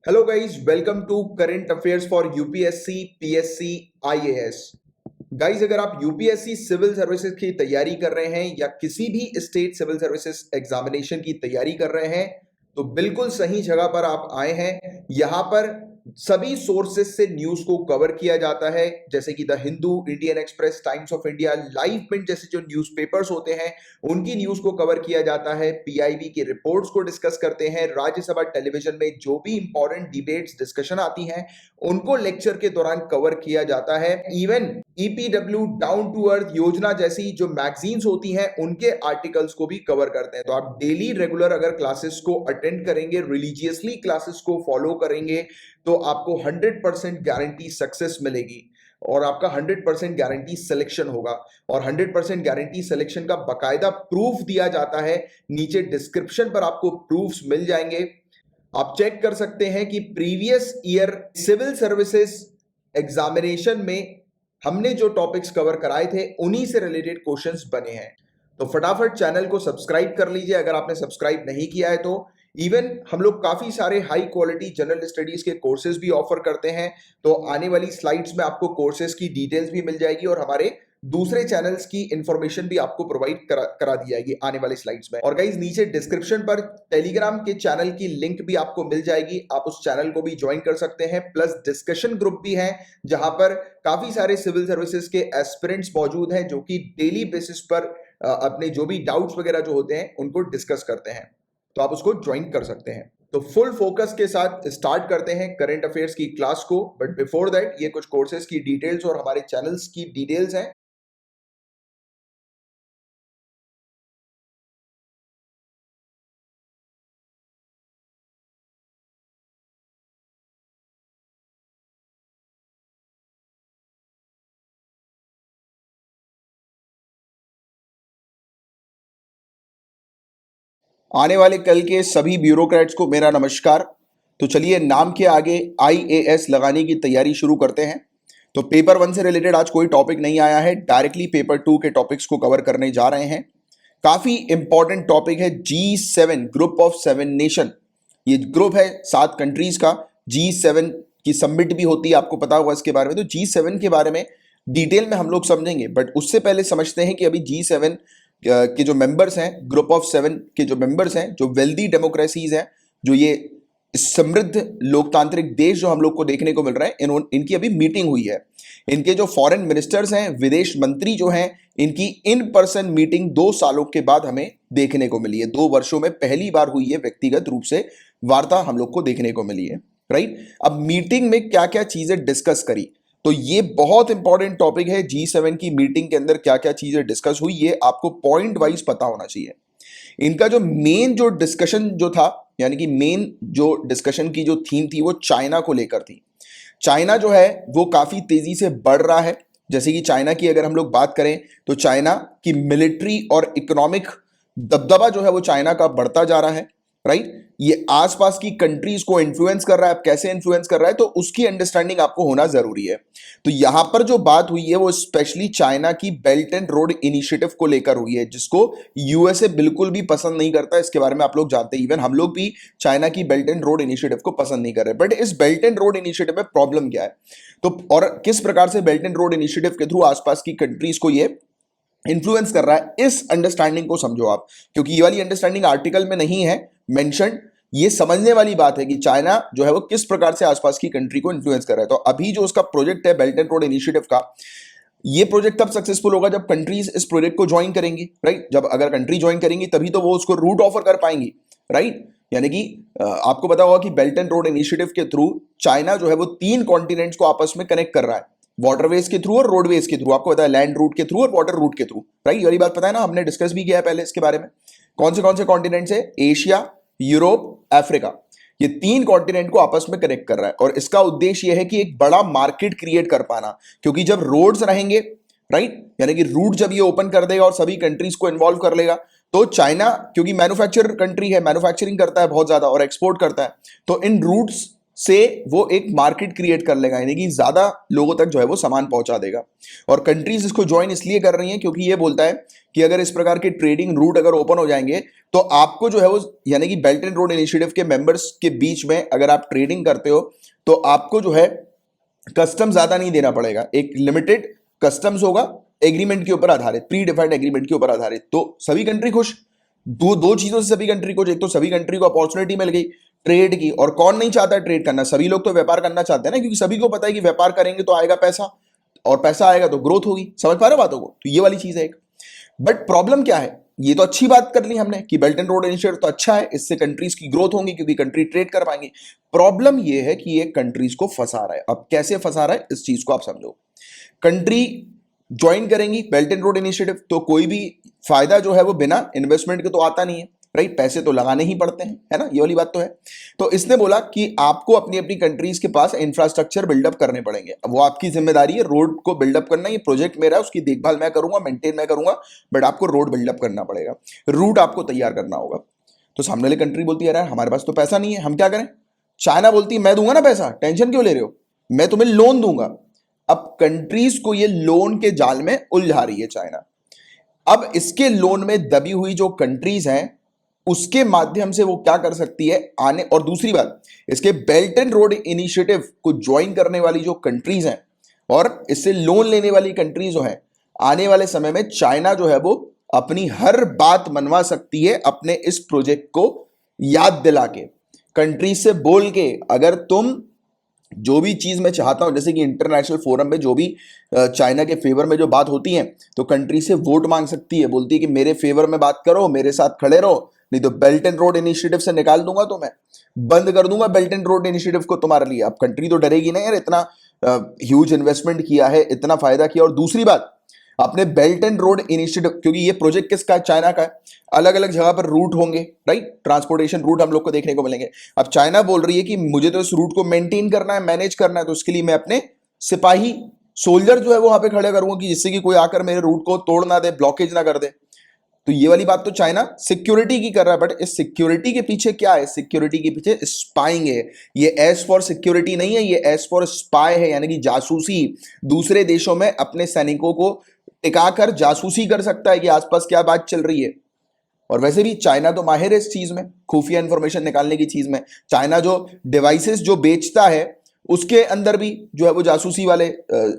Hello guys, welcome to current affairs for UPSC PSC IAS. Guys, अगर आप UPSC civil services की तैयारी कर रहे हैं या किसी भी स्टेट सिविल सर्विसेज एग्जामिनेशन की तैयारी कर रहे हैं तो बिल्कुल सही जगह पर आप आए हैं। यहां पर सभी सोर्सेज से न्यूज को कवर किया जाता है, जैसे कि the Hindu, Indian Express, Times of India, Live Mint जैसे जो न्यूज़पेपर्स होते हैं उनकी न्यूज को कवर किया जाता है। पीआईबी की रिपोर्ट्स को डिस्कस करते हैं। राज्यसभा टेलीविजन में जो भी इंपॉर्टेंट डिबेट्स डिस्कशन आती हैं उनको लेक्चर के दौरान कवर किया जाता है। Even EPW, Down to Earth Yojana जैसी जो मैगजीन्स होती हैं उनके आर्टिकल्स को भी कवर करते हैं। तो आप डेली रेगुलर अगर क्लासेस को अटेंड करेंगे, रिलीजियसली क्लासेस को फॉलो करेंगे तो आपको 100% गारंटी सक्सेस मिलेगी और आपका 100% गारंटी सिलेक्शन होगा। और 100% गारंटी सिलेक्शन का बकायदा प्रूफ दिया जाता है। नीचे डिस्क्रिप्शन पर आपको प्रूफ्स मिल जाएंगे, आप चेक कर सकते हैं कि previous year civil services examination में हमने जो टॉपिक्स कवर कराए थे उन्हीं से रिलेटेड क्वेश्चंस बने हैं। तो फटाफट चैनल को सब्सक्राइब कर लीजिए अगर आपने सब्सक्राइब नहीं किया है तो। इवन हम लोग काफी सारे हाई क्वालिटी जनरल स्टडीज के कोर्सेज भी ऑफर करते हैं। तो आने वाली स्लाइड्स में आपको कोर्सेज की डिटेल्स भी मिल जाएगी और हमारे दूसरे चैनल्स की इंफॉर्मेशन भी आपको प्रोवाइड करा दी जाएगी आने वाली स्लाइड्स में। और गाइस, नीचे डिस्क्रिप्शन पर टेलीग्राम के चैनल की लिंक भी आपको मिल जाएगी, आप उस चैनल को भी ज्वाइन कर सकते हैं। प्लस डिस्कशन ग्रुप भी है जहां पर काफी सारे सिविल सर्विसेज के एस्पिरेंट्स मौजूद हैं जो कि डेली बेसिस पर अपने जो भी डाउट्स वगैरह जो होते हैं उनको डिस्कस करते हैं। तो आप उसको ज्वाइन कर सकते हैं। तो फुल फोकस के साथ स्टार्ट करते हैं करंट अफेयर्स की क्लास को। बट बिफोर दैट ये कुछ कोर्सेज की डिटेल्स और हमारे चैनल्स की डिटेल्स हैं। आने वाले कल के सभी ब्यूरोक्रेट्स को मेरा नमस्कार। तो चलिए, नाम के आगे आईएएस लगाने की तैयारी शुरू करते हैं। तो पेपर 1 से रिलेटेड आज कोई टॉपिक नहीं आया है, डायरेक्टली पेपर 2 के टॉपिक्स को कवर करने जा रहे हैं। काफी इंपॉर्टेंट टॉपिक है G7, ग्रुप ऑफ 7 नेशन। ये ग्रुप है 7 कंट्रीज का। G7 की समिट भी होती है, आपको पता होगा इसके बारे में। तो G7 के बारे में डिटेल में हम लोग समझेंगे, बट उससे पहले समझते हैं कि अभी G7 के जो मेंबर्स हैं, ग्रुप ऑफ 7 के जो मेंबर्स हैं, जो वेल्दी डेमोक्रेसीज हैं, जो ये समृद्ध लोकतांत्रिक देश जो हम लोग को देखने को मिल रहा है, इनकी अभी मीटिंग हुई है। इनके जो फॉरेन मिनिस्टर्स हैं, विदेश मंत्री जो हैं, इनकी इन पर्सन मीटिंग 2 सालों के बाद हमें देखने को मिली है। 2 वर्षों में पहली बार हुई है, व्यक्तिगत रूप से वार्ता हम लोग को देखने को मिली है, राइट। अब मीटिंग में क्या क्या चीजें डिस्कस करी, तो ये बहुत इंपॉर्टेंट टॉपिक है। G7 की मीटिंग के अंदर क्या क्या चीजें डिस्कस हुई ये आपको पॉइंट वाइज पता होना चाहिए। इनका जो मेन जो डिस्कशन जो था, यानी कि मेन जो डिस्कशन की जो थीम थी वो चाइना को लेकर थी। चाइना जो है वो काफी तेजी से बढ़ रहा है। जैसे कि चाइना की अगर हम लोग बात करें तो चाइना की मिलिट्री और इकोनॉमिक दबदबा जो है वो चाइना का बढ़ता जा रहा है, राइट। ये आसपास की कंट्रीज को इन्फ्लुएंस कर रहा है। अब कैसे इन्फ्लुएंस कर रहा है तो उसकी अंडरस्टैंडिंग आपको होना जरूरी है। तो यहां पर जो बात हुई है वो स्पेशली चाइना की बेल्ट एंड रोड इनिशिएटिव को लेकर हुई है, जिसको यूएसए बिल्कुल भी पसंद नहीं करता। इसके बारे में आप लोग जानते हैं, इवन हम लोग भी चाइना की बेल्ट एंड रोड इनिशिएटिव को पसंद नहीं कर रहे। बट इस बेल्ट एंड रोड इनिशिएटिव में प्रॉब्लम क्या है, तो और किस प्रकार से बेल्ट एंड रोड इनिशिएटिव के थ्रू आसपास की कंट्रीज को ये इन्फ्लुएंस कर रहा है, इस अंडरस्टैंडिंग को समझो आप। क्योंकि ये वाली अंडरस्टैंडिंग आर्टिकल में नहीं है मेंशन। ये समझने वाली बात है कि चाइना जो है वो किस प्रकार से आसपास की कंट्री को इन्फ्लुएंस कर रहा है। तो अभी जो उसका प्रोजेक्ट है बेल्ट एंड रोड इनिशिएटिव का, ये प्रोजेक्ट तब सक्सेसफुल होगा जब कंट्रीज इस प्रोजेक्ट को ज्वाइन करेंगी, राइट। जब अगर कंट्री ज्वाइन करेंगी तभी तो वो उसको रूट ऑफर कर पाएंगी, राइट। यानी कि आपको पता होगा कि बेल्ट एंड रोड इनिशिएटिव के थ्रू चाइना जो है वो 3 कॉन्टिनेंट्स को आपस में कनेक्ट कर रहा है, वाटरवेज के थ्रू और रोडवेज के थ्रू। आपको पता है लैंड रूट के थ्रू और वाटर रूट के थ्रू, राइट। ये वाली बात पता है ना, हमने डिस्कस भी किया है पहले इसके बारे में। कौन से कॉन्टिनेंट्स है? Asia, Europe, Africa. ये 3 कॉन्टिनेंट को आपस में कनेक्ट कर रहा है और इसका उद्देश्य यह है कि एक बड़ा मार्केट क्रिएट कर पाना। क्योंकि जब रोड्स रहेंगे, राइट, यानी कि रूट जब ये ओपन कर देगा और सभी कंट्रीज को इन्वॉल्व कर लेगा, तो चाइना क्योंकि मैन्युफैक्चर कंट्री है, मैन्युफैक्चरिंग करता है बहुत ज्यादा और एक्सपोर्ट करता है, तो इन रूट्स से वो एक मार्केट क्रिएट कर लेगा, यानी कि ज्यादा लोगों तक जो है वो सामान पहुंचा देगा। और कंट्रीज इसको ज्वाइन इसलिए कर रही हैं क्योंकि ये बोलता है कि अगर इस प्रकार के ट्रेडिंग रूट अगर ओपन हो जाएंगे तो आपको जो है वो, यानी कि बेल्ट एंड रोड इनिशिएटिव के मेंबर्स के बीच में अगर आप ट्रेडिंग करते हो तो आपको जो है कस्टम ज्यादा नहीं देना पड़ेगा, एक लिमिटेड कस्टम्स होगा एग्रीमेंट के ऊपर आधारित, प्री डिफाइंड एग्रीमेंट के ऊपर आधारित। तो सभी कंट्री खुश, दो दो चीजों से सभी कंट्री को, एक तो सभी कंट्री को अपॉर्चुनिटी मिल गई ट्रेड की, और कौन नहीं चाहता ट्रेड करना, सभी लोग तो व्यापार करना चाहते हैं ना, क्योंकि सभी को पता है कि व्यापार करेंगे तो आएगा पैसा, और पैसा आएगा तो ग्रोथ होगी। समझ पा रहे हो बातों को? तो ये वाली चीज है एक। बट प्रॉब्लम क्या है, ये तो अच्छी बात कर ली हमने कि बेल्ट एंड रोड इनिशिएटिव तो अच्छा है, इससे कंट्रीज की ग्रोथ होगी क्योंकि कंट्री ट्रेड कर पाएंगे। प्रॉब्लम ये है कि ये कंट्रीज को फंसा रहा है। अब कैसे फंसा रहा है इस चीज को आप समझो। कंट्री ज्वाइन करेंगी बेल्ट एंड रोड इनिशिएटिव तो कोई भी फायदा जो है वो बिना इन्वेस्टमेंट के तो आता नहीं है, राइट? पैसे तो लगाने ही पड़ते हैं, है ना, ये वाली बात तो है। तो इसने बोला कि आपको अपनी अपनी कंट्रीज के पास इंफ्रास्ट्रक्चर बिल्डअप करने पड़ेंगे। अब वो आपकी जिम्मेदारी है, रोड को बिल्डअप करना, ये प्रोजेक्ट मेरा है, उसकी देखभाल मैं करूंगा, मेंटेन मैं करूंगा, बट आपको रोड बिल्डअप करना पड़ेगा, रूट आपको तैयार करना होगा। तो सामने वाली कंट्री बोलती है यार हमारे पास तो पैसा नहीं है, हम क्या करें? चाइना बोलती है मैं दूंगा ना पैसा, टेंशन क्यों ले रहे हो, मैं तुम्हें लोन दूंगा। अब कंट्रीज को ये लोन के जाल में उलझा रही है चाइना। अब इसके लोन में दबी हुई जो कंट्रीज हैं उसके माध्यम से वो क्या कर सकती है आने, और दूसरी बात इसके बेल्ट एंड रोड इनिशिएटिव को ज्वाइन करने वाली जो कंट्रीज हैं और इससे लोन लेने वाली कंट्रीज जो है, आने वाले समय में चाइना जो है वो अपनी हर बात मनवा सकती है अपने इस प्रोजेक्ट को याद दिला के, कंट्रीज से बोल के, अगर तुम जो भी चीज मैं चाहता हूं, जैसे कि इंटरनेशनल फोरम में जो भी चाइना के फेवर में जो बात होती है तो कंट्री से वोट मांग सकती है, बोलती है कि मेरे फेवर में बात करो, मेरे साथ खड़े रहो, नहीं तो बेल्ट एंड रोड इनिशिएटिव से निकाल दूंगा, तो मैं बंद कर दूंगा बेल्ट एंड रोड इनिशिएटिव को तुम्हारे लिए। अब कंट्री तो डरेगी ना यार, इतना ह्यूज इन्वेस्टमेंट किया है, इतना फायदा किया, और दूसरी बात अपने बेल्ट एंड रोड इनिशिएटिव, क्योंकि ये प्रोजेक्ट किसका है? चाइना का है। अलग अलग जगह पर रूट होंगे, राइट? ट्रांसपोर्टेशन रूट हम लोग को देखने को मिलेंगे। अब चाइना बोल रही है कि मुझे तो इस रूट को मेंटेन करना है, मैनेज करना है, तो उसके लिए मैं अपने सिपाही सोल्जर जो है वो वहां पे खड़े करूंगा कि जिससे कि कोई आकर मेरे रूट को तोड़ ना दे, ब्लॉकेज ना कर दे। तो ये वाली बात तो चाइना सिक्योरिटी की कर रहा है, बट इस सिक्योरिटी के पीछे क्या है? सिक्योरिटी के पीछे स्पाइंग है। ये एस फॉर सिक्योरिटी नहीं है, ये एस फॉर स्पाई है, यानी कि जासूसी। दूसरे देशों में अपने सैनिकों को टिकाकर जासूसी कर सकता है कि आसपास क्या बात चल रही है। और वैसे भी चाइना तो माहिर है इस चीज में, खुफिया इंफॉर्मेशन निकालने की चीज में। चाइना जो डिवाइसेस जो बेचता है उसके अंदर भी जो है वो जासूसी वाले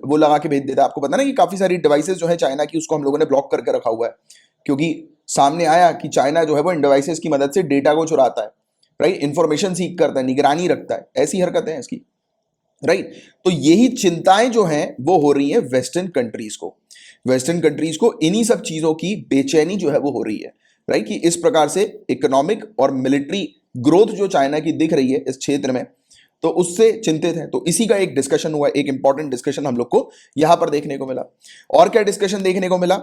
वो लगा के भेज देता है। आपको पता ना कि काफी सारी डिवाइसेस जो है चाइना की, उसको हम लोगों ने ब्लॉक करके रखा हुआ है, क्योंकि सामने आया कि चाइना जो है वो इन डिवाइसेस की मदद से डेटा को चुराता है, राइट? इंफॉर्मेशन सीख करता है, निगरानी रखता है, ऐसी हरकतें हैं इसकी, राइट? तो यही चिंताएं जो हैं वो हो रही है वेस्टर्न कंट्रीज को। वेस्टर्न कंट्रीज को इन्हीं सब चीजों की बेचैनी जो है वो हो रही है, राइट? कि इस प्रकार से इकोनॉमिक और मिलिट्री ग्रोथ जो चाइना की दिख रही है इस क्षेत्र में, तो उससे चिंतित है। तो इसी का एक डिस्कशन हुआ, एक इंपॉर्टेंट डिस्कशन हम लोग को यहां पर देखने को मिला। और क्या डिस्कशन देखने को मिला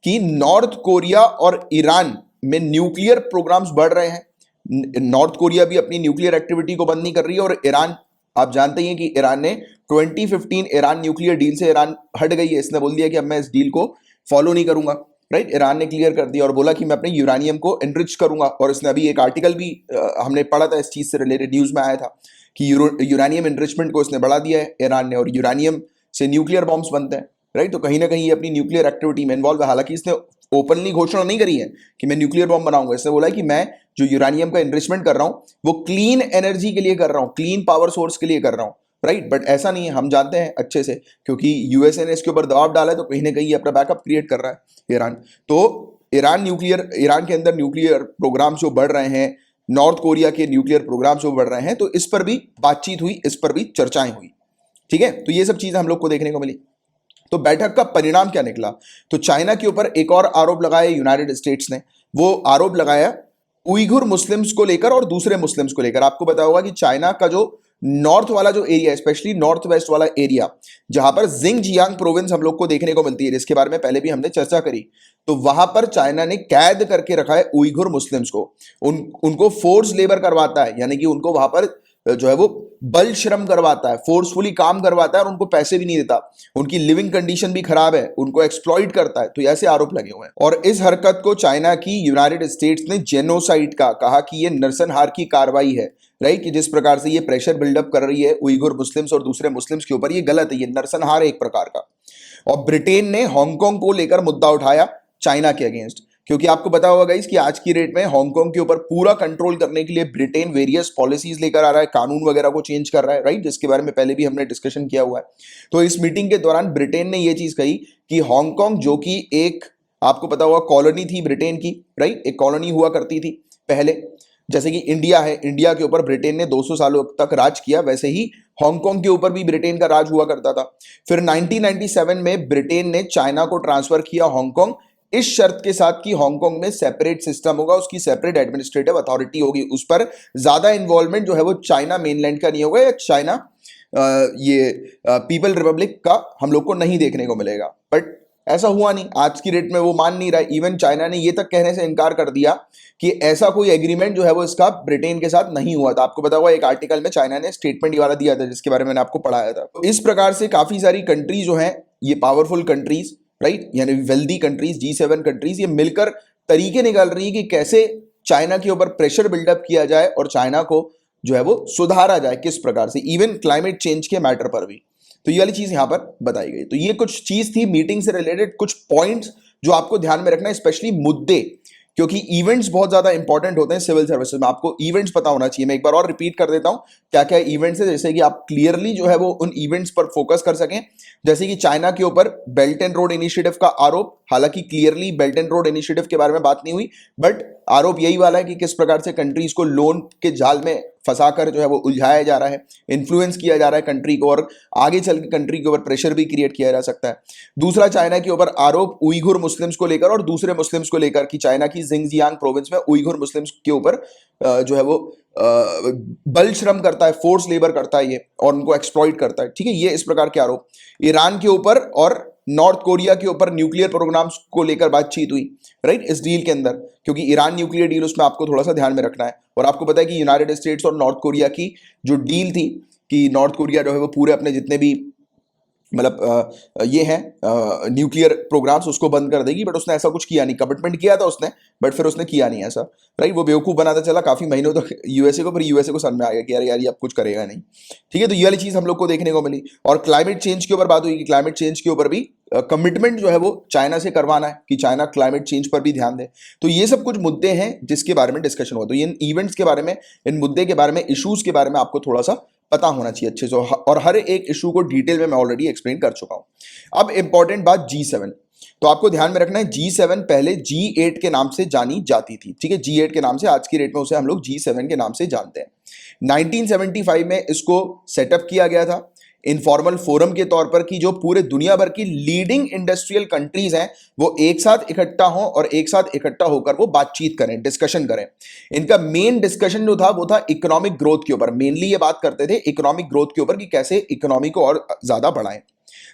कि नॉर्थ कोरिया और ईरान में न्यूक्लियर प्रोग्राम्स बढ़ रहे हैं। नॉर्थ कोरिया भी अपनी न्यूक्लियर एक्टिविटी को बंद नहीं कर रही है, और ईरान, आप जानते ही हैं कि ईरान ने 2015 ईरान न्यूक्लियर डील से ईरान हट गई है। इसने बोल दिया कि अब मैं इस डील को फॉलो नहीं करूंगा, राइट? ईरान ने क्लियर कर दिया और बोला कि मैं अपने यूरानियम को एनरिच करूंगा। और इसने अभी एक आर्टिकल भी हमने पढ़ा था, इस चीज से रिलेटेड न्यूज में आया था कि यूरानियम एनरिचमेंट को इसने बढ़ा दिया है ईरान ने, और यूरानियम से न्यूक्लियर बॉम्ब्स बनते हैं, राइट? तो कहीं ना कहीं ये अपनी न्यूक्लियर एक्टिविटी में इन्वॉल्व है। हालांकि इसने ओपनली घोषणा नहीं करी है कि मैं न्यूक्लियर बॉम्ब बनाऊंगा। इसने बोला है कि मैं जो यूरानियम का एनरिचमेंट कर रहा हूं वो क्लीन एनर्जी के लिए कर रहा हूं, क्लीन पावर सोर्स के लिए कर रहा हूं, राइट? बट ऐसा नहीं है, हम जानते हैं अच्छे से, क्योंकि यूएसए ने इसके ऊपर दबाव डाला है, तो कहीं ना कहीं ये अपना बैकअप क्रिएट कर रहा है ईरान। तो ईरान के अंदर न्यूक्लियर प्रोग्राम जो बढ़ रहे हैं, नॉर्थ कोरिया के न्यूक्लियर प्रोग्राम जो बढ़ रहे हैं, तो इस पर भी बातचीत हुई, इस पर भी चर्चाएं हुई, ठीक है? तो ये सब चीजें हम लोग को देखने को मिली। तो बैठक का परिणाम क्या निकला? तो चाइना के ऊपर एक और आरोप लगाया यूनाइटेड स्टेट्स ने। वो आरोप लगाया उइघुर मुस्लिम्स को लेकर और दूसरे मुस्लिम्स को लेकर। आपको पता होगा कि चाइना का जो नॉर्थ वाला जो एरिया, स्पेशली नॉर्थ वेस्ट वाला एरिया, जहां पर जिंगजियांग प्रोविंस हम लोग को देखने को मिलती है, जिसके बारे में पहले भी हमने चर्चा करी, तो वहां पर चाइना ने कैद करके रखा है उइघुर मुस्लिम्स को। उनको फोर्स लेबर करवाता है, यानी कि उनको वहां पर जो है वो बल श्रम करवाता है, फोर्सफुली काम करवाता है और उनको पैसे भी नहीं देता, उनकी लिविंग कंडीशन भी खराब है, उनको एक्सप्लॉइट करता है। तो ऐसे आरोप लगे हुए हैं और इस हरकत को चाइना की यूनाइटेड स्टेट्स ने जेनोसाइड का कहा कि ये नरसंहार की कार्रवाई है, राइट। कि जिस प्रकार से ये प्रेशर बिल्डअप कर रही है उइगुर मुस्लिम्स और दूसरे मुस्लिम्स के ऊपर, ये गलत है, ये नरसंहार है एक प्रकार का। और ब्रिटेन ने हांगकांग को लेकर मुद्दा उठाया चाइना के अगेंस्ट, क्योंकि आपको पता होगा गाइस कि आज की डेट में हांगकांग के ऊपर पूरा कंट्रोल करने के लिए ब्रिटेन वेरियस पॉलिसीज लेकर आ रहा है, कानून वगैरह को चेंज कर रहा है, राइट, जिसके बारे में पहले भी हमने डिस्कशन किया हुआ है। तो इस मीटिंग के दौरान ब्रिटेन ने यह चीज कही कि हांगकांग, जो कि एक आपको पता होगा कॉलोनी थी ब्रिटेन की, राइट, एक कॉलोनी हुआ करती थी पहले, जैसे कि इंडिया है, इंडिया के ऊपर ब्रिटेन ने 200 सालों तक राज किया, वैसे ही हांगकांग के ऊपर भी ब्रिटेन का राज हुआ करता था। फिर 1997 में ब्रिटेन ने चाइना को ट्रांसफर किया हांगकांग, इस शर्त के साथ कि हांगकांग में सेपरेट सिस्टम होगा, उसकी सेपरेट एडमिनिस्ट्रेटिव अथॉरिटी होगी, उस पर ज्यादा इन्वॉल्वमेंट जो है वो चाइना मेनलैंड का नहीं होगा या चाइना पीपल रिपब्लिक का हम लोग को नहीं देखने को मिलेगा। बट ऐसा हुआ नहीं, आज की डेट में वो मान नहीं रहा। इवन चाइना ने ये तक कहने से इनकार कर दिया कि ऐसा कोई एग्रीमेंट जो है वो इसका ब्रिटेन के साथ नहीं हुआ था। आपको पता हुआ एक आर्टिकल में चाइना ने स्टेटमेंट वाला दिया था, जिसके बारे में मैंने आपको पढ़ाया था। तो इस प्रकार से काफी सारी कंट्रीज जो हैं, ये पावरफुल कंट्रीज, राइट, यानी वेल्दी कंट्रीज, G7 कंट्रीज, ये मिलकर तरीके निकाल रही है कि कैसे चाइना के ऊपर प्रेशर बिल्डअप किया जाए और चाइना को जो है वो सुधारा जाए, किस प्रकार से, इवन क्लाइमेट चेंज के मैटर पर भी। तो ये वाली चीज यहां पर बताई गई। तो ये कुछ चीज थी मीटिंग से रिलेटेड, कुछ पॉइंट्स जो आपको ध्यान में रखना है, स्पेशली मुद्दे, क्योंकि इवेंट्स बहुत ज्यादा इंपॉर्टेंट होते हैं सिविल सर्विसेज में। आपको इवेंट्स पता होना चाहिए। मैं एक बार और रिपीट कर देता हूं क्या क्या इवेंट्स है, जैसे कि आप क्लियरली जो है वो उन इवेंट्स पर फोकस कर सकें। जैसे कि चाइना के ऊपर बेल्ट एंड रोड इनिशिएटिव का आरोप, हालांकि clearly belt and road initiative के बारे में बात नहीं हुई, बट आरोप यही वाला है कि किस प्रकार से कंट्रीज को लोन के जाल में फंसाकर जो है वो उलझाया जा रहा है, इन्फ्लुएंस किया जा रहा है कंट्री को, और आगे चल के कंट्री के ऊपर प्रेशर भी क्रिएट किया जा सकता है। दूसरा, चाइना के ऊपर आरोप उइघुर मुस्लिम्स को लेकर और दूसरे मुस्लिम्स को लेकर कि चाइना की जिंगजियांग प्रोविंस में उइघुर मुस्लिम्स के ऊपर जो है वो बल श्रम करता है, फोर्स लेबर करता है ये, और उनको एक्सप्लॉइट करता है, ठीक है। ये इस प्रकार के आरोप। ईरान के ऊपर और नॉर्थ कोरिया के ऊपर न्यूक्लियर प्रोग्राम्स को लेकर बातचीत हुई, राइट, इस डील के अंदर, क्योंकि ईरान न्यूक्लियर डील, उसमें आपको थोड़ा सा ध्यान में रखना है। और आपको पता है कि यूनाइटेड स्टेट्स और नॉर्थ कोरिया की जो डील थी कि नॉर्थ कोरिया जो है वो पूरे अपने जितने भी मतलब ये है न्यूक्लियर प्रोग्राम्स उसको बंद कर देगी, बट उसने ऐसा कुछ किया नहीं। कमिटमेंट किया था उसने, बट फिर उसने किया नहीं ऐसा, राइट। वो बेवकूफ बनाता चला काफी महीनों तक यूएसए को, फिर यूएसए को समझ में आ गया कि यार ये अब कुछ करेगा नहीं, ठीक है। तो ये वाली चीज हम लोग को देखने को मिली। और क्लाइमेट चेंज के ऊपर बात हुई कि क्लाइमेट चेंज के ऊपर भी कमिटमेंट जो है वो चाइना से करवाना है कि चाइना क्लाइमेट चेंज पर भी ध्यान दे। तो ये सब कुछ मुद्दे हैं जिसके बारे में डिस्कशन हुआ। तो इन इवेंट्स के बारे में, इन मुद्दे के बारे में, इश्यूज के बारे में आपको थोड़ा सा पता होना चाहिए अच्छे से, और हर एक इशू को डिटेल में मैं ऑलरेडी एक्सप्लेन कर चुका हूं। अब इंपॉर्टेंट बात G7, तो आपको ध्यान में रखना है G7 पहले G8 के नाम से जानी जाती थी, ठीक है। G8 के नाम से, आज की डेट में उसे हम लोग G7 के नाम से जानते हैं। 1975 में इसको सेटअप किया गया था इनफॉर्मल फोरम के तौर पर, कि जो पूरे दुनिया भर की लीडिंग इंडस्ट्रियल कंट्रीज हैं वो एक साथ इकट्ठा हों और एक साथ इकट्ठा होकर वो बातचीत करें, डिस्कशन करें। इनका मेन डिस्कशन जो था वो था इकोनॉमिक ग्रोथ के ऊपर। मेनली ये बात करते थे इकोनॉमिक ग्रोथ के ऊपर कि कैसे इकोनॉमी को और ज्यादा बढ़ाएं।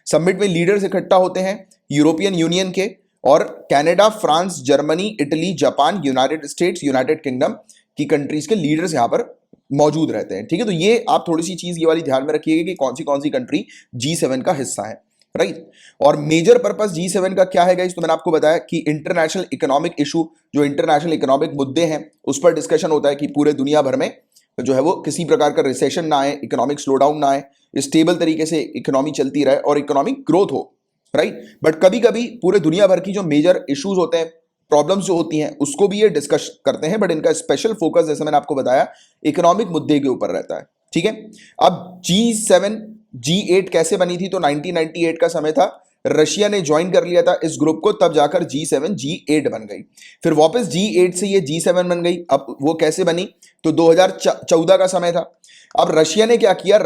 समिट में लीडर्स इकट्ठा होते हैं यूरोपियन यूनियन के, और Canada, France, Germany, Italy, Japan, United states, United kingdom की कंट्रीज के लीडर्स यहां पर मौजूद रहते हैं, ठीक है। तो ये आप थोड़ी सी चीज ये वाली ध्यान में रखिएगा कि कौन सी कंट्री G7 का हिस्सा है, राइट। और मेजर पर्पस G7 का क्या है गाइस, तो मैंने आपको बताया कि इंटरनेशनल इकोनॉमिक इशू, जो इंटरनेशनल इकोनॉमिक मुद्दे हैं उस पर डिस्कशन होता है कि पूरे दुनिया भर में जो है वो किसी प्रकार का रिसेशन ना आए, इकोनॉमिक स्लोडाउन ना आए, स्टेबल तरीके से इकोनॉमी चलती रहे और इकोनॉमिक ग्रोथ हो, राइट। बट कभी कभी पूरे दुनिया भर की जो मेजर इश्यूज होते हैं, प्रॉब्लम्स जो होती हैं, उसको भी ये डिस्कस करते हैं, बट इनका स्पेशल फोकस, जैसे मैंने आपको बताया, इकोनॉमिक मुद्दे के ऊपर रहता है, ठीक है। अब G7 G8 कैसे बनी थी, तो 1998 का समय था, रशिया ने ज्वाइन कर लिया था इस ग्रुप को, तब जाकर G7 G8 बन गई। फिर वापस G8 से ये G7 बन गई। अब वो कैसे बनी, तो 2014 का समय था। अब रशिया ने क्या किया,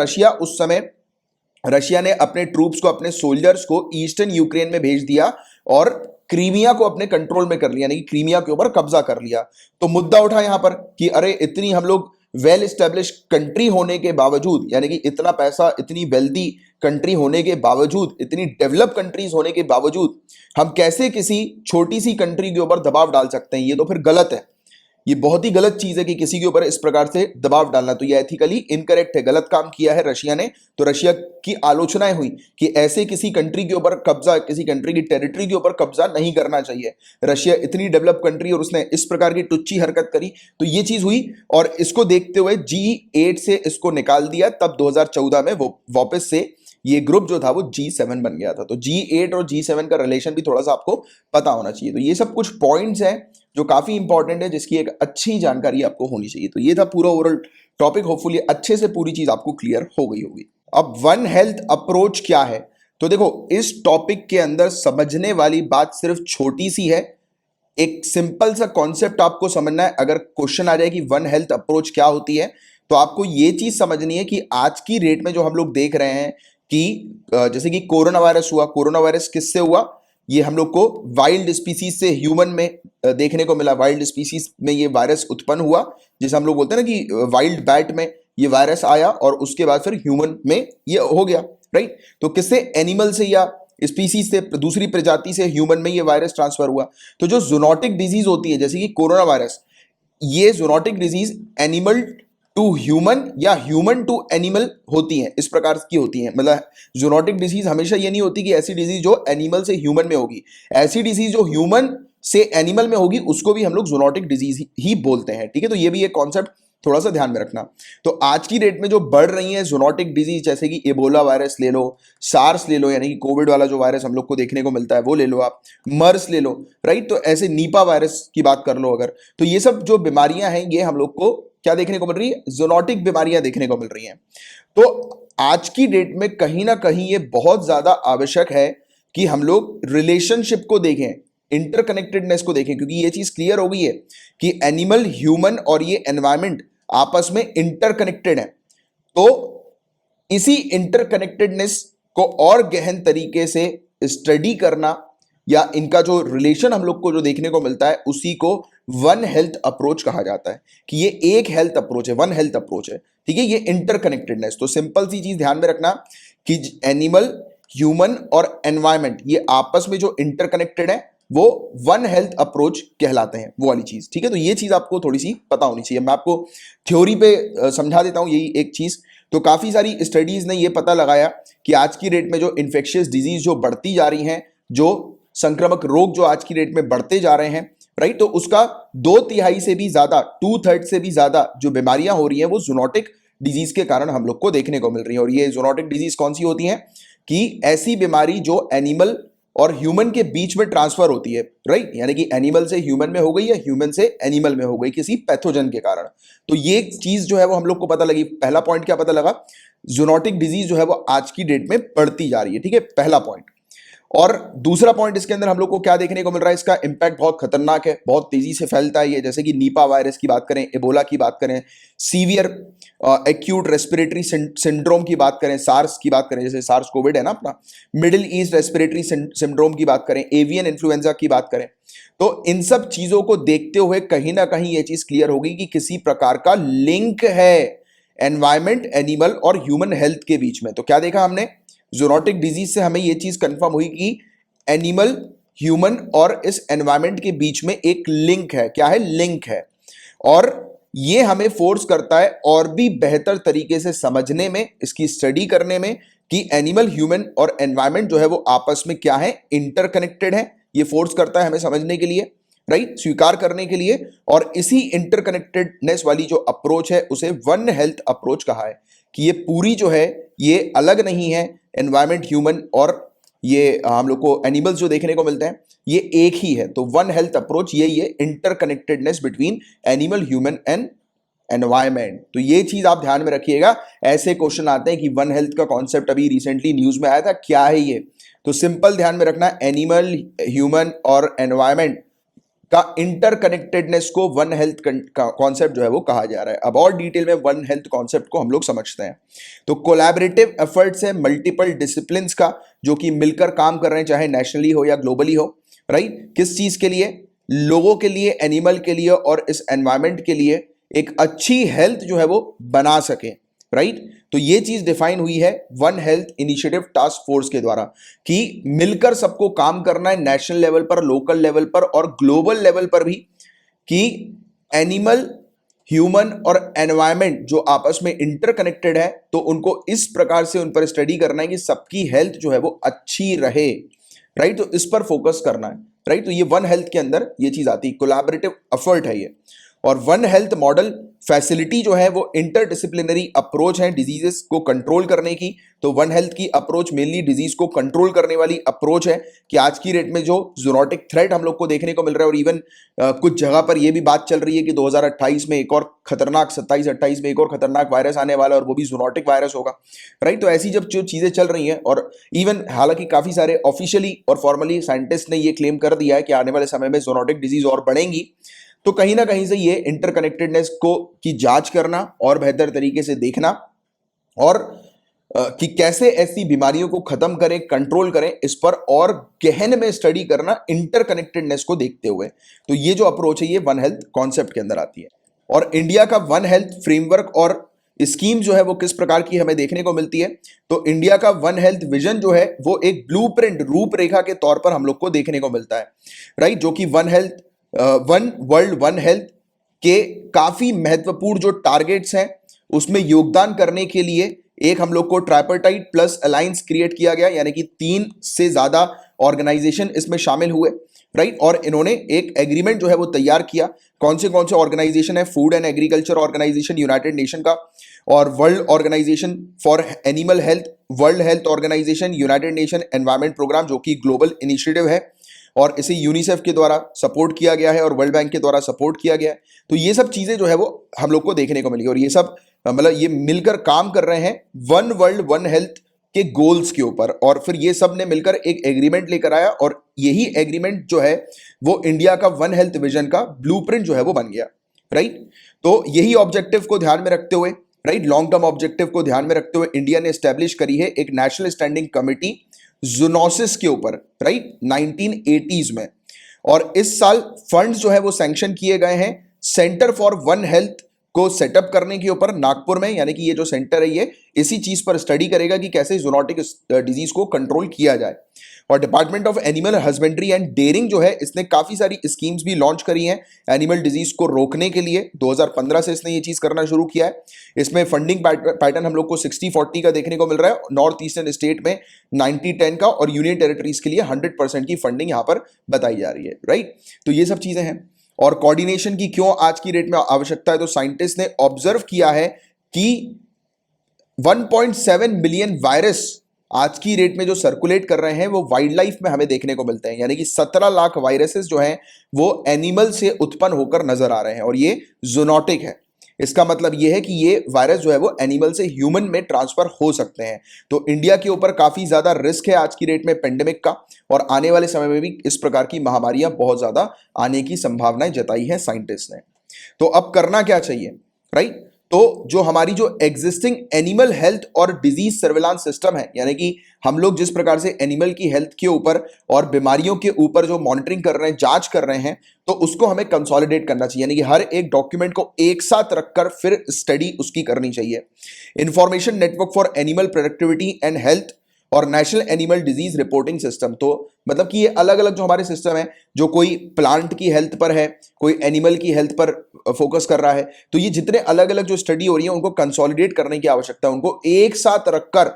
रशिया ने अपने ट्रूप्स को, अपने सोल्जर्स को ईस्टर्न यूक्रेन में भेज दिया और क्रीमिया को अपने कंट्रोल में कर लिया, यानी कि क्रीमिया के ऊपर कब्जा कर लिया। तो मुद्दा उठा यहां पर कि अरे इतनी हम लोग वेल एस्टेब्लिश कंट्री होने के बावजूद, यानी कि इतना पैसा, इतनी वेल्दी कंट्री होने के बावजूद, इतनी डेवलप कंट्रीज होने के बावजूद हम कैसे किसी छोटी सी कंट्री के ऊपर दबाव डाल सकते हैं, ये तो फिर गलत है। ये बहुत ही गलत चीज है कि किसी के ऊपर इस प्रकार से दबाव डालना, तो ये एथिकली इनकरेक्ट है, गलत काम किया है रशिया ने। तो रशिया की आलोचनाएं हुई कि ऐसे किसी कंट्री के ऊपर कब्जा, किसी कंट्री की टेरिटरी के ऊपर कब्जा नहीं करना चाहिए। रशिया इतनी डेवलप कंट्री और उसने इस प्रकार की टुच्ची हरकत करी, तो ये चीज हुई। और इसको देखते हुए G8 से इसको निकाल दिया, तब 2014 में वो वापस से ये ग्रुप जो था वो G7 बन गया था। तो G8 और G7 का रिलेशन भी थोड़ा सा आपको पता होना चाहिए। तो ये सब कुछ पॉइंट्स हैं जो काफी इंपॉर्टेंट है, जिसकी एक अच्छी जानकारी आपको होनी चाहिए। तो ये था पूरा ओवरऑल टॉपिक, होपफुली अच्छे से पूरी चीज आपको क्लियर हो गई होगी। अब वन हेल्थ अप्रोच क्या है, तो देखो इस टॉपिक के अंदर समझने वाली बात सिर्फ छोटी सी है। एक सिंपल सा कॉन्सेप्ट आपको समझना है। अगर क्वेश्चन आ जाए कि वन हेल्थ अप्रोच क्या होती है, तो आपको ये चीज समझनी है कि आज की डेट में जो हम लोग देख रहे हैं कि जैसे कि कोरोना वायरस हुआ, कोरोना वायरस किससे हुआ, ये हम लोग को वाइल्ड स्पीसीज से ह्यूमन में देखने को मिला। वाइल्ड स्पीसीज में ये वायरस उत्पन्न हुआ, जिसे हम लोग बोलते हैं ना कि वाइल्ड बैट में ये वायरस आया और उसके बाद फिर ह्यूमन में ये हो गया, राइट। तो किससे, एनिमल से या स्पीसीज से, दूसरी प्रजाति से ह्यूमन में ये वायरस ट्रांसफर हुआ। तो जो जूनोटिक डिजीज होती है जैसे कि कोरोना वायरस, ये zoonotic disease animal to human या ह्यूमन टू एनिमल होती हैं, इस प्रकार की होती हैं। मतलब जूनोटिक डिजीज हमेशा ये नहीं होती कि ऐसी डिजीज जो एनिमल से ह्यूमन में होगी, ऐसी डिजीज जो ह्यूमन से एनिमल में होगी उसको भी हम लोग जूनोटिक डिजीज ही बोलते हैं, ठीक है। तो ये भी एक कॉन्सेप्ट थोड़ा सा ध्यान में रखना। तो आज की डेट में जो बढ़ रही है जूनोटिक डिजीज, जैसे कि एबोला वायरस ले लो, सार्स ले लो, यानी कि कोविड वाला जो वायरस हम लोग को देखने को मिलता है वो ले लो, आप मर्स ले लो, राइट। तो ऐसे नीपा वायरस की बात कर लो अगर, तो ये सब जो बीमारियां हैं ये हम लोग को क्या देखने को मिल रही है, जूनोटिक बीमारियां देखने को मिल रही हैं। तो आज की डेट में कहीं ना कहीं ये बहुत ज्यादा आवश्यक है कि हम लोग रिलेशनशिप को देखें, इंटरकनेक्टेडनेस को देखें, क्योंकि ये चीज क्लियर हो गई है कि एनिमल, ह्यूमन और ये एनवायरमेंट आपस में इंटरकनेक्टेड है। तो इसी इंटरकनेक्टेडनेस को और गहन तरीके से स्टडी करना या इनका जो रिलेशन हम लोग को जो देखने को मिलता है उसी को वन हेल्थ अप्रोच कहा जाता है, कि ये एक हेल्थ अप्रोच है, वन हेल्थ अप्रोच है, ठीक है। ये इंटरकनेक्टेडनेस, तो सिंपल सी चीज ध्यान में रखना कि एनिमल, ह्यूमन और एनवायरमेंट ये आपस में जो इंटरकनेक्टेड है वो वन हेल्थ अप्रोच कहलाते हैं, वो वाली चीज, ठीक है। तो ये चीज आपको थोड़ी सी पता होनी चाहिए। मैं आपको थ्योरी पे समझा देता हूं यही एक चीज। तो काफी सारी स्टडीज ने ये पता लगाया कि आज की डेट में जो इन्फेक्शियस डिजीज जो बढ़ती जा रही हैं, जो संक्रामक रोग जो आज की डेट में बढ़ते जा रहे हैं, राइट, तो उसका 2/3 से भी ज्यादा, 2/3 से भी ज्यादा जो बीमारियां हो रही हैं वो जूनोटिक डिजीज के कारण हम लोग को देखने को मिल रही है। और ये जूनोटिक डिजीज कौन सी होती हैं, कि ऐसी बीमारी जो एनिमल और ह्यूमन के बीच में ट्रांसफर होती है, राइट, यानी कि एनिमल से ह्यूमन में हो गई या ह्यूमन से एनिमल में हो गई किसी पैथोजन के कारण। तो ये चीज जो है वो हम लोग को पता लगी। पहला पॉइंट क्या पता लगा, जूनोटिक डिजीज जो है वो आज की डेट में बढ़ती जा रही है, ठीक है, पहला पॉइंट। और दूसरा पॉइंट इसके अंदर हम लोग को क्या देखने को मिल रहा है, इसका इंपैक्ट बहुत खतरनाक है, बहुत तेजी से फैलता है ये। जैसे कि नीपा वायरस की बात करें, एबोला की बात करें, सीवियर एक्यूट रेस्पिरेटरी सिंड्रोम की बात करें, सार्स की बात करें, जैसे सार्स कोविड है ना अपना, मिडिल ईस्ट रेस्पिरेटरी सिंड्रोम की बात करें, एवियन इन्फ्लुएंजा की बात करें, तो इन सब चीजों को देखते हुए कहीं ना कहीं ये चीज क्लियर होगी कि किसी प्रकार का लिंक है एनवायरमेंट, एनिमल और ह्यूमन हेल्थ के बीच में। तो क्या देखा हमने, जूनोटिक डिजीज से हमें यह चीज कंफर्म हुई कि एनिमल, ह्यूमन और इस एनवायरमेंट के बीच में एक लिंक है। क्या है, लिंक है। और ये हमें फोर्स करता है और भी बेहतर तरीके से समझने में, इसकी स्टडी करने में, कि एनिमल, ह्यूमन और एनवायरमेंट जो है वो आपस में क्या है, इंटरकनेक्टेड है। ये फोर्स करता है हमें समझने के लिए, राइट, स्वीकार करने के लिए। और इसी इंटरकनेक्टेडनेस वाली जो अप्रोच है उसे वन हेल्थ अप्रोच कहा है, कि ये पूरी जो है ये अलग नहीं है, एनवायरमेंट, ह्यूमन और ये हम लोग को एनिमल्स जो देखने को मिलते हैं ये एक ही है। तो वन हेल्थ अप्रोच यही है, interconnectedness between animal, human and environment. तो ये चीज आप ध्यान में रखिएगा। ऐसे क्वेश्चन आते हैं कि वन हेल्थ का कॉन्सेप्ट अभी रिसेंटली न्यूज में आया था, क्या है ये, तो सिंपल ध्यान में रखना, एनिमल, ह्यूमन और एनवायरमेंट का इंटरकनेक्टेडनेस को वन हेल्थ का कॉन्सेप्ट जो है वो कहा जा रहा है। अब और डिटेल में वन हेल्थ कॉन्सेप्ट को हम लोग समझते हैं। तो कोलैबोरेटिव एफर्ट्स है मल्टीपल डिसिप्लिन्स का, जो कि मिलकर काम कर रहे हैं, चाहे नेशनली हो या ग्लोबली हो, राइट। किस चीज के लिए, लोगों के लिए, एनिमल के लिए और इस एनवायरमेंट के लिए एक अच्छी हेल्थ जो है वो बना सके, राइट। तो ये चीज डिफाइन हुई है one health initiative task force के द्वारा, कि मिलकर सबको काम करना है नेशनल लेवल पर, लोकल लेवल पर और ग्लोबल लेवल पर भी, कि एनिमल, ह्यूमन और एनवायरमेंट जो आपस में इंटरकनेक्टेड है, तो उनको इस प्रकार से उन पर स्टडी करना है कि सबकी हेल्थ जो है वो अच्छी रहे, राइट। तो इस पर फोकस करना है, राइट। तो ये वन हेल्थ के अंदर ये चीज आती है, कोलैबोरेटिव एफर्ट है ये। और वन हेल्थ मॉडल फैसिलिटी जो है वो इंटरडिसिप्लिनरी अप्रोच है डिजीजेस को कंट्रोल करने की। तो वन हेल्थ की अप्रोच मेनली डिजीज को कंट्रोल करने वाली अप्रोच है कि आज की डेट में जो जूनोटिक थ्रेट हम लोग को देखने को मिल रहा है, और इवन कुछ जगह पर यह भी बात चल रही है कि 2028 में एक और खतरनाक, 27-28 में एक और खतरनाक वायरस आने वाला है, और वो भी जूनोटिक वायरस होगा, राइट। तो ऐसी जब जो चीजें चल रही हैं, और इवन हालांकि काफी सारे ऑफिशियली और फॉर्मली साइंटिस्ट ने ये क्लेम कर दिया है कि आने वाले समय में जूनोटिक डिजीज और बढ़ेंगी, तो कहीं ना कहीं से ये इंटरकनेक्टेडनेस को की जांच करना और बेहतर तरीके से देखना, और कि कैसे ऐसी बीमारियों को खत्म करें, कंट्रोल करें, इस पर और गहन में स्टडी करना इंटरकनेक्टेडनेस को देखते हुए। तो ये जो अप्रोच है ये वन हेल्थ कॉन्सेप्ट के अंदर आती है। और इंडिया का वन हेल्थ फ्रेमवर्क और स्कीम जो है वो किस प्रकार की हमें देखने को मिलती है, तो इंडिया का वन हेल्थ विजन जो है वो एक ब्लूप्रिंट, रूपरेखा के तौर पर हम लोग को देखने को मिलता है, राइट। जो कि one health, one world one health के काफी महत्वपूर्ण जो टारगेट्स हैं उसमें योगदान करने के लिए एक हम लोग को ट्राइपर्टाइट प्लस अलायंस क्रिएट किया गया, यानी कि 3 से ज्यादा ऑर्गेनाइजेशन इसमें शामिल हुए, राइट। और इन्होंने एक एग्रीमेंट जो है वो तैयार किया। कौन से ऑर्गेनाइजेशन है? Food and Agriculture Organisation United Nation का, और World Organisation for Animal Health, World Health Organisation, United Nation Environment Programme जो कि ग्लोबल इनिशिएटिव है, और इसे यूनिसेफ के द्वारा सपोर्ट किया गया है और वर्ल्ड बैंक के द्वारा सपोर्ट किया गया है। तो ये सब चीजें जो है वो हम लोग को देखने को मिली, और ये सब मतलब ये मिलकर काम कर रहे हैं वन वर्ल्ड वन हेल्थ के गोल्स के ऊपर, और फिर ये सब ने मिलकर एक एग्रीमेंट लेकर आया, और यही एग्रीमेंट जो है वो इंडिया का वन हेल्थ विजन का ब्लूप्रिंट जो है वो बन गया, राइट। तो यही ऑब्जेक्टिव को ध्यान में रखते हुए, राइट, लॉन्ग टर्म ऑब्जेक्टिव को ध्यान में रखते हुए इंडिया ने एस्टेब्लिश करी है एक नेशनल स्टैंडिंग कमिटी जूनोसिस के ऊपर, राइट, 1980s में। और इस साल फंड्स जो है वो सैंक्शन किए गए हैं सेंटर फॉर वन हेल्थ को सेटअप करने के ऊपर नागपुर में, यानी कि ये जो सेंटर है ये इसी चीज पर स्टडी करेगा कि कैसे जूनोटिक डिजीज को कंट्रोल किया जाए। और Department of Animal Husbandry and Dairying जो है इसने काफी सारी स्कीम्स भी लॉन्च करी हैं एनिमल डिजीज को रोकने के लिए। 2015 से इसने ये चीज करना शुरू किया है। इसमें फंडिंग पैटर्न हम लोग को 60-40 का देखने को मिल रहा है, नॉर्थ ईस्टर्न स्टेट में 90-10 का, और यूनियन टेरिटरीज के लिए 100% की फंडिंग यहां पर बताई जा रही है, राइट। तो ये सब चीजें हैं। और कोऑर्डिनेशन की क्यों आज की डेट में आवश्यकता है, तो साइंटिस्ट ने ऑब्जर्व किया है कि 1.7 मिलियन वायरस आज की रेट में जो सर्कुलेट कर रहे हैं वो वाइल्ड लाइफ में हमें देखने को मिलते हैं, यानी कि 17 लाख वायरसेस जो हैं वो एनिमल से उत्पन्न होकर नजर आ रहे हैं, और ये जूनोटिक है। इसका मतलब ये है कि ये वायरस जो है वो एनिमल से ह्यूमन में ट्रांसफर हो सकते हैं। तो इंडिया के ऊपर काफी ज्यादा रिस्क है आज की डेट में पेंडेमिक का, और आने वाले समय में भी इस प्रकार की महामारियां बहुत ज्यादा आने की संभावनाएं जताई है साइंटिस्ट ने। तो अब करना क्या चाहिए, राइट। तो जो हमारी जो एग्जिस्टिंग एनिमल हेल्थ और डिजीज सर्विलांस सिस्टम है, यानी कि हम लोग जिस प्रकार से एनिमल की हेल्थ के ऊपर और बीमारियों के ऊपर जो मॉनिटरिंग कर रहे हैं, जांच कर रहे हैं, तो उसको हमें कंसोलिडेट करना चाहिए, यानी कि हर एक डॉक्यूमेंट को एक साथ रखकर फिर स्टडी उसकी करनी चाहिए। Information network for animal productivity and health और national animal disease reporting system, तो मतलब कि ये अलग अलग जो हमारे सिस्टम है, जो कोई प्लांट की हेल्थ पर है, कोई एनिमल की हेल्थ पर फोकस कर रहा है, तो ये जितने अलग अलग जो स्टडी हो रही है उनको कंसोलिडेट करने की आवश्यकता है, उनको एक साथ रखकर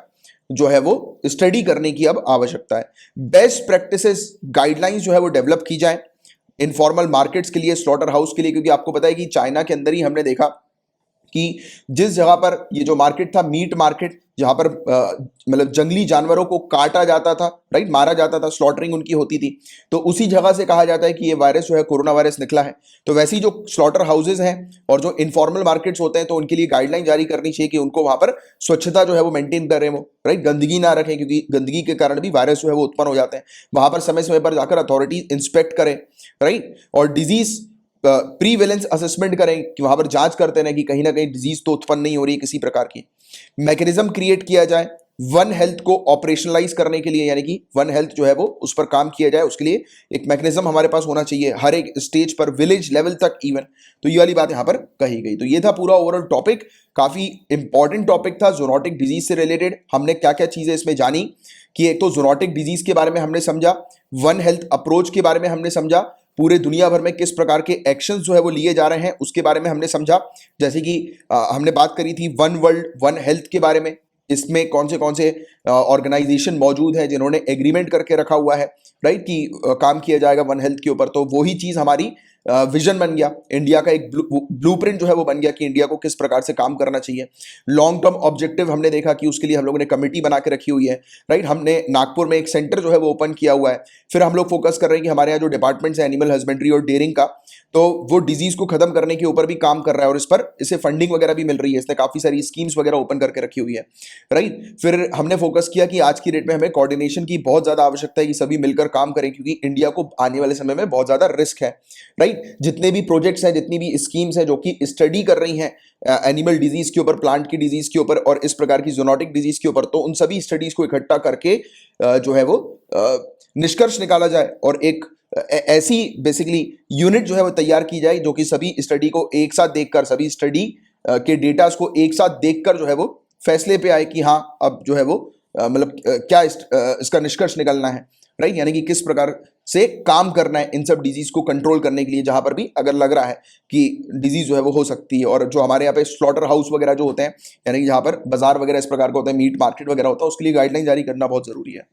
जो है वो स्टडी करने की अब आवश्यकता है। बेस्ट प्रैक्टिसेस गाइडलाइंस जो है वो डेवलप की जाए इनफॉर्मल मार्केट्स के लिए, स्लॉटर हाउस के लिए, क्योंकि आपको पता है कि चाइना के अंदर ही हमने देखा कि जिस जगह पर ये जो मार्केट था, मीट मार्केट, जहां पर मतलब जंगली जानवरों को काटा जाता था, राइट, मारा जाता था, स्लॉटरिंग उनकी होती थी, तो उसी जगह से कहा जाता है कि ये वायरस जो है कोरोना वायरस निकला है। तो वैसे जो स्लॉटर हाउसेज हैं और जो इनफॉर्मल मार्केट्स होते हैं, तो उनके लिए गाइडलाइन जारी करनी चाहिए कि उनको वहां पर स्वच्छता जो है वो मेंटेन करें, वो राइट, गंदगी ना रखें, क्योंकि गंदगी के कारण भी वायरस जो है वो उत्पन्न हो जाते हैं। वहां पर समय समय पर जाकर अथॉरिटी इंस्पेक्ट करें, राइट, और डिजीज प्रीवेलेंस असेसमेंट करें कि वहां पर जांच करते रहें कि कहीं ना कहीं डिजीज तो उत्पन्न नहीं हो रही है किसी प्रकार की। मैकेनिज्म क्रिएट किया जाए वन हेल्थ को ऑपरेशनलाइज करने के लिए, यानी कि वन हेल्थ जो है वो उस पर काम किया जाए, उसके लिए एक मैकेनिज्म हमारे पास होना चाहिए हर एक स्टेज पर, विलेज लेवल तक इवन। तो ये वाली बात यहां पर कही गई। तो ये था पूरा ओवरऑल टॉपिक, काफी इंपॉर्टेंट टॉपिक था जूनोटिक डिजीज से रिलेटेड। हमने क्या क्या चीजें इसमें जानी कि एक तो जूनोटिक डिजीज के बारे में हमने समझा, वन हेल्थ अप्रोच के बारे में हमने समझा, पूरे दुनिया भर में किस प्रकार के एक्शंस जो है वो लिए जा रहे हैं उसके बारे में हमने समझा। जैसे कि हमने बात करी थी वन वर्ल्ड वन हेल्थ के बारे में, इसमें कौन से ऑर्गेनाइजेशन मौजूद है जिन्होंने एग्रीमेंट करके रखा हुआ है, राइट, कि काम किया जाएगा वन हेल्थ के ऊपर। तो वही चीज हमारी विजन बन गया, इंडिया का एक ब्लूप्रिंट जो है वो बन गया कि इंडिया को किस प्रकार से काम करना चाहिए। लॉन्ग टर्म ऑब्जेक्टिव हमने देखा कि उसके लिए हम लोगों ने कमेटी बना के रखी हुई है, राइट। हमने नागपुर में एक सेंटर जो है वो ओपन किया हुआ है। फिर हम लोग फोकस कर रहे हैं कि हमारे यहाँ जो डिपार्टमेंट्स है एनिमल हस्बेंड्री और डेयरिंग का, तो वो डिजीज को खत्म करने के ऊपर भी काम कर रहा है और इसे फंडिंग वगैरह भी मिल रही है, इसने काफी सारी स्कीम्स वगैरह ओपन करके रखी हुई है, राइट। फिर हमने फोकस किया कि आज की डेट में हमें कोऑर्डिनेशन की बहुत ज्यादा आवश्यकता है कि सभी मिलकर काम करें, क्योंकि इंडिया को आने वाले समय में बहुत ज्यादा रिस्क है, राइट। जितने भी प्रोजेक्ट्स हैं, जितनी भी स्कीम्स हैं जो कि स्टडी कर रही हैं एनिमल डिजीज के ऊपर, प्लांट की डिजीज के ऊपर और इस प्रकार की जूनोटिक डिजीज के ऊपर, तो उन सभी स्टडीज को इकट्ठा करके जो है वो निष्कर्ष निकाला जाए और एक ऐसी बेसिकली यूनिट जो है वो तैयार की जाए जो कि सभी स्टडी को एक साथ देखकर, सभी स्टडी के डेटास को एक साथ देखकर जो है वो फैसले पे आए कि हाँ अब जो है वो मतलब क्या इसका निष्कर्ष निकलना है, राइट। यानी कि किस प्रकार से काम करना है इन सब डिजीज को कंट्रोल करने के लिए, जहां पर भी अगर लग रहा है कि डिजीज जो है वो हो सकती है। और जो हमारे यहाँ पे स्लॉटर हाउस वगैरह जो होते हैं, यानी कि जहां पर बाजार वगैरह इस प्रकार का होता है, मीट मार्केट वगैरह होता है, उसके लिए गाइडलाइन जारी करना बहुत जरूरी है,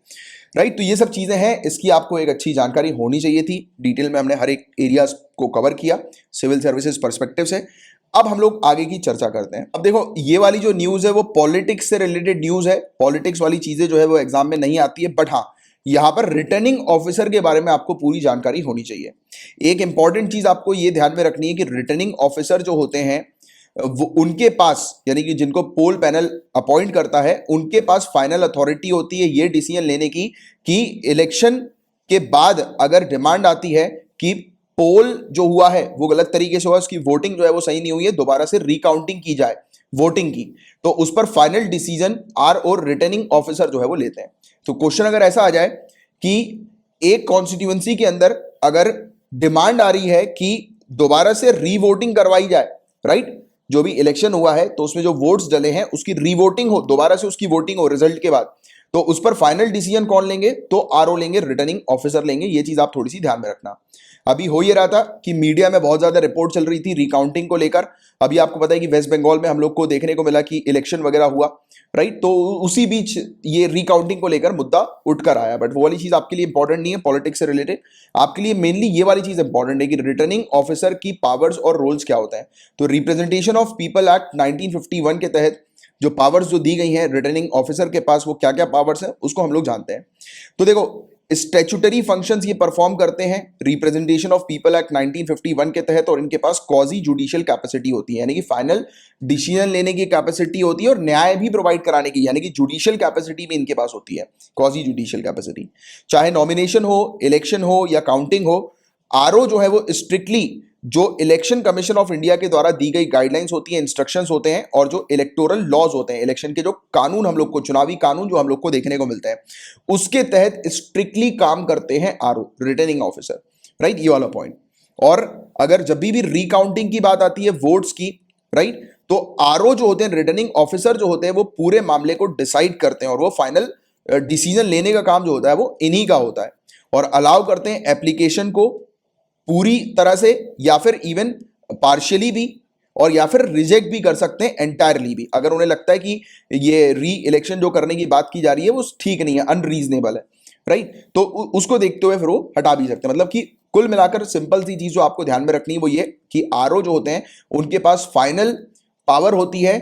राइट। तो ये सब चीजें हैं, इसकी आपको एक अच्छी जानकारी होनी चाहिए थी। डिटेल में हमने हर एक एरियाज को कवर किया सिविल सर्विसेज पर्सपेक्टिव से। अब हम लोग आगे की चर्चा करते हैं। अब देखो, ये वाली जो न्यूज है वो पॉलिटिक्स से रिलेटेड न्यूज है। पॉलिटिक्स वाली चीजें जो है वो एग्जाम में नहीं आती है, बट हाँ यहां पर रिटर्निंग ऑफिसर के बारे में आपको पूरी जानकारी होनी चाहिए। एक इंपॉर्टेंट चीज आपको ये ध्यान में रखनी है कि रिटर्निंग ऑफिसर जो होते हैं वो उनके पास, यानी कि जिनको पोल पैनल अपॉइंट करता है, उनके पास फाइनल अथॉरिटी होती है ये डिसीजन लेने की कि इलेक्शन के बाद अगर डिमांड आती है कि पोल जो हुआ है वो गलत तरीके से हुआ, उसकी वोटिंग जो है वो सही नहीं हुई है, दोबारा से रिकाउंटिंग की जाए वोटिंग की, तो उस पर फाइनल डिसीजन आर और रिटर्निंग ऑफिसर जो है वो लेते हैं। तो क्वेश्चन अगर ऐसा आ जाए कि एक कॉन्स्टिट्यूएंसी के अंदर अगर डिमांड आ रही है कि दोबारा से रीवोटिंग करवाई जाए, राइट, जो भी इलेक्शन हुआ है तो उसमें जो वोट्स डले हैं उसकी रीवोटिंग हो, दोबारा से उसकी वोटिंग हो रिजल्ट के बाद, तो उस पर फाइनल डिसीजन कौन लेंगे? तो आरओ लेंगे, रिटर्निंग ऑफिसर लेंगे। ये चीज आप थोड़ी सी ध्यान में रखना। अभी हो ये रहा था कि मीडिया में बहुत ज्यादा रिपोर्ट चल रही थी रिकाउंटिंग को लेकर। अभी आपको पता है कि वेस्ट बंगाल में हम लोग को देखने को मिला कि इलेक्शन वगैरह हुआ, राइट, तो उसी बीच ये रिकाउंटिंग को लेकर मुद्दा उठकर आया। बट वो वाली चीज आपके लिए इंपॉर्टेंट नहीं है पॉलिटिक्स से रिलेटेड, आपके लिए मेनली ये वाली चीज इंपॉर्टेंट है कि रिटर्निंग ऑफिसर की पावर्स और रोल्स क्या होते हैं। तो रिप्रेजेंटेशन ऑफ पीपल एक्ट 1951 के तहत जो पावर्स जो दी गई हैं रिटर्निंग ऑफिसर के पास, वो क्या क्या पावर्स हैं उसको हम लोग जानते हैं। तो देखो, स्टैट्यूटरी फंक्शंस ये परफॉर्म करते हैं रिप्रेजेंटेशन ऑफ पीपल एक्ट 1951 के तहत, और इनके पास क्वाजी जुडिशियल कैपेसिटी होती है, यानी कि फाइनल डिसीजन लेने की कैपेसिटी होती है और न्याय भी प्रोवाइड कराने की, यानी कि जुडिशियल कैपेसिटी भी इनके पास होती है, क्वाजी जुडिशियल कैपेसिटी। चाहे नॉमिनेशन हो, इलेक्शन हो या काउंटिंग हो, आरओ जो है वो स्ट्रिक्टली जो इलेक्शन कमीशन ऑफ इंडिया के द्वारा दी गई गाइडलाइंस होती हैं, इंस्ट्रक्शंस होते हैं, और जो इलेक्टोरल लॉज होते हैं, इलेक्शन के जो कानून हम लोग को, चुनावी कानून जो हम लोग को देखने को मिलते हैं, उसके तहत स्ट्रिक्टली काम करते हैं आरओ, रिटर्निंग ऑफिसर, राइट, ये वाला पॉइंट। और अगर जब भी रिकाउंटिंग की बात आती है वोट्स की, राइट, तो आरओ जो होते हैं, रिटर्निंग ऑफिसर जो होते हैं, वो पूरे मामले को डिसाइड करते हैं और वो फाइनल डिसीजन लेने का काम जो होता है वो इन्हीं का होता है, और अलाउ करते हैं एप्लीकेशन को पूरी तरह से या फिर इवन पार्शियली भी, और या फिर रिजेक्ट भी कर सकते हैं एंटायरली भी, अगर उन्हें लगता है कि ये री इलेक्शन जो करने की बात की जा रही है वो ठीक नहीं है, अनरीजनेबल है, राइट, तो उसको देखते हुए फिर वो हटा भी सकते हैं। मतलब कि कुल मिलाकर सिंपल सी चीज जो आपको ध्यान में रखनी है वो ये कि आरओ जो होते हैं उनके पास फाइनल पावर होती है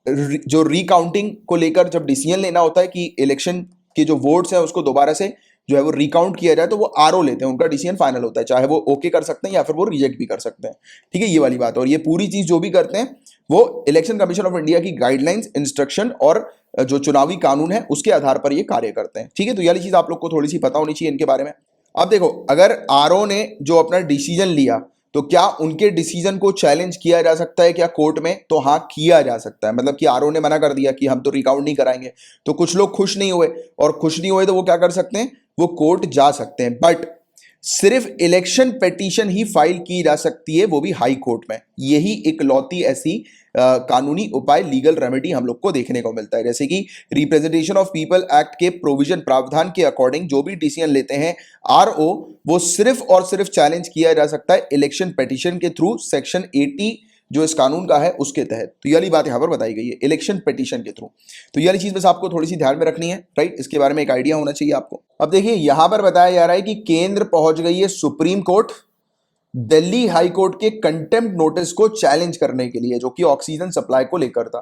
जो रिकाउंटिंग को लेकर, जब डिसीजन लेना होता है कि इलेक्शन के जो वोट्स हैं उसको दोबारा से जो है वो रिकाउंट किया जाए, तो वो आरओ लेते हैं, उनका डिसीजन फाइनल होता है, चाहे वो ओके कर सकते हैं या फिर वो रिजेक्ट भी कर सकते हैं, ठीक है, ये वाली बात। और ये पूरी चीज जो भी करते हैं वो इलेक्शन कमीशन ऑफ इंडिया की गाइडलाइंस, इंस्ट्रक्शन और जो चुनावी कानून है उसके आधार पर ये कार्य करते हैं, ठीक है। तो ये वाली चीज आप लोग को थोड़ी सी पता होनी चाहिए इनके बारे में। अब देखो, अगर आरओ ने जो अपना डिसीजन लिया तो क्या उनके डिसीजन को चैलेंज किया जा सकता है क्या कोर्ट में? तो हाँ, किया जा सकता है। मतलब कि आरओ ने मना कर दिया कि हम तो रिकाउंट नहीं कराएंगे, तो कुछ लोग खुश नहीं हुए, और खुश नहीं हुए तो वो क्या कर सकते हैं, वो कोर्ट जा सकते हैं। बट सिर्फ इलेक्शन पिटीशन ही फाइल की जा सकती है, वो भी हाई कोर्ट में। यही इकलौती ऐसी कानूनी उपाय, लीगल रेमेडी हम लोग को देखने को मिलता है। जैसे कि रिप्रेजेंटेशन ऑफ पीपल एक्ट के प्रोविजन प्रावधान के अकॉर्डिंग जो भी डिसीजन लेते हैं आरओ, वो सिर्फ और सिर्फ चैलेंज किया जा सकता है इलेक्शन पिटीशन के थ्रू, सेक्शन 80 जो इस कानून का है उसके तहत। तो ये वाली बात यहां पर बताई गई है, इलेक्शन पिटीशन के थ्रू। तो ये वाली चीज बस आपको थोड़ी सी ध्यान में रखनी है, राइट। इसके बारे में एक आइडिया होना चाहिए आपको। अब देखिए यहां पर बताया जा रहा है कि केंद्र पहुंच गई है supreme court Delhi high court के कंटेम्प्ट नोटिस को चैलेंज करने के लिए, जो कि ऑक्सीजन सप्लाई को लेकर था।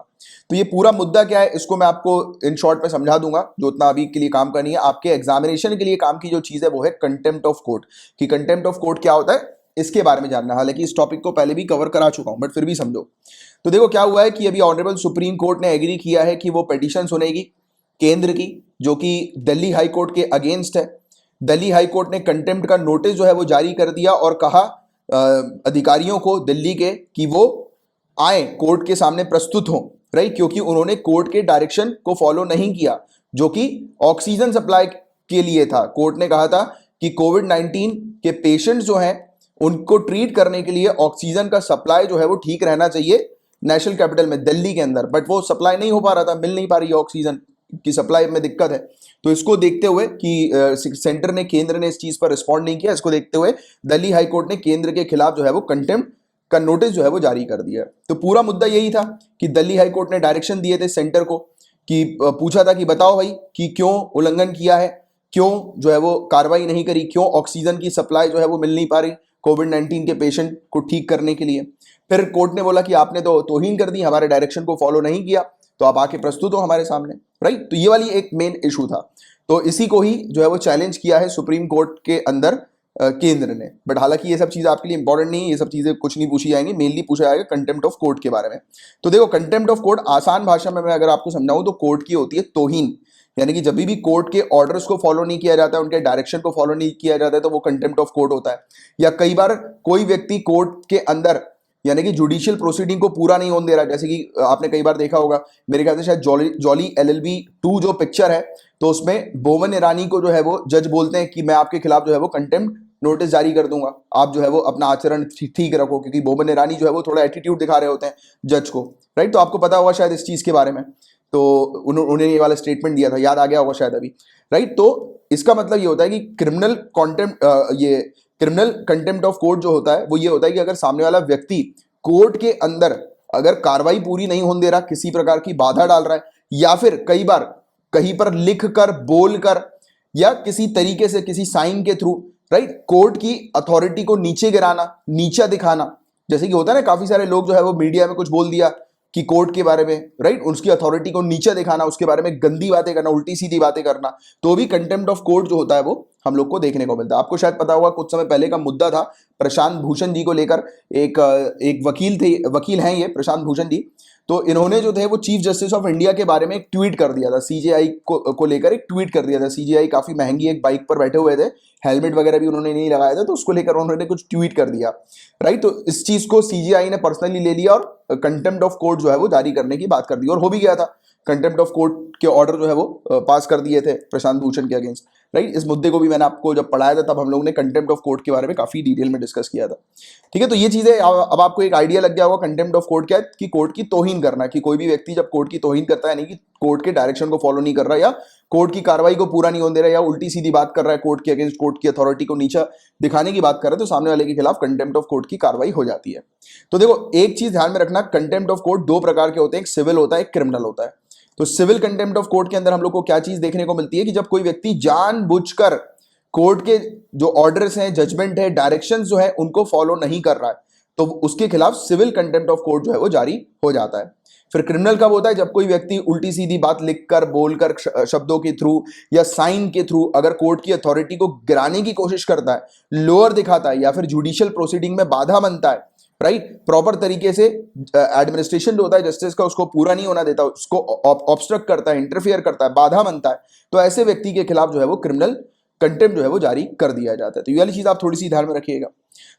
तो ये पूरा मुद्दा क्या है, इसको मैं आपको इन शॉर्ट में समझा दूंगा, जो उतना अभी के लिए काम करनी है। आपके एग्जामिनेशन के लिए काम की जो चीज है वो है कंटेम्प्ट ऑफ कोर्ट, कि कंटेम्प्ट ऑफ कोर्ट क्या होता है इसके बारे में जानना। हालांकि इस टॉपिक को पहले भी कवर करा चुका हूं, बट फिर भी समझो। तो देखो क्या हुआ है कि अभी ऑनरेबल सुप्रीम कोर्ट ने एग्री किया है कि वो पिटीशन सुनेगी केंद्र की, जो कि दिल्ली हाई कोर्ट के अगेंस्ट है। दिल्ली हाई कोर्ट ने कंटेम्प्ट का नोटिस जो है वो जारी कर दिया और कहा अधिकारियों को दिल्ली के कि वो आए कोर्ट के सामने प्रस्तुत हों, राइट, क्योंकि उन्होंने कोर्ट के डायरेक्शन को फॉलो नहीं किया, जो कि ऑक्सीजन सप्लाई के लिए था। कोर्ट ने कहा था कि कोविड-19 के पेशेंट जो हैं उनको ट्रीट करने के लिए ऑक्सीजन का सप्लाई जो है वो ठीक रहना चाहिए नेशनल कैपिटल में दिल्ली के अंदर, बट वो सप्लाई नहीं हो पा रहा था, मिल नहीं पा रही है, ऑक्सीजन की सप्लाई में दिक्कत है। तो इसको देखते हुए कि सेंटर ने, केंद्र ने इस चीज पर रिस्पॉन्ड नहीं किया, इसको देखते हुए दिल्ली हाई कोर्ट ने केंद्र के खिलाफ जो है वो कंटेम्प्ट का नोटिस जो है वो जारी कर दिया। तो पूरा मुद्दा यही था कि दिल्ली हाई कोर्ट ने डायरेक्शन दिए थे सेंटर को, कि पूछा था कि बताओ भाई कि क्यों उल्लंघन किया है, क्यों जो है वो कार्रवाई नहीं करी, क्यों ऑक्सीजन की सप्लाई जो है वो मिल नहीं पा रही कोविड-19 के पेशेंट को ठीक करने के लिए। फिर कोर्ट ने बोला कि आपने तो तौहीन कर दी, हमारे डायरेक्शन को फॉलो नहीं किया, तो आप आके प्रस्तुत हो हमारे सामने, राइट। तो ये वाली एक मेन इशू था। तो इसी को ही जो है वो चैलेंज किया है सुप्रीम कोर्ट के अंदर केंद्र ने। बट हालांकि ये सब चीजें आपके लिए इंपॉर्टेंट नहीं है, ये सब चीजें कुछ नहीं पूछी जाएंगी, मेनली पूछा जाएगा कंटेम्प्ट ऑफ कोर्ट के बारे में। तो देखो कंटेम्प्ट ऑफ कोर्ट आसान भाषा में मैं अगर आपको समझाऊं तो कोर्ट की होती है तौहीन, यानी कि जब भी कोर्ट के ऑर्डर्स को फॉलो नहीं किया जाता है, उनके डायरेक्शन को फॉलो नहीं किया जाता है, तो वो कंटेम्प्ट ऑफ कोर्ट होता है। या कई बार कोई व्यक्ति कोर्ट के अंदर यानी कि जुडिशियल प्रोसीडिंग को पूरा नहीं होने दे रहा, जैसे कि आपने कई बार देखा होगा, मेरे ख्याल से शायद जॉली LLB 2 जो पिक्चर है, तो उसमें बोमन ईरानी को जो है वो जज बोलते हैं कि मैं आपके खिलाफ जो है वो कंटेम्प्ट नोटिस जारी कर दूंगा, आप जो है वो अपना आचरण ठीक रखो, क्योंकि बोमन ईरानी जो है वो थोड़ा एटीट्यूड दिखा रहे होते हैं जज को, राइट। तो आपको पता होगा शायद इस चीज के बारे में, तो उन्होंने ये वाला स्टेटमेंट दिया था, याद आ गया होगा शायद अभी, राइट। तो इसका मतलब ये होता है कि क्रिमिनल कंटेम्प्ट ऑफ कोर्ट जो होता है वो ये होता है कि अगर सामने वाला व्यक्ति कोर्ट के अंदर अगर कार्रवाई पूरी नहीं होने दे रहा, किसी प्रकार की बाधा डाल रहा है, या फिर कई बार कहीं पर लिख कर, बोल कर, या किसी तरीके से किसी साइन के थ्रू, राइट, कोर्ट की अथॉरिटी को नीचे गिराना, नीचा दिखाना। जैसे कि होता है ना, काफी सारे लोग जो है वो मीडिया में कुछ बोल दिया कि कोर्ट के बारे में, राइट, उसकी अथॉरिटी को नीचे दिखाना, उसके बारे में गंदी बातें करना, उल्टी सीधी बातें करना, तो भी कंटेम्प्ट ऑफ कोर्ट जो होता है वो हम लोग को देखने को मिलता है। आपको शायद पता होगा कुछ समय पहले का मुद्दा था प्रशांत भूषण जी को लेकर, एक वकील हैं ये प्रशांत भूषण जी। तो इन्होंने जो थे वो चीफ जस्टिस ऑफ इंडिया के बारे में एक ट्वीट कर दिया था, सीजेआई को लेकर एक ट्वीट कर दिया था। सीजेआई काफी महंगी एक बाइक पर बैठे हुए थे, हेलमेट वगैरह भी उन्होंने नहीं लगाया था, तो उसको लेकर उन्होंने कुछ ट्वीट कर दिया, राइट। तो इस चीज को सीजेआई ने पर्सनली ले लिया और कंटेम्प्ट ऑफ कोर्ट जो है वो जारी करने की बात कर दी, और हो भी गया था। कंटेम्प्ट ऑफ कोर्ट के ऑर्डर जो है वो पास कर दिए थे प्रशांत भूषण के अगेंस्ट, राइट। इस मुद्दे को भी मैंने आपको जब पढ़ाया था तब हम लोगों ने कंटेम्प्ट ऑफ कोर्ट के बारे में काफी डिटेल में डिस्कस किया था, ठीक है। तो ये चीजें अब आपको एक आइडिया लग गया होगा कंटेम्प्ट ऑफ कोर्ट क्या है, कि कोर्ट की तौहीन करना, कि कोई भी व्यक्ति जब कोर्ट की तौहीन करता है, यानी कि कोर्ट के डायरेक्शन को फॉलो नहीं कर रहा, या कोर्ट की कार्रवाई को पूरा नहीं होने दे रहा, या उल्टी सीधी बात कर रहा है कोर्ट के अगेंस्ट, कोर्ट की अथॉरिटी को नीचा दिखाने की बात कर रहा है, तो सामने वाले के खिलाफ कंटेम्प्ट ऑफ कोर्ट की कार्रवाई हो जाती है। तो देखो एक चीज ध्यान में रखना, कंटेम्प्ट ऑफ कोर्ट दो प्रकार के होते हैं, एक सिविल होता है, एक क्रिमिनल होता है। तो सिविल कंटेम्प्ट ऑफ कोर्ट के अंदर हम लोग को क्या चीज देखने को मिलती है, कि जब कोई व्यक्ति जानबूझकर कोर्ट के जो ऑर्डर्स हैं, जजमेंट है, डायरेक्शंस जो है उनको फॉलो नहीं कर रहा है, तो उसके खिलाफ सिविल कंटेम्प्ट ऑफ कोर्ट जो है वो जारी हो जाता है। फिर क्रिमिनल कब होता है, जब कोई व्यक्ति उल्टी सीधी बात लिखकर, बोलकर, शब्दों के थ्रू या साइन के थ्रू अगर कोर्ट की अथॉरिटी को गिराने की कोशिश करता है, लोअर दिखाता है, या फिर जुडिशियल प्रोसीडिंग में बाधा बनता है, राइट, प्रॉपर तरीके से एडमिनिस्ट्रेशन जो होता है जस्टिस का उसको पूरा नहीं होना देता, उसको ऑब्स्ट्रक्ट करता है, इंटरफियर करता है, बाधा बनता है, तो ऐसे व्यक्ति के खिलाफ जो है वो क्रिमिनल कंटेम्प्ट जो है वो जारी कर दिया जाता है। तो ये वाली चीज आप थोड़ी सी ध्यान में रखिएगा।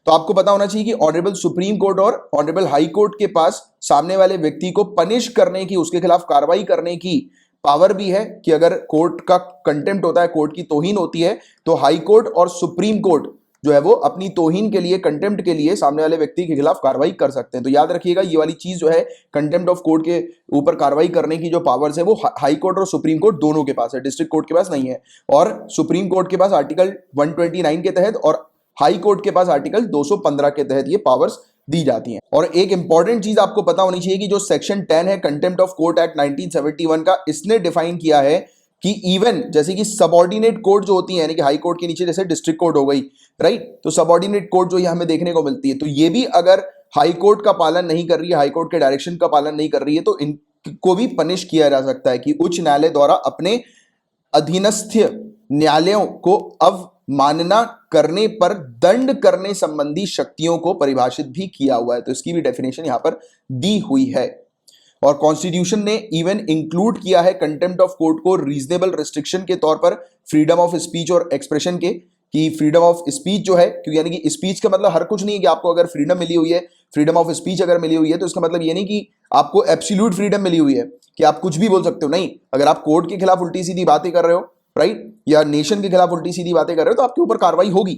तो आपको पता होना चाहिए कि ऑनरेबल सुप्रीम कोर्ट और ऑनरेबल हाई कोर्ट के पास सामने वाले व्यक्ति को पनिश करने की, उसके खिलाफ कार्रवाई करने की पावर भी है, कि अगर कोर्ट का कंटेम्प्ट होता है, कोर्ट की तौहीन होती है, तो हाई कोर्ट और सुप्रीम कोर्ट जो है वो अपनी तौहीन के लिए, कंटेम्प्ट के लिए सामने वाले व्यक्ति के खिलाफ कार्रवाई कर सकते हैं। तो याद रखिएगा ये वाली चीज जो है कंटेम्प्ट ऑफ कोर्ट के ऊपर कार्रवाई करने की जो पावर्स है वो हाई कोर्ट और सुप्रीम कोर्ट दोनों के पास है, डिस्ट्रिक्ट कोर्ट के पास नहीं है। और सुप्रीम कोर्ट के पास आर्टिकल 129 के तहत और हाई कोर्ट के पास आर्टिकल 215 के तहत ये पावर्स दी जाती हैं। और एक इंपॉर्टेंट चीज आपको पता होनी चाहिए कि जो सेक्शन 10 है कंटेम्प्ट ऑफ कोर्ट एक्ट 1971 का, इसने डिफाइन किया है कि इवन जैसे कि सबऑर्डिनेट कोर्ट जो होती है, यानी कि हाई कोर्ट के नीचे जैसे डिस्ट्रिक्ट कोर्ट हो गई, राइट, तो सबऑर्डिनेट कोर्ट जो ये हमें देखने को मिलती है, तो ये भी अगर हाई कोर्ट का पालन नहीं कर रही है, हाई कोर्ट के डायरेक्शन का पालन नहीं कर रही है, तो इनको भी पनिश किया जा सकता है कि उच्च न्यायालय द्वारा अपने अधीनस्थ न्यायालयों को अवमानना करने पर दंड करने संबंधी शक्तियों को परिभाषित भी किया हुआ है। तो इसकी भी डेफिनेशन यहां पर दी हुई है। और कॉन्स्टिट्यूशन ने इवन इंक्लूड किया है कंटेम्प्ट ऑफ कोर्ट को रीजनेबल रिस्ट्रिक्शन के तौर पर फ्रीडम ऑफ स्पीच और एक्सप्रेशन के, कि फ्रीडम ऑफ स्पीच जो है, क्योंकि यानी कि स्पीच का मतलब हर कुछ नहीं है कि आपको अगर फ्रीडम मिली हुई है, फ्रीडम ऑफ स्पीच अगर मिली हुई है तो इसका मतलब ये नहीं कि आपको एब्सोल्यूट फ्रीडम मिली हुई है कि आप कुछ भी बोल सकते हो। नहीं, अगर आप कोर्ट के खिलाफ उल्टी सीधी बातें कर रहे हो, राइट, या नेशन के खिलाफ उल्टी सीधी बातें कर रहे हो, तो आपके ऊपर कार्रवाई होगी,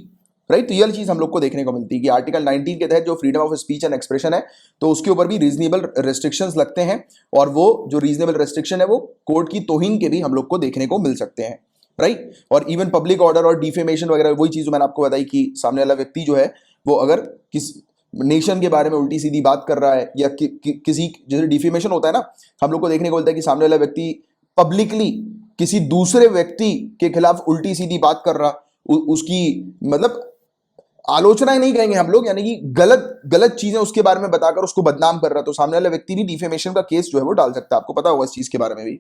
राइट। तो ये चीज हम लोग को देखने को मिलती है कि आर्टिकल 19 के तहत जो freedom of speech and expression है, तो उसके ऊपर भी रीजनेबल रेस्ट्रिक्शंस लगते हैं, और वो जो रीजनेबल रेस्ट्रिक्शन है वो कोर्ट की तौहीन के भी हम लोग को देखने को मिल सकते हैं, राइट। और इवन पब्लिक ऑर्डर और डिफेमेशन वगैरह, वही चीज मैंने आपको बताई कि सामने वाला व्यक्ति जो है वो अगर किसी नेशन के बारे में उल्टी सीधी बात कर रहा है, या किसी, जैसे डिफेमेशन होता है ना, हम लोग को देखने को मिलता है कि सामने वाला व्यक्ति पब्लिकली किसी दूसरे व्यक्ति के खिलाफ उल्टी सीधी बात कर रहा, उसकी मतलब आलोचना नहीं कहेंगे हम लोग, यानी कि गलत गलत चीजें उसके बारे में बताकर उसको बदनाम कर रहा, तो सामने वाला व्यक्ति भी डिफेमेशन का केस जो है वो डाल सकता है। आपको पता होगा इस चीज के बारे में भी,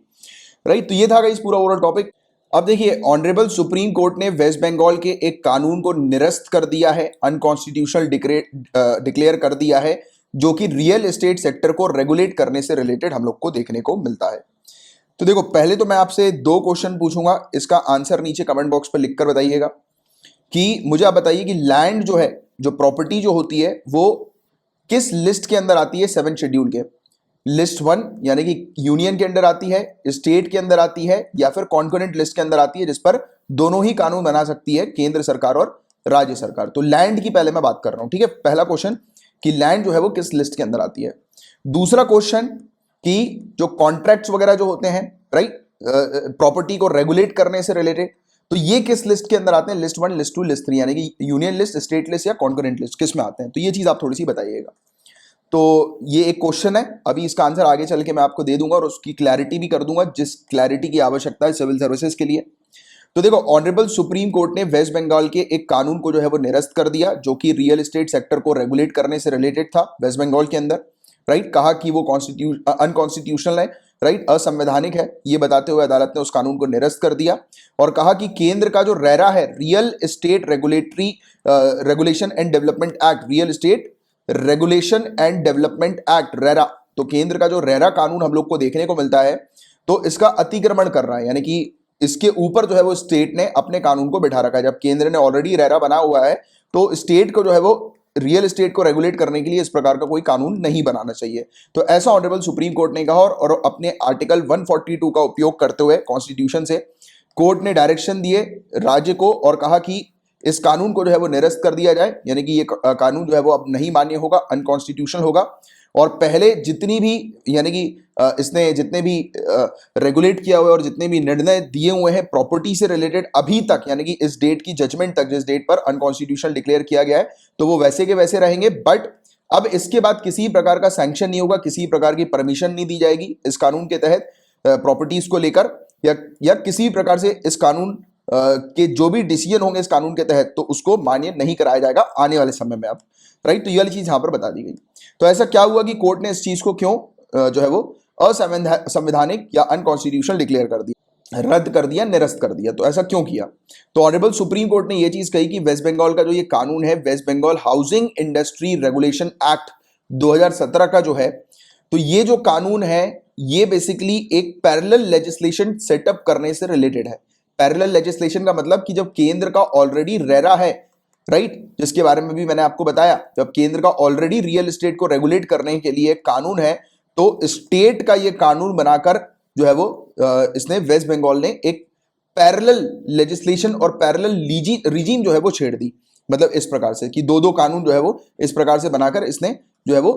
राइट। तो ये था इस पूरा ओवरऑल टॉपिक। अब देखिए, ऑनरेबल सुप्रीम कोर्ट ने वेस्ट बंगाल के एक कानून को निरस्त कर दिया है, अनकॉन्स्टिट्यूशनल डिक्लेयर कर दिया है, जो कि रियल एस्टेट सेक्टर को रेगुलेट करने से रिलेटेड हम लोग को देखने को मिलता है। तो देखो, पहले तो मैं आपसे 2 क्वेश्चन पूछूंगा, इसका आंसर नीचे कमेंट बॉक्स पर लिखकर बताइएगा कि मुझे आप बताइए कि लैंड जो है, जो प्रॉपर्टी जो होती है, वो किस लिस्ट के अंदर आती है 7 शेड्यूल के। लिस्ट 1 यानी कि यूनियन के अंदर आती है, स्टेट के अंदर आती है, या फिर कॉन्करेंट लिस्ट के अंदर आती है, जिस पर दोनों ही कानून बना सकती है, केंद्र सरकार और राज्य सरकार। तो लैंड की पहले मैं बात कर रहा हूं, ठीक है। पहला क्वेश्चन कि लैंड जो है वो किस लिस्ट के अंदर आती है। दूसरा क्वेश्चन कि जो कॉन्ट्रैक्ट्स वगैरह जो होते हैं, राइट, प्रॉपर्टी को रेगुलेट करने से रिलेटेड, तो ये किस लिस्ट के अंदर आते हैं, लिस्ट 1, लिस्ट 2, लिस्ट 3, यानी कि यूनियन लिस्ट, स्टेट लिस्ट या कॉन्करेंट लिस्ट, किस में आते हैं। तो ये चीज आप थोड़ी सी बताइएगा। तो ये एक क्वेश्चन है, अभी इसका आंसर आगे चल के मैं आपको दे दूंगा और उसकी क्लैरिटी भी कर दूंगा, जिस क्लैरिटी की आवश्यकता है सिविल सर्विसेज के लिए। तो देखो, ऑनरेबल सुप्रीम कोर्ट ने वेस्ट बंगाल के एक कानून को जो है वो निरस्त कर दिया, जो कि रियल एस्टेट सेक्टर को रेगुलेट करने से रिलेटेड था वेस्ट बंगाल के अंदर, राइट। कहा कि वो अनकॉन्स्टिट्यूशनल है, राइट, असंवैधानिक है, ये बताते हुए अदालत ने उस कानून को निरस्त कर दिया और कहा कि केंद्र का जो रेरा है, real estate regulation and development act, real estate regulation and development act, RERA, तो केंद्र का जो रेरा कानून हम लोग को देखने को मिलता है, तो इसका अतिक्रमण कर रहा है, यानी कि इसके ऊपर जो है वो स्टेट ने अपने कानून को बिठा रखा है। जब केंद्र ने ऑलरेडी रेरा बना हुआ है, तो स्टेट को जो है वो रियल एस्टेट को रेगुलेट करने के लिए इस प्रकार का कोई कानून नहीं बनाना चाहिए। तो ऐसा ऑनरेबल सुप्रीम कोर्ट ने कहा, और अपने आर्टिकल 142 का उपयोग करते हुए कॉन्स्टिट्यूशन से कोर्ट ने डायरेक्शन दिए राज्य को और कहा कि इस कानून को जो है वो निरस्त कर दिया जाए, यानी कि ये कानून जो है वो अब नहीं मान्य होगा, अनकॉन्स्टिट्यूशनल होगा। और पहले जितनी भी, यानी कि इसने जितने भी रेगुलेट किया हुआ है और जितने भी निर्णय दिए हुए हैं प्रॉपर्टी से रिलेटेड अभी तक, यानी कि इस डेट की जजमेंट तक, जिस डेट पर अनकॉन्स्टिट्यूशनल डिक्लेयर किया गया है, तो वो वैसे के वैसे रहेंगे। बट अब इसके बाद किसी प्रकार का सैंक्शन नहीं होगा, किसी प्रकार की परमिशन नहीं दी जाएगी इस कानून के तहत प्रॉपर्टीज को लेकर, या किसी प्रकार से इस कानून के जो भी डिसीजन होंगे इस कानून के तहत, तो उसको मान्य नहीं कराया जाएगा आने वाले समय में अब, राइट। तो ये वाली चीज यहां पर बता दी गई। तो ऐसा क्या हुआ कि कोर्ट ने इस चीज को क्यों जो है वो असंवैधानिक या अनकॉन्स्टिट्यूशनल डिक्लेयर कर दिया, रद्द कर दिया, निरस्त कर दिया। तो ऐसा क्यों किया? तो ऑनरेबल सुप्रीम कोर्ट ने यह चीज कही कि वेस्ट बंगाल का जो ये कानून है, West Bengal Housing Industry Regulation Act 2017 का जो है, तो ये जो कानून है ये बेसिकली एक पैरेलल लेजिस्लेशन सेटअप करने से रिलेटेड है। पैरेलल लेजिस्लेशन का मतलब कि जब केंद्र का ऑलरेडी रेरा है, राइट, जिसके बारे में भी मैंने आपको बताया, जब केंद्र का ऑलरेडी रियल एस्टेट को रेगुलेट करने के लिए कानून है, तो स्टेट का ये कानून बनाकर जो है वो इसने वेस्ट बंगाल ने एक पैरेलल लेजिस्लेशन और पैरेलल रिजीम जो है वो छेड़ दी। मतलब इस प्रकार से कि दो दो कानून जो है वो इस प्रकार से बनाकर इसने जो है वो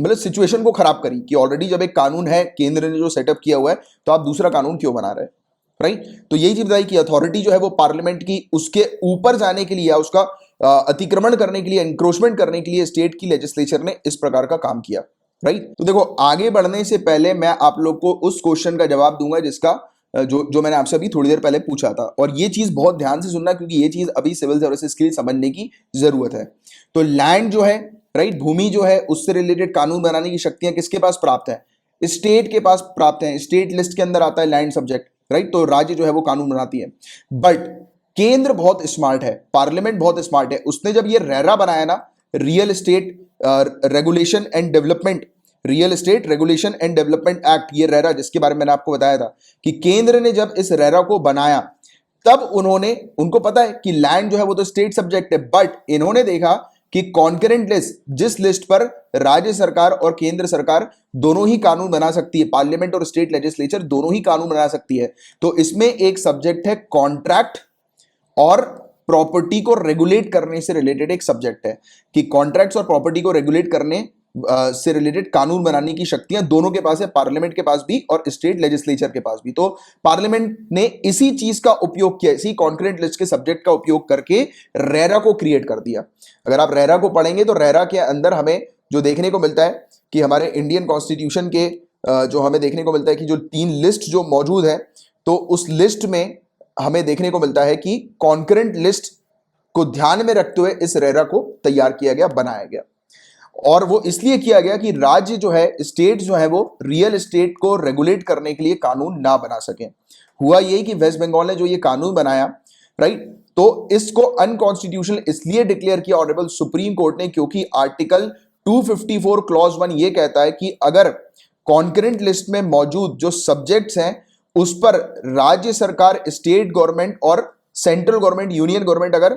मतलब सिचुएशन को खराब करी कि ऑलरेडी जब एक कानून है केंद्र ने जो सेटअप किया हुआ है तो आप दूसरा कानून क्यों बना रहे हैं, राइट। तो यही चीज बताई कि अथॉरिटी जो है वो पार्लियामेंट की उसके ऊपर जाने के लिए या उसका अतिक्रमण करने के लिए, एंक्रोचमेंट करने के लिए स्टेट की लेजिस्लेचर ने इस प्रकार का काम किया, राइट। तो देखो आगे बढ़ने से पहले मैं आप लोग को उस क्वेश्चन का जवाब दूंगा जिसका जो जो मैंने आपसे अभी थोड़ी देर पहले पूछा था, और ये चीज बहुत ध्यान से सुनना क्योंकि ये चीज अभी सिविल सर्विसेज के लिए समझने की जरूरत है। तो लैंड जो है, राइट, भूमि जो है उससे रिलेटेड कानून बनाने की शक्तियां किसके पास प्राप्त है? स्टेट के पास प्राप्त है। स्टेट लिस्ट के अंदर आता है लैंड सब्जेक्ट, राइट। तो राज्य जो है वो कानून बनाती है। बट केंद्र बहुत स्मार्ट है, पार्लियामेंट बहुत स्मार्ट है। उसने जब ये रेरा बनाया ना, real estate regulation and development, real estate regulation and development act, ये रेरा जिसके बारे में मैंने आपको बताया था कि केंद्र ने जब इस रेरा को बनाया तब उनको पता है कि लैंड जो है वो तो स्टेट सब्जेक्ट है, बट इन्होंने देखा कि कॉन्करेंट लिस्ट, जिस लिस्ट पर राज्य सरकार और केंद्र सरकार दोनों ही कानून बना सकती है, पार्लियामेंट और स्टेट लेजिस्लेचर दोनों ही कानून बना सकती है, तो इसमें एक सब्जेक्ट है कॉन्ट्रैक्ट और प्रॉपर्टी को रेगुलेट करने से रिलेटेड एक सब्जेक्ट है कि कॉन्ट्रैक्ट्स और प्रॉपर्टी को रेगुलेट करने से रिलेटेड कानून बनाने की शक्तियां दोनों के पास है, पार्लियामेंट के पास भी और स्टेट लेजिस्लेचर के पास भी। तो पार्लियामेंट ने इसी चीज का उपयोग किया, इसी कॉन्करेंट लिस्ट के सब्जेक्ट का उपयोग करके रेरा को क्रिएट कर दिया। अगर आप रेरा को पढ़ेंगे तो रेरा के अंदर हमें जो देखने को मिलता है कि हमारे इंडियन कॉन्स्टिट्यूशन के जो हमें देखने को मिलता है कि जो 3 लिस्ट जो मौजूद है, तो उस लिस्ट में हमें देखने को मिलता है कि कॉन्करेंट लिस्ट को ध्यान में रखते हुए इस रेरा को तैयार किया गया, बनाया गया। और वो इसलिए किया गया कि राज्य जो है, स्टेट जो है वो रियल एस्टेट को रेगुलेट करने के लिए कानून ना बना सके। हुआ यही कि वेस्ट बंगाल ने जो ये कानून बनाया, राइट, तो इसको अनकॉन्स्टिट्यूशनल इसलिए डिक्लेयर किया ऑनरेबल सुप्रीम कोर्ट ने क्योंकि आर्टिकल 254 क्लॉज 1 ये कहता है कि अगर कॉन्करेंट लिस्ट में मौजूद जो सब्जेक्ट्स हैं उस पर राज्य सरकार, स्टेट गवर्नमेंट और सेंट्रल गवर्नमेंट, यूनियन गवर्नमेंट अगर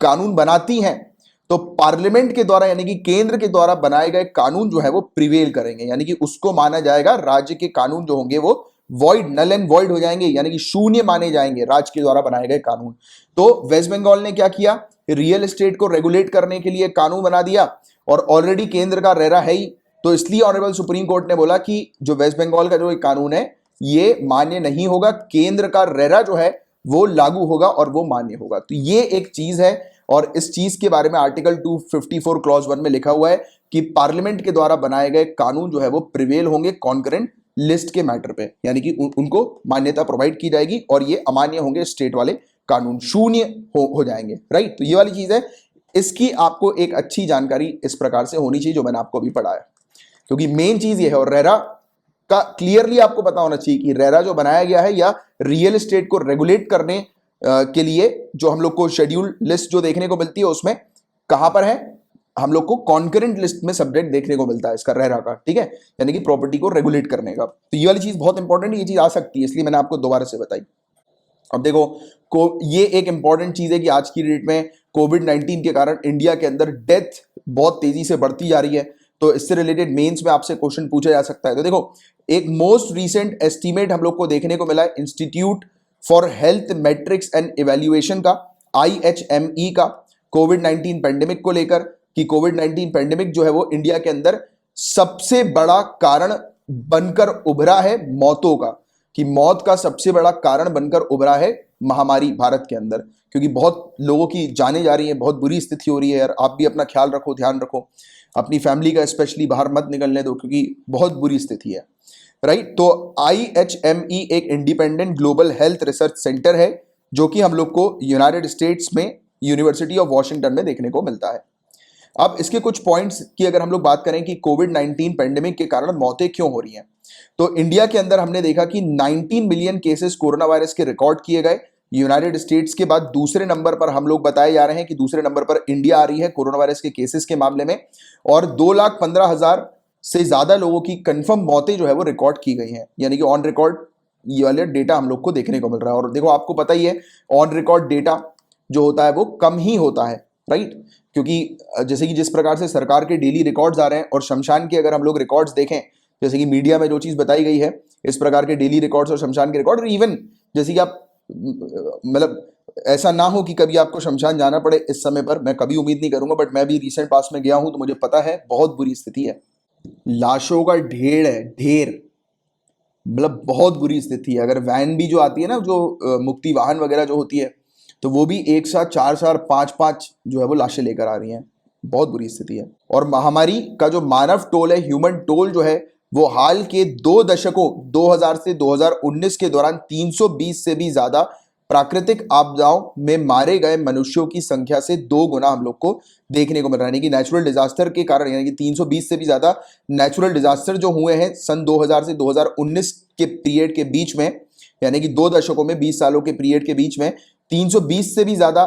कानून बनाती हैं तो पार्लियामेंट के द्वारा यानी कि केंद्र के द्वारा बनाए गए कानून जो है वो प्रिवेल करेंगे, यानी कि उसको माना जाएगा, राज्य के कानून जो होंगे वो वॉइड, नल एंड वॉइड हो जाएंगे, यानी कि शून्य माने जाएंगे राज्य के द्वारा बनाए गए कानून। तो वेस्ट बंगाल ने क्या किया, रियल एस्टेट को रेगुलेट करने के लिए कानून बना दिया और ऑलरेडी केंद्र का रेरा है ही, तो इसलिए ऑनरेबल सुप्रीम कोर्ट ने बोला कि जो वेस्ट बंगाल का जो कानून है ये मान्य नहीं होगा, केंद्र का रेरा जो है वो लागू होगा और वो मान्य होगा। तो ये एक चीज है और इस चीज के बारे में आर्टिकल 254 क्लॉज 1 में लिखा हुआ है कि पार्लियामेंट के द्वारा बनाए गए कानून जो है वो प्रिवेल होंगे कॉन्करेंट लिस्ट के मैटर पे, यानी कि उनको मान्यता प्रोवाइड की जाएगी और ये अमान्य होंगे, स्टेट वाले कानून शून्य हो जाएंगे, राइट। तो ये वाली चीज है, इसकी आपको एक अच्छी जानकारी इस प्रकार से होनी चाहिए जो मैंने आपको अभी पढ़ाया, क्योंकि मेन चीज ये है। और रेरा का क्लियरली आपको पता होना चाहिए कि रेरा जो बनाया गया है या रियल एस्टेट को रेगुलेट करने के लिए जो हम लोग को शेड्यूल लिस्ट जो देखने को मिलती है उसमें कहां पर है, हम लोग को कॉन्करेंट लिस्ट में सब्जेक्ट देखने को मिलता है इसका रेरा का, ठीक है, यानी कि प्रॉपर्टी को रेगुलेट करने का। तो ये वाली चीज बहुत इंपॉर्टेंट है, ये चीज आ सकती है, इसलिए मैंने आपको दोबारा से बताई। अब देखो ये एक इंपॉर्टेंट चीज है कि आज की डेट में कोविड-19 के कारण इंडिया के अंदर डेथ बहुत तेजी से बढ़ती जा रही है, तो इससे रिलेटेड मेंस में आपसे क्वेश्चन पूछा जा सकता है। तो देखो एक मोस्ट रीसेंट एस्टीमेट हम लोग को देखने को मिला है institute for health matrix and evaluation का, IHME का, कोविड-19 पेंडेमिक को लेकर कि कोविड-19 पेंडेमिक जो है वो इंडिया के अंदर सबसे बड़ा कारण बनकर उभरा है मौतों का, कि मौत का सबसे बड़ा कारण बनकर उभरा है महामारी भारत के अंदर, क्योंकि बहुत लोगों की जाने जा रही है, बहुत बुरी स्थिति हो रही है यार। आप भी अपना ख्याल रखो, ध्यान रखो, अपनी फैमिली का स्पेशली बाहर मत निकलने दो क्योंकि बहुत बुरी स्थिति है, राइट। तो IHME एक independent global health research centre है जो कि हम लोग को यूनाइटेड स्टेट्स में यूनिवर्सिटी ऑफ वॉशिंगटन में देखने को मिलता है। अब इसके कुछ पॉइंट्स की अगर हम लोग बात करें कि कोविड-19 पेंडेमिक के कारण मौतें क्यों हो रही हैं, तो इंडिया के अंदर हमने देखा कि 19 मिलियन केसेस कोरोना वायरस के रिकॉर्ड किए गए। यूनाइटेड स्टेट्स के बाद दूसरे नंबर पर हम लोग बताए जा रहे हैं कि दूसरे नंबर पर इंडिया आ रही है कोरोना वायरस के केसेस के मामले में, और 2,15,000 से ज्यादा लोगों की कंफर्म मौतें जो है वो रिकॉर्ड की गई हैं, यानी कि ऑन रिकॉर्ड ये वाले डेटा हम लोग को देखने को मिल रहा है। और देखो आपको पता ही है ऑन रिकॉर्ड डेटा जो होता है वो कम ही होता है, राइट, क्योंकि जैसे कि जिस प्रकार से सरकार के डेली रिकॉर्ड्स आ रहे हैं और शमशान के अगर हम लोग रिकॉर्ड्स देखें, जैसे कि मीडिया में जो चीज बताई गई है, इस प्रकार के डेली रिकॉर्ड्स और शमशान के रिकॉर्ड, इवन जैसे कि आप मतलब ऐसा ना हो कि कभी आपको शमशान जाना पड़े इस समय पर, मैं कभी उम्मीद नहीं करूंगा, बट मैं भी रिसेंट पास में गया हूं तो मुझे पता है बहुत बुरी स्थिति है। लाशों का ढेर है, ढेर, मतलब बहुत बुरी स्थिति है। अगर वैन भी जो आती है ना, जो मुक्ति वाहन वगैरह जो होती है, तो वो भी एक साथ चार चार पांच पांच जो है वो लाशें लेकर आ रही हैं। बहुत बुरी स्थिति है। और महामारी का जो मानव टोल है, ह्यूमन टोल जो है, वो हाल के 2 दशकों 2000 से 2019 के दौरान 320 से भी ज्यादा प्राकृतिक आपदाओं में मारे गए मनुष्यों की संख्या से 2 गुना हम लोग को देखने को मिल रहा है। यानी कि नेचुरल डिजास्टर के कारण, यानी कि 320 से भी ज्यादा नेचुरल डिजास्टर जो हुए हैं सन 2000 से 2019 के पीरियड के बीच में, यानी कि 2 दशकों में 20 सालों के पीरियड के बीच में 320 से भी ज्यादा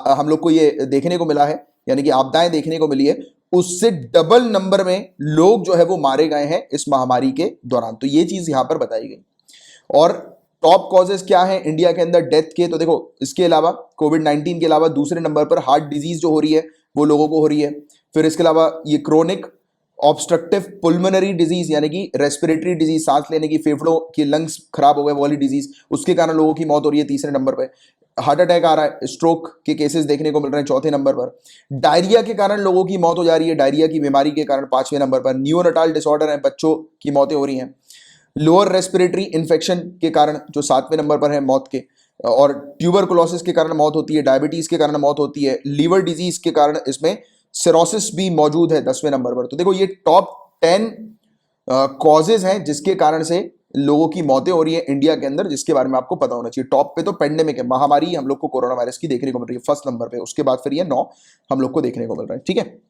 हम लोग को ये देखने को मिला है, यानी कि आपदाएं देखने को मिली है। उससे डबल नंबर में लोग जो है वो मारे गए हैं इस महामारी के दौरान। तो ये चीज यहां पर बताई गई। और टॉप कॉजेस क्या हैं इंडिया के अंदर डेथ के, तो देखो इसके अलावा कोविड-19 के अलावा दूसरे नंबर पर हार्ट डिजीज जो हो रही है वो लोगों को हो रही है। फिर इसके अलावा ये क्रोनिक ऑब्स्ट्रक्टिव पुल्मोनरी डिजीज, यानी कि रेस्पिरेटरी डिजीज, सांस लेने की, फेफड़ों की लंग्स खराब हो गए वाली डिजीज, उसके कारण लोगों की मौत हो रही है तीसरे नंबर पे। हार्ट अटैक आ रहा है, स्ट्रोक के केसेस देखने को मिल रहे हैं चौथे नंबर पर। डायरिया के कारण लोगों की मौत हो जा रही है, डायरिया की बीमारी के कारण 5वें नंबर पर। नियोनटाल डिसऑर्डर है, बच्चों की मौतें हो रही हैं। लोअर रेस्पिरेटरी इन्फेक्शन के कारण जो 7वें नंबर पर है मौत के, और ट्यूबरकुलोसिस के कारण मौत होती है, डायबिटीज के कारण मौत होती है, लीवर डिजीज के कारण इसमें सिरोसिस भी मौजूद है 10वें नंबर पर। तो देखो ये टॉप 10 कॉजेज हैं जिसके कारण से लोगों की मौतें हो रही है इंडिया के अंदर, जिसके बारे में आपको पता होना चाहिए। टॉप पे तो पेंडेमिक है, महामारी हम लोग को कोरोना वायरस की देखने को मिल रही है फर्स्ट नंबर पे, उसके बाद फिर ये 9 हम लोग को देखने को मिल रहा है, ठीक है।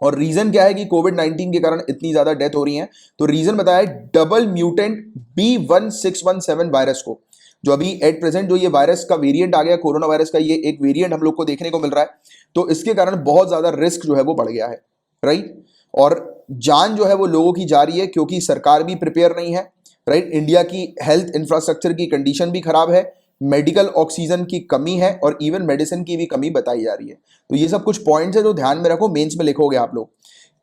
और रीजन क्या है कि कोविड-19 के कारण इतनी ज्यादा डेथ हो रही है, तो रीजन बताया डबल म्यूटेंट B1617 वायरस को, जो अभी एट प्रेजेंट जो ये वायरस का वेरिएंट आ गया कोरोना वायरस का, ये एक वेरिएंट हम लोग को देखने को मिल रहा है, तो इसके कारण बहुत ज्यादा रिस्क जो है वो बढ़ गया है, राइट। और जान जो है वो लोगों की जा रही है क्योंकि सरकार भी प्रिपेयर नहीं है, राइट। इंडिया की हेल्थ इंफ्रास्ट्रक्चर की कंडीशन भी खराब है, मेडिकल ऑक्सीजन की कमी है, और इवन मेडिसिन की भी कमी बताई जा रही है। तो ये सब कुछ पॉइंट्स है जो ध्यान में रखो, मेंस में लिखोगे आप लोग।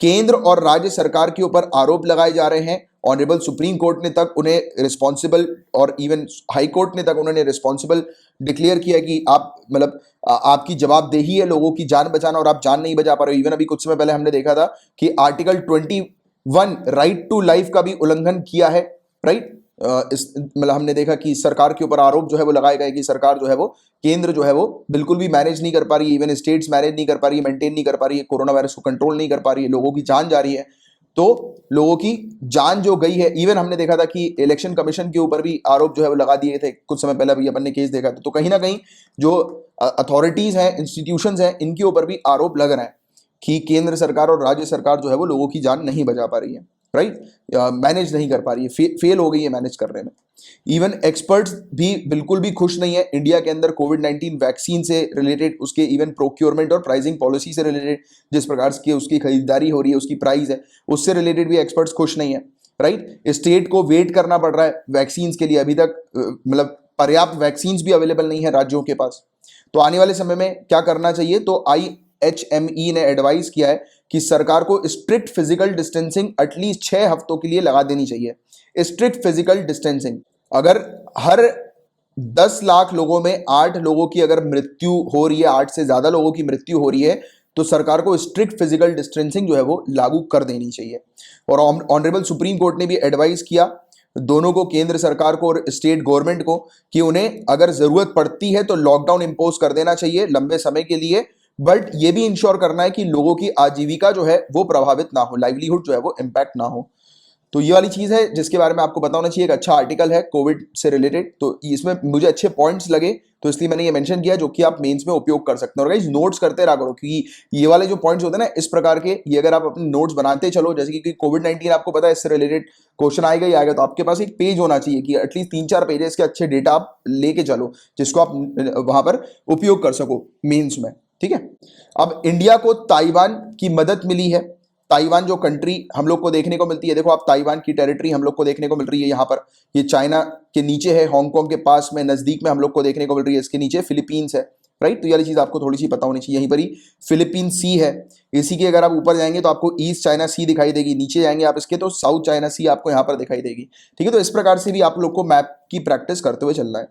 केंद्र और राज्य सरकार के ऊपर आरोप लगाए जा रहे हैं। ऑनरेबल सुप्रीम कोर्ट ने तक उन्हें रिस्पॉन्सिबल, और इवन हाई कोर्ट ने तक उन्होंने रिस्पॉन्सिबल डिक्लेयर किया कि आप मतलब आपकी जवाबदेही है लोगों की जान बचाना, और आप जान नहीं बचा पा रहे हो। इवन अभी कुछ समय पहले हमने देखा था कि आर्टिकल 21 राइट टू लाइफ का भी उल्लंघन किया है, राइट। इस मतलब हमने देखा कि सरकार के ऊपर आरोप जो है वो लगाए गए कि सरकार जो है वो, केंद्र जो है वो बिल्कुल भी मैनेज नहीं कर पा रही है, इवन स्टेट्स मैनेज नहीं कर पा रही है, मेंटेन नहीं कर पा रही है, कोरोना वायरस को कंट्रोल नहीं कर पा रही है, लोगों की जान जा रही है। तो लोगों की जान जो गई है, इवन हमने देखा था कि इलेक्शन कमीशन के ऊपर भी आरोप जो है वो लगा दिए थे कुछ समय पहले, अभी अपन ने केस देखा था। तो कहीं ना कहीं जो अथॉरिटीज हैं, इंस्टीट्यूशंस हैं, इनके ऊपर भी आरोप लग रहे हैं कि केंद्र सरकार और राज्य सरकार जो है वो लोगों की जान नहीं बचा पा रही है, राइट। मैनेज नहीं कर पा रही है, फेल हो गई है मैनेज करने में। इवन एक्सपर्ट्स भी बिल्कुल भी खुश नहीं है इंडिया के अंदर कोविड-19 वैक्सीन से रिलेटेड, उसके इवन प्रोक्योरमेंट और प्राइसिंग पॉलिसी से रिलेटेड, जिस प्रकार की उसकी खरीदारी हो रही है, उसकी प्राइस है, उससे रिलेटेड भी एक्सपर्ट्स खुश नहीं है, राइट। स्टेट को वेट करना पड़ रहा है वैक्सीन के लिए, अभी तक मतलब पर्याप्त वैक्सीन भी अवेलेबल नहीं है राज्यों के पास। तो आने वाले समय में क्या करना चाहिए, तो IHME ने एडवाइस किया है कि सरकार को स्ट्रिक्ट फिजिकल डिस्टेंसिंग एटलीस्ट 6 हफ्तों के लिए लगा देनी चाहिए। स्ट्रिक्ट फिजिकल डिस्टेंसिंग, अगर हर 10 लाख लोगों में 8 लोगों की अगर मृत्यु हो रही है, 8 से ज्यादा लोगों की मृत्यु हो रही है, तो सरकार को स्ट्रिक्ट फिजिकल डिस्टेंसिंग जो है वो लागू कर देनी चाहिए। और ऑनरेबल सुप्रीम कोर्ट ने भी एडवाइस किया दोनों को, केंद्र सरकार को और स्टेट गवर्नमेंट को, कि उन्हें अगर जरूरत पड़ती है तो लॉकडाउन इंपोज कर देना चाहिए लंबे समय के लिए, बट ये भी इंश्योर करना है कि लोगों की आजीविका जो है वो प्रभावित ना हो, लाइवलीहुड जो है वो इंपैक्ट ना हो। तो ये वाली चीज है जिसके बारे में आपको पता होना चाहिए। एक अच्छा आर्टिकल है कोविड से रिलेटेड, तो इसमें मुझे अच्छे पॉइंट्स लगे, तो इसलिए मैंने ये मेंशन किया, जो कि आप मेंस में उपयोग कर सकते हैं। और गाइस नोट्स करते रहा करो, क्योंकि ये वाले जो पॉइंट्स होते हैं ना इस प्रकार के, ये अगर आप अपने नोट्स बनाते चलो, जैसे कि कोविड-19 आपको पता है इससे रिलेटेड क्वेश्चन आएगा ही आएगा, तो आपके पास एक पेज होना चाहिए कि एटलीस्ट 3-4 पेज इसके अच्छे डेटा आप लेके चलो, जिसको आप वहां पर उपयोग कर सको मेंस में, ठीक है। अब इंडिया को ताइवान की मदद मिली है। ताइवान जो कंट्री हम लोग को देखने को मिलती है, देखो आप ताइवान की टेरिटरी हम लोग को देखने को मिल रही है यहाँ पर, ये चाइना के नीचे है, हांगकांग के पास में नजदीक में हम लोग को देखने को मिल रही है, इसके नीचे फिलीपींस है, राइट। तो ये वाली चीज आपको थोड़ी सी पता होनी चाहिए। यहीं पर ही फिलीपीन सी है, इसी के अगर आप ऊपर जाएंगे तो आपको ईस्ट चाइना सी दिखाई देगी, नीचे जाएंगे आप इसके तो साउथ चाइना सी आपको यहाँ पर दिखाई देगी, ठीक है। तो इस प्रकार से भी आप लोग को मैप की प्रैक्टिस करते हुए चलना है।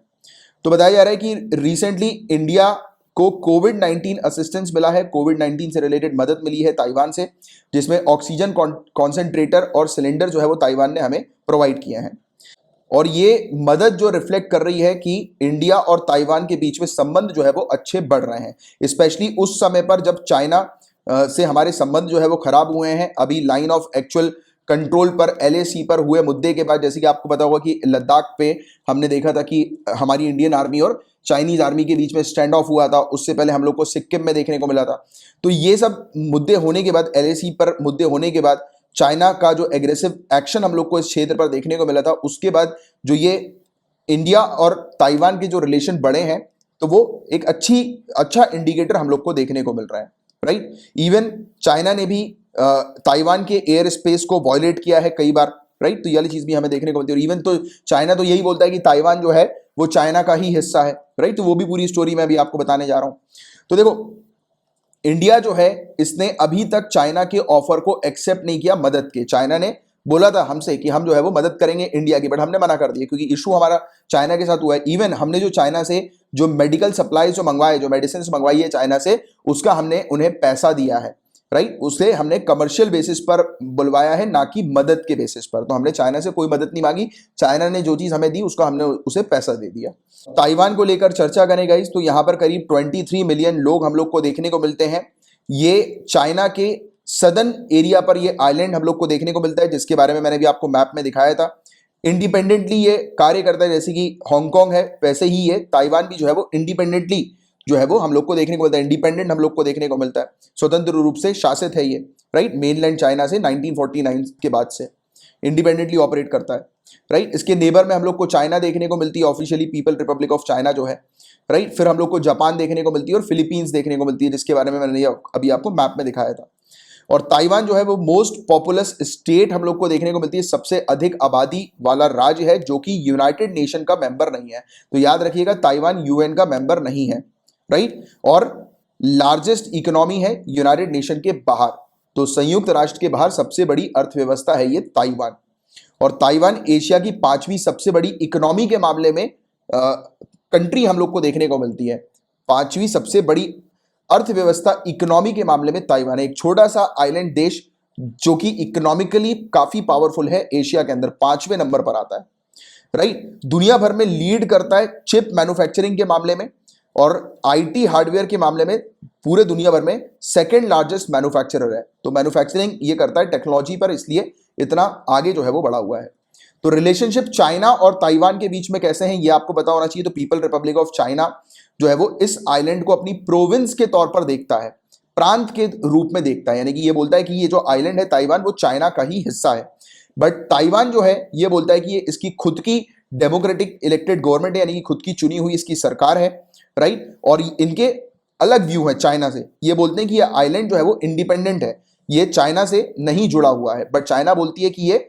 तो बताया जा रहा है कि रिसेंटली इंडिया को कोविड-19 असिस्टेंस मिला है, कोविड-19 से रिलेटेड मदद मिली है ताइवान से, जिसमें ऑक्सीजन कॉन्सेंट्रेटर और सिलेंडर जो है वो ताइवान ने हमें प्रोवाइड किए हैं। और ये मदद जो रिफ्लेक्ट कर रही है कि इंडिया और ताइवान के बीच में संबंध जो है वो अच्छे बढ़ रहे हैं, स्पेशली उस समय पर जब चाइना से हमारे संबंध जो है वो खराब हुए हैं। अभी लाइन ऑफ एक्चुअल कंट्रोल पर LAC पर हुए मुद्दे के बाद, जैसे कि आपको पता होगा कि लद्दाख पे हमने देखा था कि हमारी इंडियन आर्मी और चाइनीज आर्मी के बीच में स्टैंड ऑफ हुआ था। उससे पहले हम लोग को सिक्किम में देखने को मिला था। तो ये सब मुद्दे होने के बाद, LAC पर मुद्दे होने के बाद, चाइना का जो एग्रेसिव एक्शन हम लोग को इस क्षेत्र पर देखने को मिला था, उसके बाद जो ये इंडिया और ताइवान के जो रिलेशन बढ़े हैं, तो वो एक अच्छा इंडिकेटर हम लोग को देखने को मिल रहा है, राइट। इवन चाइना ने भी ताइवान के एयर स्पेस को वॉयलेट किया है कई बार, राइट। तो ये वाली चीज भी हमें देखने को मिलती है। और इवन तो चाइना तो यही बोलता है कि ताइवान जो है वो चाइना का ही हिस्सा है, राइट। तो वो भी पूरी स्टोरी मैं अभी आपको बताने जा रहा हूं। तो देखो, इंडिया जो है इसने अभी तक चाइना के ऑफर को एक्सेप्ट नहीं किया मदद के। चाइना ने बोला था हमसे कि हम जो है वो मदद करेंगे इंडिया की, बट हमने मना कर दिया क्योंकि इशू हमारा चाइना के साथ हुआ है। इवन हमने जो चाइना से जो मेडिकल सप्लाई जो मंगवाए, जो मेडिसिन मंगवाई है चाइना से, उसका हमने उन्हें पैसा दिया है, राइट। उसे हमने कमर्शियल बेसिस पर बुलवाया है, ना कि मदद के बेसिस पर। तो हमने चाइना से कोई मदद नहीं मांगी, चाइना ने जो चीज हमें दी उसका हमने उसे पैसा दे दिया। ताइवान को लेकर चर्चा करें गाइस, तो यहां पर करीब 23 मिलियन लोग हम लोग को देखने को मिलते हैं। ये चाइना के सदर्न एरिया पर ये आइलैंड हम लोग को देखने को मिलता है, जिसके बारे में मैंने भी आपको मैप में दिखाया था। इंडिपेंडेंटली ये कार्य करता है, जैसे कि हांगकांग है वैसे ही ये ताइवान भी जो है वो इंडिपेंडेंटली जो है वो हम लोग को देखने को मिलता है। इंडिपेंडेंट हम लोग को देखने को मिलता है, स्वतंत्र रूप से शासित है ये, राइट। मेनलैंड चाइना से 1949 के बाद से इंडिपेंडेंटली ऑपरेट करता है, राइट। इसके नेबर में हम लोग को चाइना देखने को मिलती है, officially people Republic of China जो है, राइट। फिर हम लोग को जापान देखने को मिलती है और फिलीपींस देखने को मिलती है, जिसके बारे में मैंने अभी आपको मैप में दिखाया था। और ताइवान जो है वो मोस्ट पॉपुलस स्टेट हम लोग को देखने को मिलती है, सबसे अधिक आबादी वाला राज्य है, जो कि यूनाइटेड नेशन का मेंबर नहीं है। तो याद रखिएगा, ताइवान UN का मेंबर नहीं है, राइट। और लार्जेस्ट इकोनॉमी है यूनाइटेड नेशन के बाहर, तो संयुक्त राष्ट्र के बाहर सबसे बड़ी अर्थव्यवस्था है ये ताइवान। और ताइवान एशिया की 5वीं सबसे बड़ी इकोनॉमी के मामले में कंट्री हम लोग को देखने को मिलती है। 5वीं सबसे बड़ी अर्थव्यवस्था इकोनॉमी के मामले में ताइवान है, एक छोटा सा आइलैंड देश जो कि इकोनॉमिकली काफी पावरफुल है, एशिया के अंदर 5वें नंबर पर आता है, राइट। दुनिया भर में लीड करता है चिप मैन्युफैक्चरिंग के मामले में, और IT हार्डवेयर के मामले में पूरे दुनिया भर में सेकंड लार्जेस्ट मैन्युफैक्चरर है। तो मैन्युफैक्चरिंग ये करता है टेक्नोलॉजी पर, इसलिए इतना आगे जो है वो बढ़ा हुआ है। तो रिलेशनशिप चाइना और ताइवान के बीच में कैसे हैं ये आपको पता होना चाहिए। तो पीपल रिपब्लिक ऑफ चाइना जो है वो इस आइलैंड को अपनी प्रोविंस के तौर पर देखता है, प्रांत के रूप में देखता है, यानी कि ये बोलता है कि ये जो आइलैंड है ताइवान वो चाइना का ही हिस्सा है। बट ताइवान जो है ये बोलता है कि ये इसकी खुद की डेमोक्रेटिक इलेक्टेड गवर्नमेंट है, यानी कि खुद की चुनी हुई इसकी सरकार है, राइट। और इनके अलग व्यू है चाइना से, ये बोलते हैं कि ये आइलैंड जो है वो इंडिपेंडेंट है, ये चाइना से नहीं जुड़ा हुआ है। बट चाइना बोलती है कि ये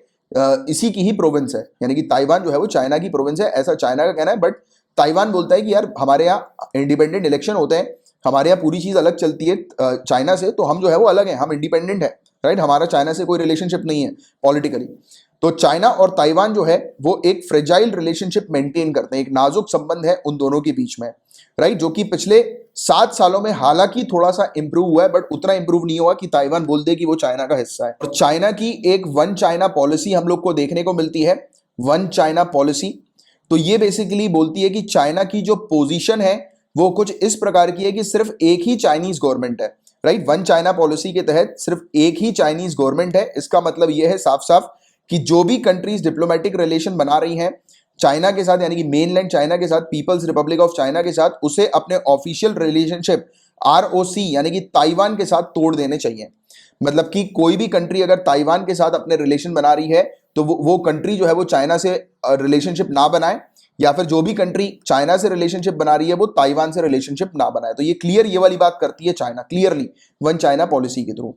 इसी की ही प्रोविंस है, यानी कि ताइवान जो है वो चाइना की प्रोविंस है, ऐसा चाइना का कहना है। बट ताइवान बोलता है कि यार हमारे यहाँ इंडिपेंडेंट इलेक्शन होते हैं, हमारे यहाँ पूरी चीज अलग चलती है चाइना से, तो हम जो है वो अलग है, हम इंडिपेंडेंट है, राइट। हमारा चाइना से कोई रिलेशनशिप नहीं है पॉलिटिकली। तो चाइना और ताइवान जो है वो एक फ्रेजाइल रिलेशनशिप मेंटेन करते हैं, एक नाजुक संबंध है उन दोनों के बीच में, राइट। जो कि पिछले 7 सालों में हालांकि थोड़ा सा इंप्रूव हुआ है, बट उतना इंप्रूव नहीं हुआ कि ताइवान बोल दे कि वो चाइना का हिस्सा है। और चाइना की एक वन चाइना पॉलिसी हम लोग को देखने को मिलती है, वन चाइना पॉलिसी। तो ये बेसिकली बोलती है कि चाइना की जो पोजीशन है वो कुछ इस प्रकार की है कि सिर्फ एक ही चाइनीज गवर्नमेंट है, राइट। वन चाइना पॉलिसी के तहत सिर्फ एक ही चाइनीज गवर्नमेंट है। इसका मतलब यह है साफ साफ कि जो भी कंट्रीज डिप्लोमेटिक रिलेशन बना रही हैं चाइना के साथ, यानी कि मेनलैंड चाइना के साथ, पीपल्स रिपब्लिक ऑफ चाइना के साथ, उसे अपने ऑफिशियल रिलेशनशिप ROC यानी कि ताइवान के साथ तोड़ देने चाहिए। मतलब कि कोई भी कंट्री अगर ताइवान के साथ अपने रिलेशन बना रही है तो वो कंट्री जो है वो चाइना से रिलेशनशिप ना बनाए, या फिर जो भी कंट्री चाइना से रिलेशनशिप बना रही है वो ताइवान से रिलेशनशिप ना बनाए। तो ये क्लियर ये वाली बात करती है China clearly one China policy के थ्रू।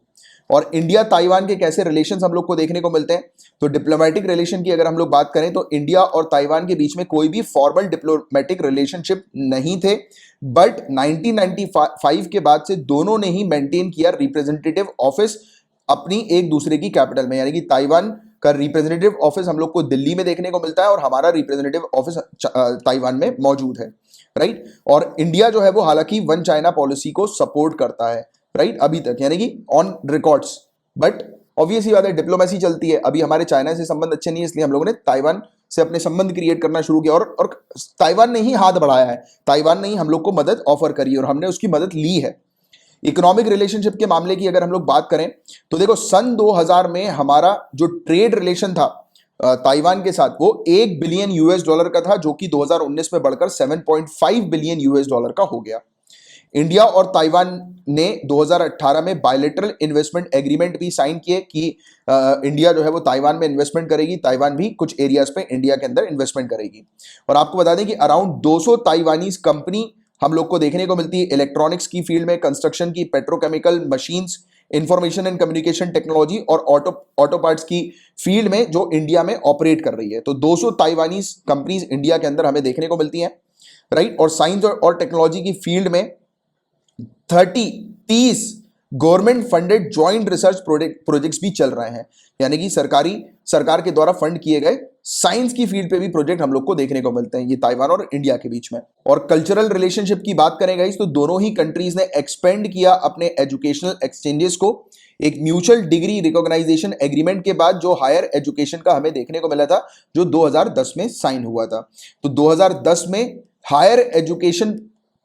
और इंडिया ताइवान के कैसे रिलेशंस हम लोग को देखने को मिलते हैं, तो डिप्लोमेटिक रिलेशन की अगर हम लोग बात करें तो इंडिया और ताइवान के बीच में कोई भी फॉर्मल डिप्लोमेटिक रिलेशनशिप नहीं थे। बट 1995 के बाद से दोनों ने ही मेंटेन किया रिप्रेजेंटेटिव ऑफिस अपनी एक दूसरे की कैपिटल में, यानी कि ताइवान का रिप्रेजेंटेटिव ऑफिस हम लोग को दिल्ली में देखने को मिलता है और हमारा रिप्रेजेंटेटिव ऑफिस ताइवान में मौजूद है, राइट। और इंडिया जो है वो हालांकि वन चाइना पॉलिसी को सपोर्ट करता है, राइट, अभी तक, यानी कि ऑन रिकॉर्ड्स। बट ऑब्वियसली बात है, डिप्लोमेसी चलती है, अभी हमारे चाइना से संबंध अच्छे नहीं है, इसलिए हम लोगों ने ताइवान से अपने संबंध क्रिएट करना शुरू किया और ताइवान ने ही हाथ बढ़ाया है, ताइवान ने ही हम लोग को मदद ऑफर करी और हमने उसकी मदद ली है। इकोनॉमिक रिलेशनशिप के मामले की अगर हम लोग बात करें तो देखो, सन 2000 में हमारा जो ट्रेड रिलेशन था ताइवान के साथ, वो $1 बिलियन का था, जो कि 2019 में बढ़कर $7.5 बिलियन का हो गया। इंडिया और ताइवान ने 2018 में बायलैटरल इन्वेस्टमेंट एग्रीमेंट भी साइन किए कि इंडिया जो है वो ताइवान में इन्वेस्टमेंट करेगी, ताइवान भी कुछ एरियाज पे इंडिया के अंदर इन्वेस्टमेंट करेगी। और आपको बता दें कि अराउंड 200 ताइवानीज कंपनी हम लोग को देखने को मिलती है इलेक्ट्रॉनिक्स की फील्ड में, कंस्ट्रक्शन की, petrochemical, machines, information and communication technology और ऑटो पार्ट्स की फील्ड में जो इंडिया में ऑपरेट कर रही है। तो 200 ताइवानीज कंपनीज इंडिया के अंदर हमें देखने को मिलती हैं, राइट। और साइंस और टेक्नोलॉजी की फील्ड में 30 government funded joint research projects भी चल रहे हैं, यानी कि सरकार के द्वारा फंड किए गए साइंस की फील्ड पे भी प्रोजेक्ट हम लोग को देखने को मिलते हैं, ये ताइवान और इंडिया के बीच में। और कल्चरल रिलेशनशिप की बात करें गाइस, तो दोनों ही कंट्रीज ने एक्सपेंड किया अपने एजुकेशनल एक्सचेंजेस को। एक म्यूचुअल डिग्री रिकॉग्नाइजेशन एग्रीमेंट के बाद जो हायर एजुकेशन का हमें देखने को मिला था, जो 2010 में साइन हुआ था। तो 2010 में हायर एजुकेशन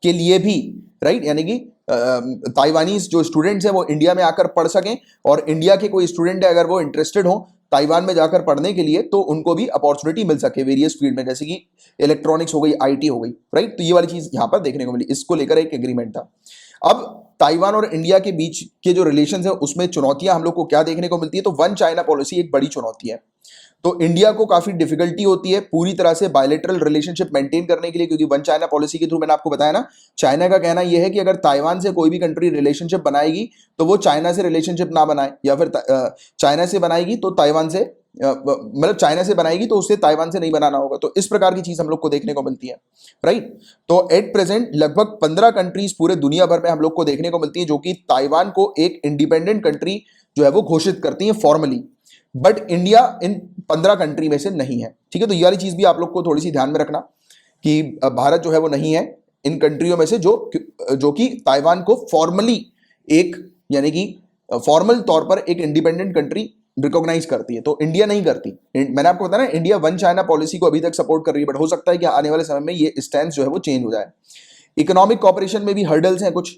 के लिए भी, राइट, यानी कि ताइवानीज जो स्टूडेंट्स हैं वो इंडिया में आकर पढ़ सकें, और इंडिया के कोई स्टूडेंट है अगर वो इंटरेस्टेड हो ताइवान में जाकर पढ़ने के लिए, तो उनको भी अपॉर्चुनिटी मिल सके वेरियस फील्ड में, जैसे कि इलेक्ट्रॉनिक्स हो गई, आईटी हो गई, राइट। तो ये वाली चीज यहां पर देखने को मिली, इसको लेकर एक एग्रीमेंट था। अब ताइवान और इंडिया के बीच के जो रिलेशन है उसमें चुनौतियां हम लोग को क्या देखने को मिलती है, तो वन चाइना पॉलिसी एक बड़ी चुनौती है। तो इंडिया को काफी डिफिकल्टी होती है पूरी तरह से बायलैटरल रिलेशनशिप मेंटेन करने के लिए, क्योंकि वन चाइना पॉलिसी के थ्रू मैंने आपको बताया ना, चाइना का कहना यह है कि अगर ताइवान से कोई भी कंट्री रिलेशनशिप बनाएगी तो वो चाइना से रिलेशनशिप ना बनाए, या फिर चाइना से बनाएगी तो ताइवान से, मतलब चाइना से बनाएगी तो उससे ताइवान से नहीं बनाना होगा। तो इस प्रकार की चीज हम लोग को देखने को मिलती है, राइट। तो एट प्रेजेंट लगभग 15 कंट्रीज पूरे दुनिया भर में हम लोग को देखने को मिलती है जो कि ताइवान को एक इंडिपेंडेंट कंट्री जो है वो घोषित करती है formally, but India in 15 country में से नहीं है, ठीक है। तो ये वाली चीज भी आप लोग को थोड़ी सी ध्यान में रखना कि भारत जो है वो नहीं है इन कंट्रियों में से जो कि ताइवान को फॉर्मली एक, यानी कि फॉर्मल तौर पर एक इंडिपेंडेंट कंट्री रिकॉग्नाइज करती है, तो इंडिया नहीं करती। मैंने आपको बताया ना, इंडिया वन चाइना पॉलिसी को अभी तक सपोर्ट कर रही है, बट हो सकता है कि आने वाले समय में ये स्टैंड जो है वो चेंज हो जाए। इकोनॉमिक कॉपरेशन में भी हर्डल्स हैं कुछ।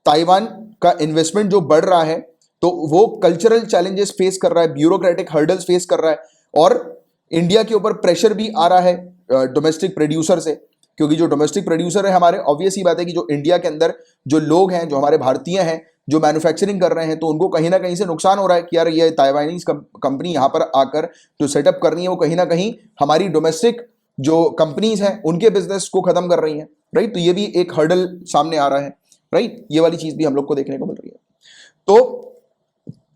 ताइवान का इन्वेस्टमेंट जो बढ़ रहा है तो वो कल्चरल चैलेंजेस फेस कर रहा है, ब्यूरोक्रेटिक हर्डल्स फेस कर रहा है, और इंडिया के ऊपर प्रेशर भी आ रहा है डोमेस्टिक प्रोड्यूसर से, क्योंकि जो डोमेस्टिक प्रोड्यूसर है हमारे, ऑब्वियस ही बात है कि जो इंडिया के अंदर जो लोग हैं, जो हमारे भारतीय हैं, जो मैन्युफैक्चरिंग कर रहे हैं, तो उनको कहीं ना कहीं से नुकसान हो रहा है कि यार ये ताइवानीज कंपनी यहाँ पर आकर जो सेटअप कर रही है वो कहीं ना कहीं हमारी डोमेस्टिक जो कंपनीज हैं उनके बिजनेस को खत्म कर रही हैं, राइट। तो ये भी एक हर्डल सामने आ रहा है, राइट। ये वाली चीज भी हम लोग को देखने को मिल रही है। तो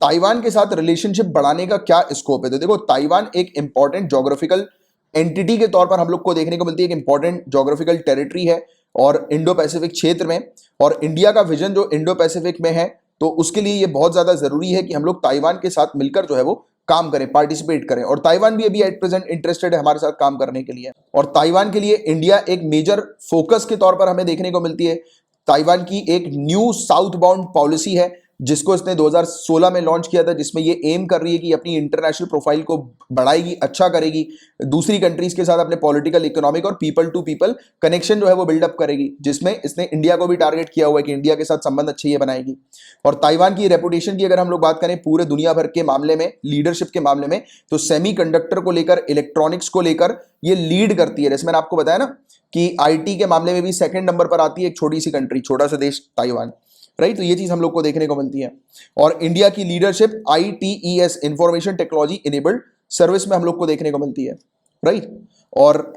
ताइवान के साथ रिलेशनशिप बढ़ाने का क्या स्कोप है, तो देखो, ताइवान एक इंपॉर्टेंट ज्योग्राफिकल एंटिटी के तौर पर हम लोग को देखने को मिलती है, एक इंपॉर्टेंट ज्योग्राफिकल टेरिटरी है और इंडो पैसिफिक क्षेत्र में, और इंडिया का विजन जो इंडो पैसिफिक में है, तो उसके लिए ये बहुत ज्यादा जरूरी है कि हम लोग ताइवान के साथ मिलकर जो है वो काम करें, पार्टिसिपेट करें, और ताइवान भी अभी एट प्रेजेंट इंटरेस्टेड है हमारे साथ काम करने के लिए। और ताइवान के लिए इंडिया एक मेजर फोकस के तौर पर हमें देखने को मिलती है। ताइवान की एक न्यू साउथ बाउंड पॉलिसी है जिसको इसने 2016 में लॉन्च किया था, जिसमें ये एम कर रही है कि अपनी इंटरनेशनल प्रोफाइल को बढ़ाएगी, अच्छा करेगी, दूसरी कंट्रीज के साथ अपने पॉलिटिकल, इकोनॉमिक और पीपल टू पीपल कनेक्शन जो है वो बिल्डअप करेगी, जिसमें इसने इंडिया को भी टारगेट किया हुआ है कि इंडिया के साथ संबंध अच्छे ये बनाएगी। और ताइवान की रेपुटेशन की अगर हम लोग बात करें पूरे दुनिया भर के मामले में, लीडरशिप के मामले में, तो सेमीकंडक्टर को लेकर, इलेक्ट्रॉनिक्स को लेकर ये लीड करती है। जैसे मैंने आपको बताया ना कि आईटी के मामले में भी सेकंड नंबर पर आती है एक छोटी सी कंट्री, छोटा सा देश ताइवान, राइट। तो ये चीज हम लोग को देखने को मिलती है। और इंडिया की leadership ITES, information technology enabled service में हम लोग को देखने को मिलती है, राइट। और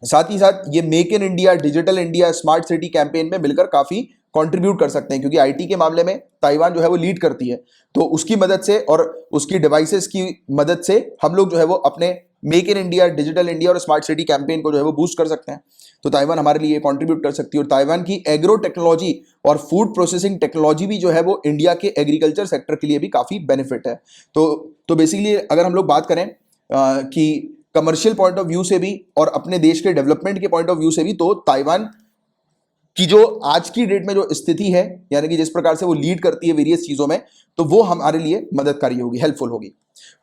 साथ ही साथ ये make in India, digital India, smart city campaign में मिलकर काफी कंट्रीब्यूट कर सकते हैं, क्योंकि आईटी के मामले में ताइवान जो है वो लीड करती है, तो उसकी मदद से और उसकी डिवाइसेस की मदद से हम लोग जो है वो अपने make in India, digital India और स्मार्ट सिटी कैंपेन को जो है वो बूस्ट कर सकते हैं। तो ताइवान हमारे लिए कंट्रीब्यूट कर सकती है। और ताइवान की एग्रो टेक्नोलॉजी और फूड प्रोसेसिंग टेक्नोलॉजी भी जो है वो इंडिया के एग्रीकल्चर सेक्टर के लिए भी काफी बेनिफिट है। तो बेसिकली अगर हम लोग बात करें कि कमर्शियल पॉइंट ऑफ व्यू से भी और अपने देश के डेवलपमेंट के पॉइंट ऑफ व्यू से भी, तो ताइवान कि जो आज की डेट में जो स्थिति है, यानी कि जिस प्रकार से वो लीड करती है वेरियस चीजों में, तो वो हमारे लिए मददकारी होगी, हेल्पफुल होगी।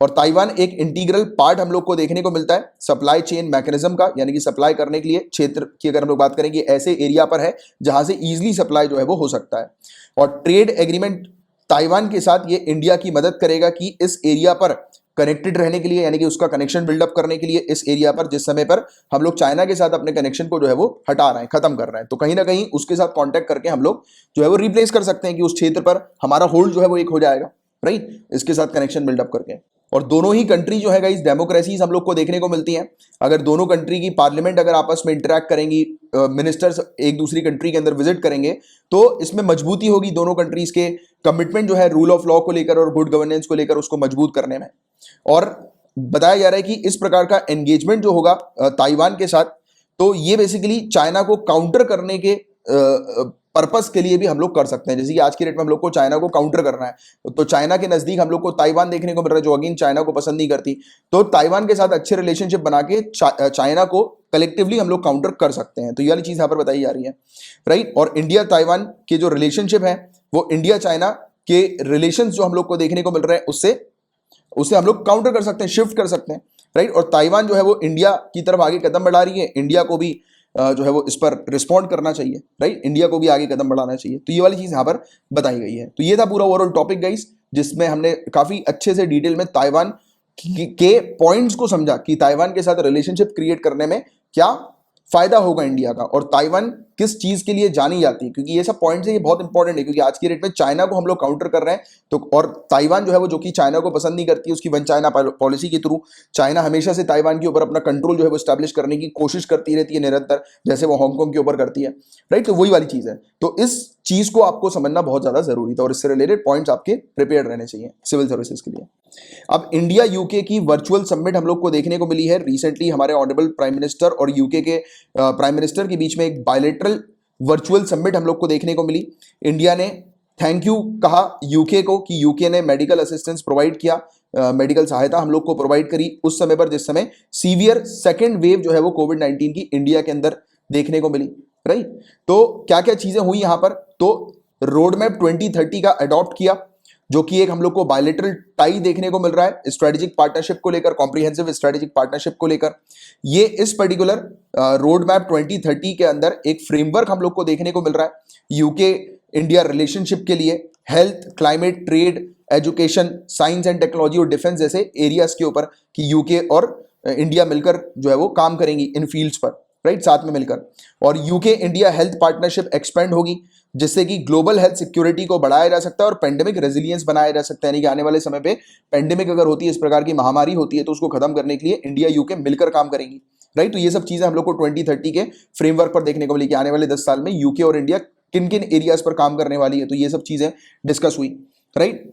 और ताइवान एक इंटीग्रल पार्ट हम लोग को देखने को मिलता है सप्लाई चेन मैकेनिज्म का, यानी कि सप्लाई करने के लिए क्षेत्र की अगर हम लोग बात करेंगे, ऐसे एरिया पर है जहां से इजीली सप्लाई जो है वो हो सकता है। और ट्रेड एग्रीमेंट ताइवान के साथ ये इंडिया की मदद करेगा कि इस एरिया पर कनेक्टेड रहने के लिए, यानी कि उसका कनेक्शन बिल्डअप करने के लिए इस एरिया पर, जिस समय पर हम लोग चाइना के साथ अपने कनेक्शन को जो है वो हटा रहे हैं, खत्म कर रहे हैं, तो कहीं ना कहीं उसके साथ कांटेक्ट करके हम लोग जो है वो रिप्लेस कर सकते हैं कि उस क्षेत्र पर हमारा होल्ड जो है वो एक हो जाएगा, राइट, इसके साथ कनेक्शन बिल्डअप करके। और दोनों ही कंट्री जो है गाइस डेमोक्रेसीज हम लोग को देखने को मिलती हैं। अगर दोनों कंट्री की पार्लियामेंट अगर आपस में इंटरेक्ट करेंगी, मिनिस्टर्स एक दूसरी कंट्री के अंदर विजिट करेंगे, तो इसमें मजबूती होगी दोनों कंट्रीज के कमिटमेंट जो है रूल ऑफ लॉ को लेकर और गुड गवर्नेंस को लेकर उसको मजबूत करने में। और बताया जा रहा है कि इस प्रकार का एंगेजमेंट जो होगा ताइवान के साथ, तो ये बेसिकली चाइना को काउंटर करने के पर्पस के लिए भी हम लोग कर सकते हैं। जैसे कि आज की डेट में हम लोग को चाइना को काउंटर करना है, तो चाइना के नजदीक हम लोग को ताइवान देखने को मिल रहा है, जो अगेन चाइना को पसंद नहीं करती, तो ताइवान के साथ अच्छे रिलेशनशिप बना के चाइना को कलेक्टिवली हम लोग काउंटर कर सकते हैं। तो ये वाली चीज यहां पर बताई जा रही है, राइट। और इंडिया ताइवान के जो रिलेशनशिप है, वो इंडिया चाइना के रिलेशन जो हम लोग को देखने को मिल रहे हैं, उससे हम लोग काउंटर कर सकते हैं, शिफ्ट कर सकते हैं, राइट। और ताइवान जो है वो इंडिया की तरफ आगे कदम बढ़ा रही है, इंडिया को भी जो है वो इस पर रिस्पॉन्ड करना चाहिए, राइट, इंडिया को भी आगे कदम बढ़ाना चाहिए। तो ये वाली चीज यहां पर बताई गई है। तो ये था पूरा ओवरऑल टॉपिक गाइस, जिसमें हमने काफी अच्छे से डिटेल में ताइवान के पॉइंट्स को समझा कि ताइवान के साथ रिलेशनशिप क्रिएट करने में क्या फायदा होगा इंडिया का, और ताइवान किस चीज के लिए जानी जाती है, क्योंकि ये सब पॉइंट्स है, ये बहुत इंपॉर्टेंट है, क्योंकि आज की डेट में चाइना को हम लोग काउंटर कर रहे हैं, तो और ताइवान जो है वो, जो कि चाइना को पसंद नहीं करती है, उसकी वन चाइना पॉलिसी के थ्रू चाइना हमेशा से ताइवान के ऊपर अपना कंट्रोल जो है वो स्टैब्लिश करने की कोशिश करती रहती है निरंतर, जैसे वो हांगकांग के ऊपर करती है, राइट। तो वही वाली चीज है। तो इस चीज को आपको समझना बहुत ज्यादा जरूरी था, और इससे रिलेटेड पॉइंट्स आपके प्रिपेयर्ड रहने चाहिए सिविल सर्विसेज के लिए। अब इंडिया यूके की वर्चुअल समिट हम लोग को देखने को मिली है रिसेंटली। हमारे ऑनरेबल प्राइम मिनिस्टर और यूके के प्राइम मिनिस्टर के बीच में एक बायलैटरल वर्चुअल समिट हम लोग को देखने को मिली। इंडिया ने थैंक यू कहा यूके को कि यूके ने मेडिकल असिस्टेंस प्रोवाइड किया, मेडिकल सहायता हम लोग को प्रोवाइड करी उस समय पर जिस समय सीवियर सेकेंड वेव जो है वो कोविड-19 की इंडिया के अंदर देखने को मिली, राइट। तो क्या क्या चीजें हुई यहां पर, तो रोड मैप 2030 का अडॉप्ट किया, जो कि एक हम लोग को बायलैटरल टाई देखने को मिल रहा है स्ट्रेटेजिक पार्टनरशिप को लेकर, कॉम्प्रिहेंसिव स्ट्रेटेजिक पार्टनरशिप को लेकर। ये इस पर्टिकुलर रोड मैप 2030 के अंदर एक फ्रेमवर्क हम लोग को देखने को मिल रहा है यूके इंडिया रिलेशनशिप के लिए, health, climate, trade, education, science and technology और डिफेंस जैसे एरियाज के ऊपर, कि यूके और इंडिया मिलकर जो है वो काम करेंगी इन फील्ड्स पर, राइट, साथ में मिलकर। और UK India health partnership expand होगी, जिससे कि ग्लोबल हेल्थ सिक्योरिटी को बढ़ाया जा सकता है और पेंडेमिक रेजिलियंस बनाया जा सकता है। यानी कि आने वाले समय पे पेंडेमिक अगर होती है, इस प्रकार की महामारी होती है, तो उसको खत्म करने के लिए इंडिया यूके मिलकर काम करेंगी, राइट। तो ये सब चीजें हम लोग को 2030 के फ्रेमवर्क पर देखने को मिली कि आने वाले 10 साल में यूके और इंडिया किन किन एरियाज पर काम करने वाली है। तो ये सब चीजें डिस्कस हुई, राइट।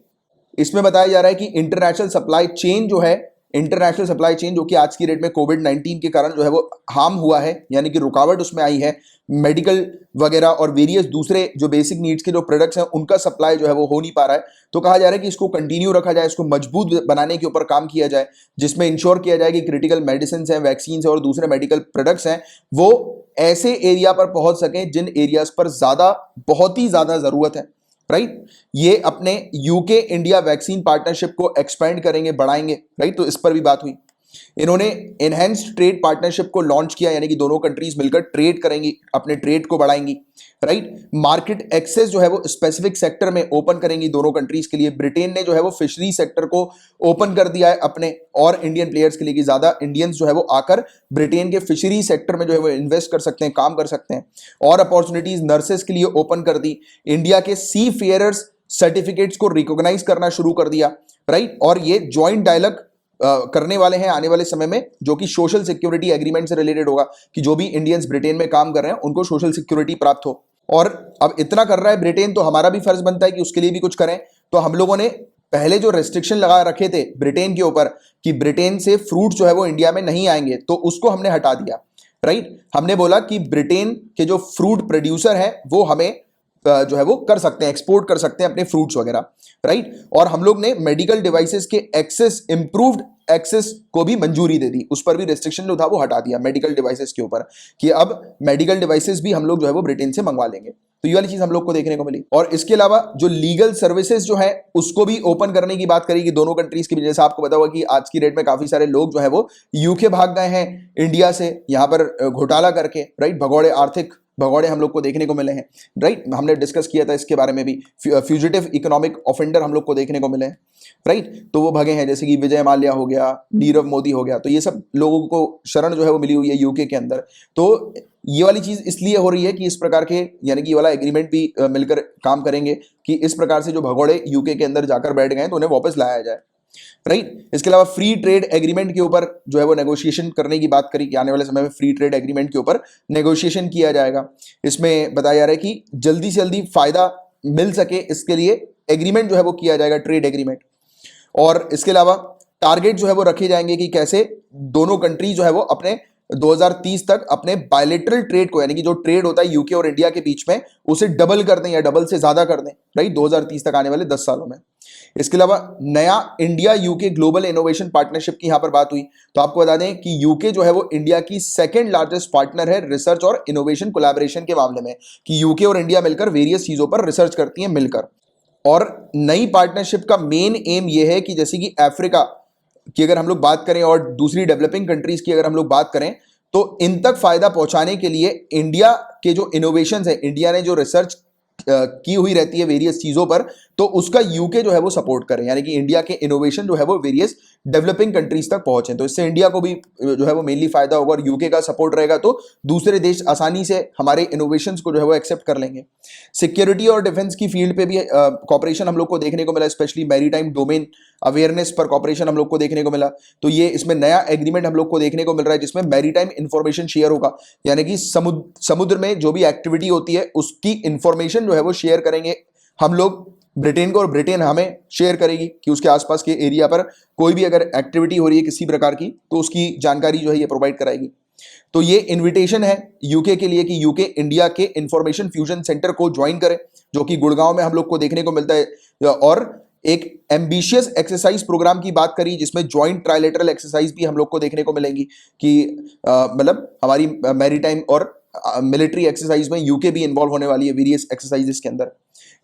इसमें बताया जा रहा है कि इंटरनेशनल सप्लाई चेन जो है, इंटरनेशनल सप्लाई चेन जो कि आज की डेट में कोविड-19 के कारण जो है वो हार्म हुआ है, यानी कि रुकावट उसमें आई है, मेडिकल वगैरह और वेरियस दूसरे जो बेसिक नीड्स के जो प्रोडक्ट्स हैं उनका सप्लाई जो है वो हो नहीं पा रहा है। तो कहा जा रहा है कि इसको कंटिन्यू रखा जाए, इसको मजबूत बनाने के ऊपर काम किया जाए, जिसमें इंश्योर किया जाए कि क्रिटिकल मेडिसिन हैं, वैक्सीन और दूसरे मेडिकल प्रोडक्ट्स हैं, वो ऐसे एरिया पर पहुंच सकें जिन एरियाज पर बहुत ही ज्यादा जरूरत है, राइट। ये अपने यूके इंडिया वैक्सीन पार्टनरशिप को एक्सपेंड करेंगे, बढ़ाएंगे, राइट। तो इस पर भी बात हुई। इन्होंने एनहेंस्ड ट्रेड पार्टनरशिप को लॉन्च किया, यानी कि दोनों कंट्रीज मिलकर ट्रेड करेंगी, अपने ट्रेड को बढ़ाएंगी, राइट। मार्केट एक्सेस जो है वो स्पेसिफिक सेक्टर में ओपन करेंगी दोनों कंट्रीज के लिए। ब्रिटेन ने जो है वो फिशरी सेक्टर को ओपन कर दिया है अपने और इंडियन प्लेयर्स के लिए, कि ज्यादा इंडियंस जो है वो आकर ब्रिटेन के फिशरी सेक्टर में जो है वो इन्वेस्ट कर सकते हैं, काम कर सकते हैं। और अपॉर्चुनिटीज नर्सेस के लिए ओपन कर दी। इंडिया के सी फेयरर्स सर्टिफिकेट्स को रिकॉग्नाइज करना शुरू कर दिया, राइट। और ये ज्वाइंट डायलॉग करने वाले हैं आने वाले समय में, जो कि सोशल सिक्योरिटी एग्रीमेंट से रिलेटेड होगा, कि जो भी इंडियंस ब्रिटेन में काम कर रहे हैं उनको सोशल सिक्योरिटी प्राप्त हो। और अब इतना कर रहा है ब्रिटेन, तो हमारा भी फर्ज बनता है कि उसके लिए भी कुछ करें। तो हम लोगों ने पहले जो रेस्ट्रिक्शन लगा रखे थे ब्रिटेन के ऊपर कि ब्रिटेन से फ्रूट जो है वो इंडिया में नहीं आएंगे, तो उसको हमने हटा दिया, राइट। हमने बोला कि ब्रिटेन के जो फ्रूट प्रोड्यूसर है वो हमें जो है वो कर सकते हैं, एक्सपोर्ट कर सकते हैं अपने फ्रूट्स वगैरह, राइट। और हम लोग ने मेडिकल डिवाइसेस के एक्सेस, इंप्रूव्ड एक्सेस को भी मंजूरी दे दी, उस पर भी रेस्ट्रिक्शन जो था वो हटा दिया मेडिकल डिवाइसेस के ऊपर, कि अब मेडिकल डिवाइसेस भी हम लोग जो है वो ब्रिटेन से मंगवा लेंगे। तो ये वाली चीज हम लोग को देखने को मिली। और इसके अलावा जो लीगल सर्विसेज जो है उसको भी ओपन करने की बात करी कि दोनों कंट्रीज की, जैसे आपको पता होगा कि आज की डेट में काफी सारे लोग जो है वो यूके भाग गए हैं इंडिया से, यहाँ पर घोटाला करके, राइट। भगौड़े, आर्थिक भगौड़े हम लोग को देखने को मिले हैं, राइट। हमने डिस्कस किया था इसके बारे में भी, फ्यूजिटिव इकोनॉमिक ऑफेंडर हम लोग को देखने को मिले हैं, राइट। तो वो भगे हैं, जैसे कि विजय माल्या हो गया, नीरव मोदी हो गया, तो ये सब लोगों को शरण जो है वो मिली हुई है यूके के अंदर। तो ये वाली चीज इसलिए हो रही है कि इस प्रकार के, यानी कि ये वाला एग्रीमेंट भी मिलकर काम करेंगे कि इस प्रकार से जो भगौड़े यूके के अंदर जाकर बैठ गए हैं तो उन्हें वापस लाया जाए, राइट। इसके अलावा फ्री ट्रेड एग्रीमेंट के ऊपर जो है वो नेगोशिएशन करने की बात करी कि आने वाले समय में फ्री ट्रेड एग्रीमेंट के ऊपर नेगोशिएशन किया जाएगा। इसमें बताया जा रहा है कि जल्दी से जल्दी फायदा मिल सके इसके लिए एग्रीमेंट जो है वो किया जाएगा, ट्रेड एग्रीमेंट। और इसके अलावा टारगेट जो है वो रखे जाएंगे कि कैसे दोनों कंट्री जो है वो अपने 2030 तक अपने बायलेटरल ट्रेड को, यानी कि जो ट्रेड होता है यूके और इंडिया के बीच में, उसे डबल कर दें या डबल से ज्यादा कर दें, राइट, 2030 तक आने वाले 10 सालों में। इसके अलावा नया India UK global innovation partnership की यहां पर बात हुई, तो आपको बता दें कि यूके जो है वो इंडिया की सेकंड लार्जेस्ट पार्टनर है रिसर्च और इनोवेशन कोलैबोरेशन के मामले में, कि यूके और इंडिया मिलकर वेरियस चीजों पर रिसर्च करती हैं मिलकर। और नई पार्टनरशिप का मेन एम यह है कि जैसे कि अफ्रीका की अगर हम लोग बात करें और दूसरी डेवलपिंग कंट्रीज की अगर हम लोग बात करें, तो इन तक फायदा पहुंचाने के लिए इंडिया के जो इनोवेशंस है, इंडिया ने जो रिसर्च की हुई रहती है वेरियस चीजों पर, तो उसका यूके जो है वो सपोर्ट करें, यानी कि इंडिया के इनोवेशन जो है वो वेरियस डेवलपिंग कंट्रीज तक पहुंचे। तो इससे इंडिया को भी जो है वो मेनली फायदा होगा, और यूके का सपोर्ट रहेगा तो दूसरे देश आसानी से हमारे इनोवेशंस को जो है वो एक्सेप्ट कर लेंगे। सिक्योरिटी और डिफेंस की फील्ड पे भी कॉपरेशन हम लोग को देखने को मिला, स्पेशली मैरीटाइम डोमेन अवेयरनेस पर कॉपरेशन हम लोग को देखने को मिला। तो ये इसमें नया एग्रीमेंट हम लोग को देखने को मिल रहा है जिसमें मैरीटाइम इंफॉर्मेशन शेयर होगा, यानी कि समुद्र में जो भी एक्टिविटी होती है उसकी इंफॉर्मेशन जो है वो शेयर करेंगे हम लोग ब्रिटेन को, और ब्रिटेन हमें शेयर करेगी कि उसके आसपास के एरिया पर कोई भी अगर एक्टिविटी हो रही है किसी प्रकार की तो उसकी जानकारी जो है ये प्रोवाइड कराएगी। तो ये इनविटेशन है यूके के लिए कि यूके इंडिया के इंफॉर्मेशन फ्यूजन सेंटर को ज्वाइन करे, जो कि गुड़गांव में हम लोग को देखने को मिलता है। और एक एम्बिशियस एक्सरसाइज प्रोग्राम की बात करी जिसमें ज्वाइंट ट्राइलेटरल एक्सरसाइज भी हम लोग को देखने को मिलेंगी, कि मतलब हमारी मैरीटाइम और मिलिट्री एक्सरसाइज में यूके भी इन्वॉल्व होने वाली है वेरियस एक्सरसाइजेस के अंदर।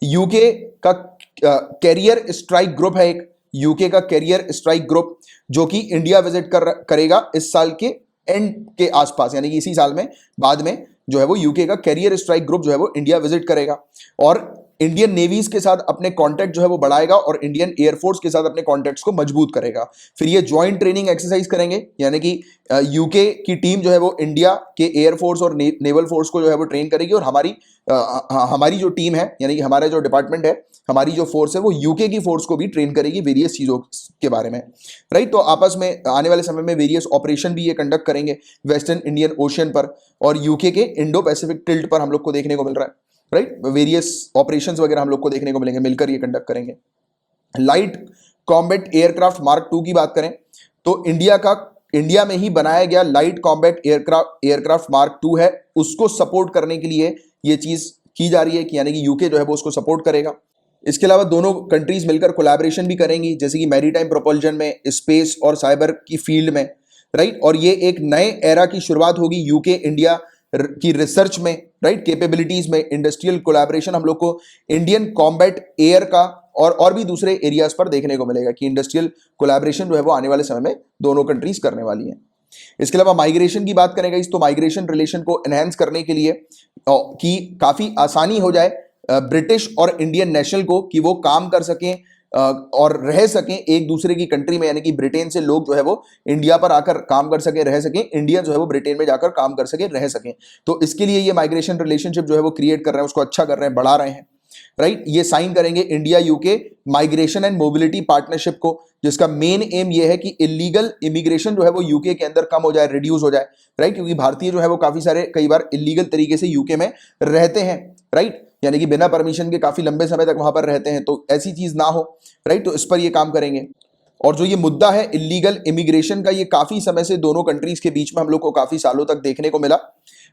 यूके का कैरियर स्ट्राइक ग्रुप है, एक यूके का कैरियर स्ट्राइक ग्रुप जो कि इंडिया विजिट करेगा इस साल के एंड के आसपास, यानी कि इसी साल में बाद में जो है वो यूके का कैरियर स्ट्राइक ग्रुप जो है वो इंडिया विजिट करेगा और इंडियन नेवीज के साथ अपने कॉन्टैक्ट जो है वो बढ़ाएगा और इंडियन एयरफोर्स के साथ अपने कॉन्टैक्ट्स को मजबूत करेगा। फिर ये ज्वाइंट ट्रेनिंग एक्सरसाइज करेंगे, यानी कि यूके की टीम जो है वो इंडिया के एयरफोर्स और नेवल फोर्स को जो है वो ट्रेन करेगी, और हमारी जो टीम है, यानी कि हमारा जो डिपार्टमेंट है, हमारी जो फोर्स है, वो यूके की फोर्स को भी ट्रेन करेगी वेरियस चीजों के बारे में, राइट। तो आपस में आने वाले समय में वेरियस ऑपरेशन भी ये कंडक्ट करेंगे वेस्टर्न इंडियन ओशियन पर, और यूके के इंडो पैसिफिक टिल्ट पर हम लोग को देखने को मिल रहा है, राइट। वेरियस ऑपरेशंस वगैरह हम लोग को देखने को मिलेंगे, मिलकर ये कंडक्ट करेंगे। लाइट कॉम्बैट एयरक्राफ्ट मार्क 2 की बात करें तो इंडिया में ही बनाया गया लाइट कॉम्बैट एयरक्राफ्ट मार्क 2 है, उसको सपोर्ट करने के लिए ये चीज की जा रही है कि यानी कि यूके जो है वो उसको सपोर्ट करेगा। इसके अलावा दोनों कंट्रीज मिलकर कोलैबोरेशन भी करेंगी, जैसे कि मैरीटाइम प्रोपल्जन में, स्पेस और साइबर की फील्ड में, राइट। और ये एक नए एरा की शुरुआत होगी यूके इंडिया की रिसर्च में, राइट, कैपेबिलिटीज में, इंडस्ट्रियल कोलैबोरेशन हम लोग को इंडियन कॉम्बैट एयर का और भी दूसरे एरियाज पर देखने को मिलेगा कि इंडस्ट्रियल कोलैबोरेशन जो है वो आने वाले समय में दोनों कंट्रीज करने वाली हैं। इसके अलावा माइग्रेशन की बात करेंगे तो माइग्रेशन रिलेशन को एनहेंस करने के लिए कि काफी आसानी हो जाए ब्रिटिश और इंडियन नेशनल को कि वो काम कर सकें और रह सकें एक दूसरे की कंट्री में, यानी कि ब्रिटेन से लोग जो है वो इंडिया पर आकर काम कर सके, रह सकें, इंडिया जो है वो ब्रिटेन में जाकर काम कर सके, रह सकें। तो इसके लिए ये माइग्रेशन रिलेशनशिप जो है वो क्रिएट कर रहे हैं, उसको अच्छा कर रहे हैं, बढ़ा रहे हैं, राइट। ये साइन करेंगे India UK migration and mobility partnership को, जिसका मेन एम ये है कि इलीगल इमिग्रेशन जो है वो यूके के अंदर कम हो जाए, रिड्यूस हो जाए, राइट, क्योंकि भारतीय जो है वो काफी सारे कई बार इलीगल तरीके से यूके में रहते हैं, राइट। यानी कि बिना परमिशन के काफी लंबे समय तक वहां पर रहते हैं, तो ऐसी चीज ना हो, राइट। तो इस पर ये काम करेंगे। और जो ये मुद्दा है इलीगल इमिग्रेशन का, ये काफी समय से दोनों कंट्रीज के बीच में हम लोग को काफी सालों तक देखने को मिला,